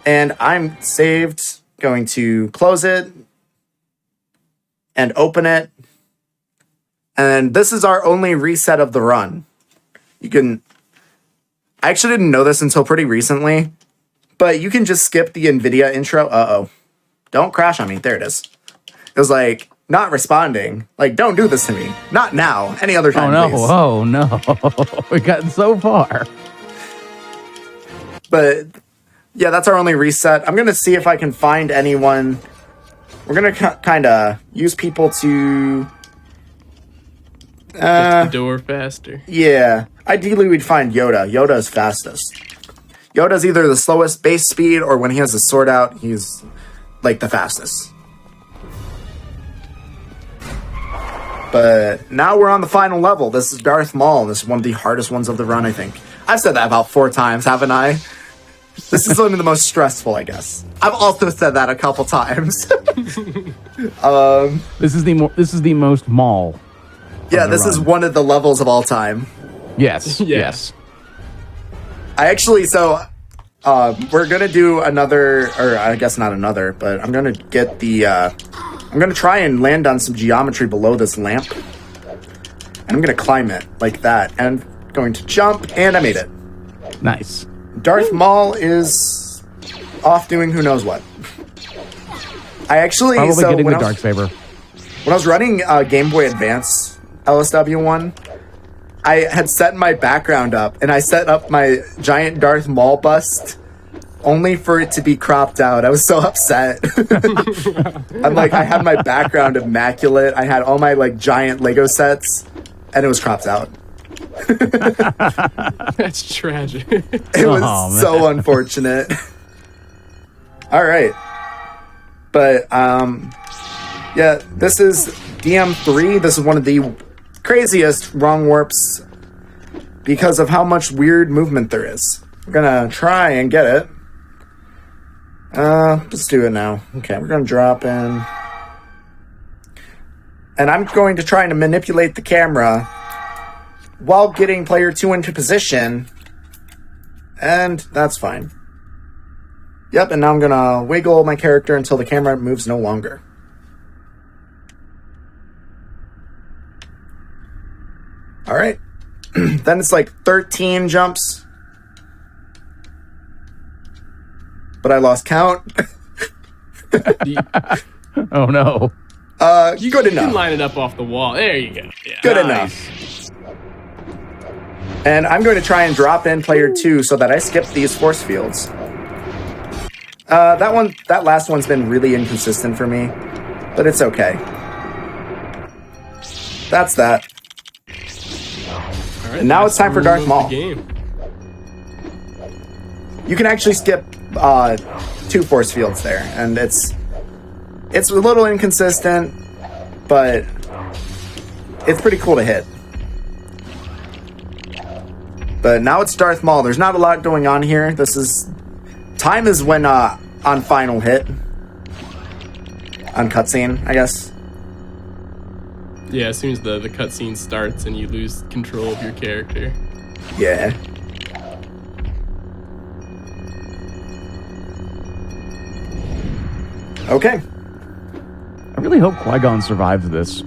And I'm saved. Going to close it. And open it. And this is our only reset of the run. You can... I actually didn't know this until pretty recently. But you can just skip the NVIDIA intro. Uh-oh. Don't crash on me. There it is. It was like, not responding. Like, don't do this to me. Not now. Any other time, please.
Oh, no. We've gotten so far.
But, yeah, that's our only reset. I'm going to see if I can find anyone. We're going to kind of use people to...
Get the door faster.
Yeah. Ideally, we'd find Yoda. Yoda is fastest. Yoda's either the slowest base speed, or when he has his sword out, he's, like, the fastest. But now we're on the final level. This is Darth Maul. This is one of the hardest ones of the run, I think. I've said that about 4 times, haven't I? This is one of the most stressful, I guess. I've also said that a couple times.
This is the most Maul.
Yeah, this is one of the levels of all time.
Yes, yes.
I actually, we're going to do another, or I guess not another, but I'm going to get the, I'm going to try and land on some geometry below this lamp. And I'm going to climb it like that. And I'm going to jump, and I made it.
Nice.
Darth Maul is off doing who knows what. I actually...
Probably getting the Darksaber.
When I was running Game Boy Advance LSW1, I had set my background up, and I set up my giant Darth Maul bust only for it to be cropped out. I was so upset. I'm like, I had my background immaculate. I had all my like giant Lego sets, and it was cropped out.
That's tragic.
It was so unfortunate. All right. But, yeah, this is DM3. This is one of the craziest wrong warps because of how much weird movement there is. We're gonna try and get it. Let's do it now. Okay, we're gonna drop in. And I'm going to try to manipulate the camera while getting player 2 into position. And that's fine. Yep, and now I'm gonna wiggle my character until the camera moves no longer. Alright. Then it's like 13 jumps. But I lost count.
Oh no.
Good enough.
You can line it up off the wall. There you go. Yeah.
Good enough. And I'm going to try and drop in player 2 so that I skip these force fields. That last one's been really inconsistent for me, but it's okay. That's that.
All right,
and now it's time for Darth Maul. you can actually skip 2 force fields there, and it's a little inconsistent, but it's pretty cool to hit. But now it's Darth Maul. There's not a lot going on here. Time is when on final hit. On cutscene, I guess.
Yeah, as soon as the cutscene starts and you lose control of your character.
Yeah. Okay.
I really hope Qui-Gon survives this.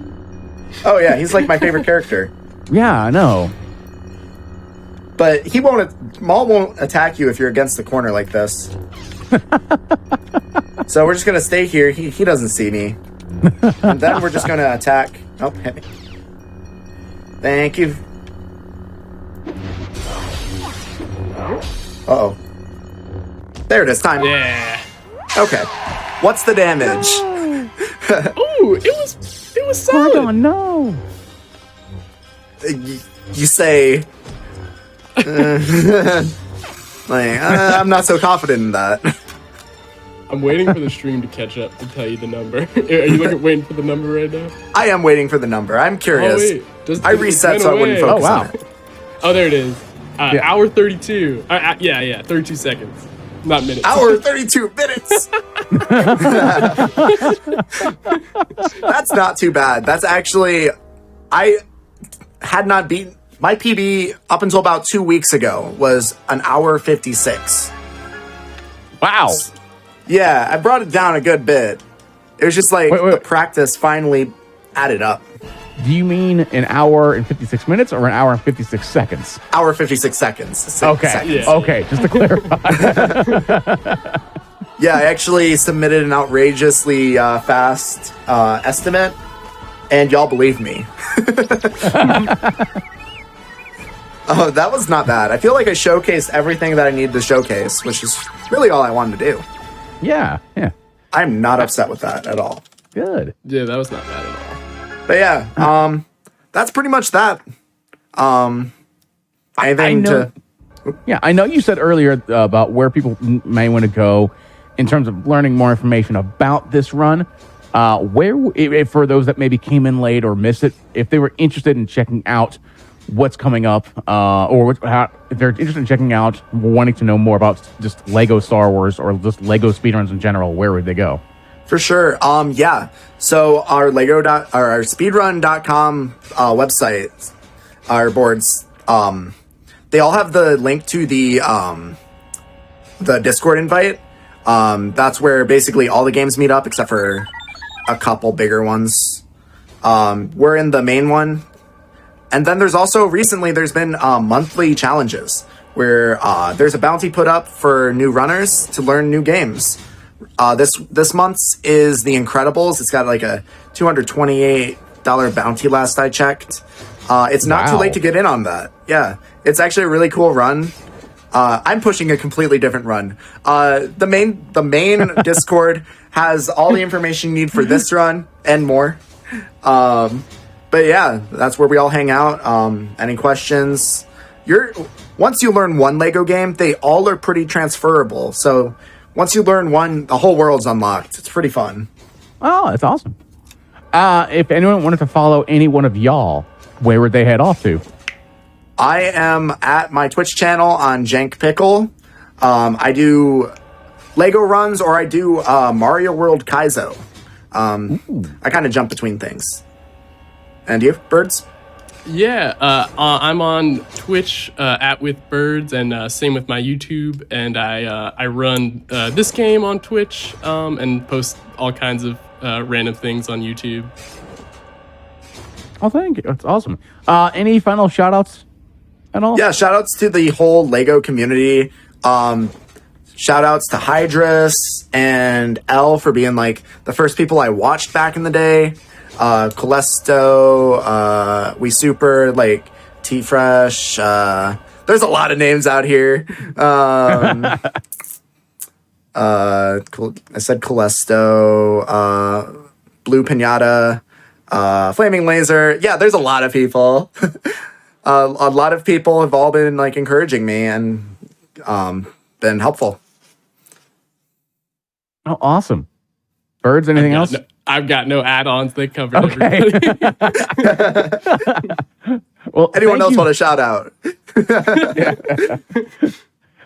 Oh yeah, he's like my favorite character.
Yeah, I know.
But Maul won't attack you if you're against the corner like this. So we're just gonna stay here. He doesn't see me. And then we're just gonna attack. Oh, hey. Thank you. Uh-oh. There it is, time.
Yeah.
Okay. What's the damage?
Ooh, it was solid.
Oh no.
You say I'm not so confident in that.
I'm waiting for the stream to catch up to tell you the number. Are you waiting for the number right now?
I am waiting for the number. I'm curious.
Oh, wait.
I reset so I wouldn't focus on it.
Oh, there it is. Hour 32. Yeah, 32 seconds. Not minutes.
Hour 32 minutes. That's not too bad. That's actually, I had not beaten, my PB up until about 2 weeks ago was an hour 56.
Wow.
Yeah, I brought it down a good bit. It was just like the practice finally added up.
Do you mean an hour and 56 minutes or an hour and 56 seconds?
Hour 56 seconds.
Okay.
Seconds.
Yeah. Okay, just to clarify.
Yeah, I actually submitted an outrageously fast estimate, and y'all believe me. Oh, that was not bad. I feel like I showcased everything that I needed to showcase, which is really all I wanted to do.
Yeah.
I'm not upset with that at all.
Good.
Yeah, that was not bad at all.
But yeah, that's pretty much that.
I know you said earlier about where people may want to go in terms of learning more information about this run. If for those that maybe came in late or missed it, if they were interested in checking out what's coming up, if they're interested in checking out, wanting to know more about just Lego Star Wars or just Lego speedruns in general, where would they go?
For sure. Yeah. So our our speedrun.com website, our boards, they all have the link to the Discord invite. That's where basically all the games meet up except for a couple bigger ones. We're in the main one. And then there's also recently there's been monthly challenges where there's a bounty put up for new runners to learn new games. This month's is The Incredibles. It's got like a $228 bounty last I checked. It's not too late to get in on that. Yeah, it's actually a really cool run. I'm pushing a completely different run. The main Discord has all the information you need for this run and more. But yeah, that's where we all hang out. Any questions? Once you learn one Lego game, they all are pretty transferable. So once you learn one, the whole world's unlocked. It's pretty fun.
Oh, that's awesome. If anyone wanted to follow any one of y'all, where would they head off to?
I am at my Twitch channel on Jank Pickle. I do Lego runs or I do Mario World Kaizo. I kind of jump between things. And you, Birds?
Yeah, I'm on Twitch at With Birds, and same with my YouTube. And I run this game on Twitch and post all kinds of random things on YouTube.
Oh, thank you. That's awesome. Any final shout-outs at all?
Yeah, shout-outs to the whole Lego community. Shout-outs to Hydrus and Elle for being like the first people I watched back in the day. Colesto, We Super, like T-Fresh. There's a lot of names out here. I said Colesto, Blue Pinata, Flaming Laser. Yeah, there's a lot of people. A lot of people have all been like encouraging me and been been helpful.
Oh, awesome. Birds, anything else?
I've got no add-ons. They covered
everybody.
Well,
anyone else want a shout out?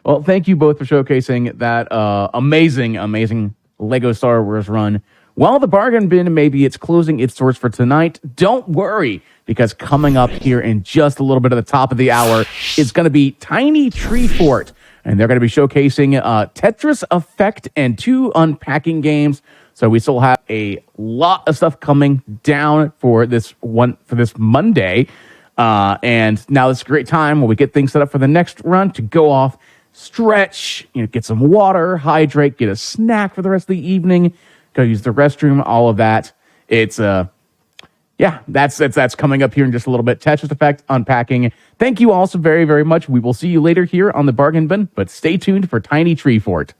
Well, thank you both for showcasing that amazing Lego Star Wars run. While the bargain bin maybe it's closing its doors for tonight, don't worry, because coming up here in just a little bit at the top of the hour is going to be Tiny Tree Fort, and they're going to be showcasing Tetris Effect and 2 unpacking games. So we still have a lot of stuff coming down for this Monday. And now it's a great time when we get things set up for the next run to go off, stretch, get some water, hydrate, get a snack for the rest of the evening, go use the restroom, all of that. It's that's coming up here in just a little bit. Tetris Effect, unpacking. Thank you all so very, very much. We will see you later here on the Bargain Bin, but stay tuned for Tiny Tree Fort.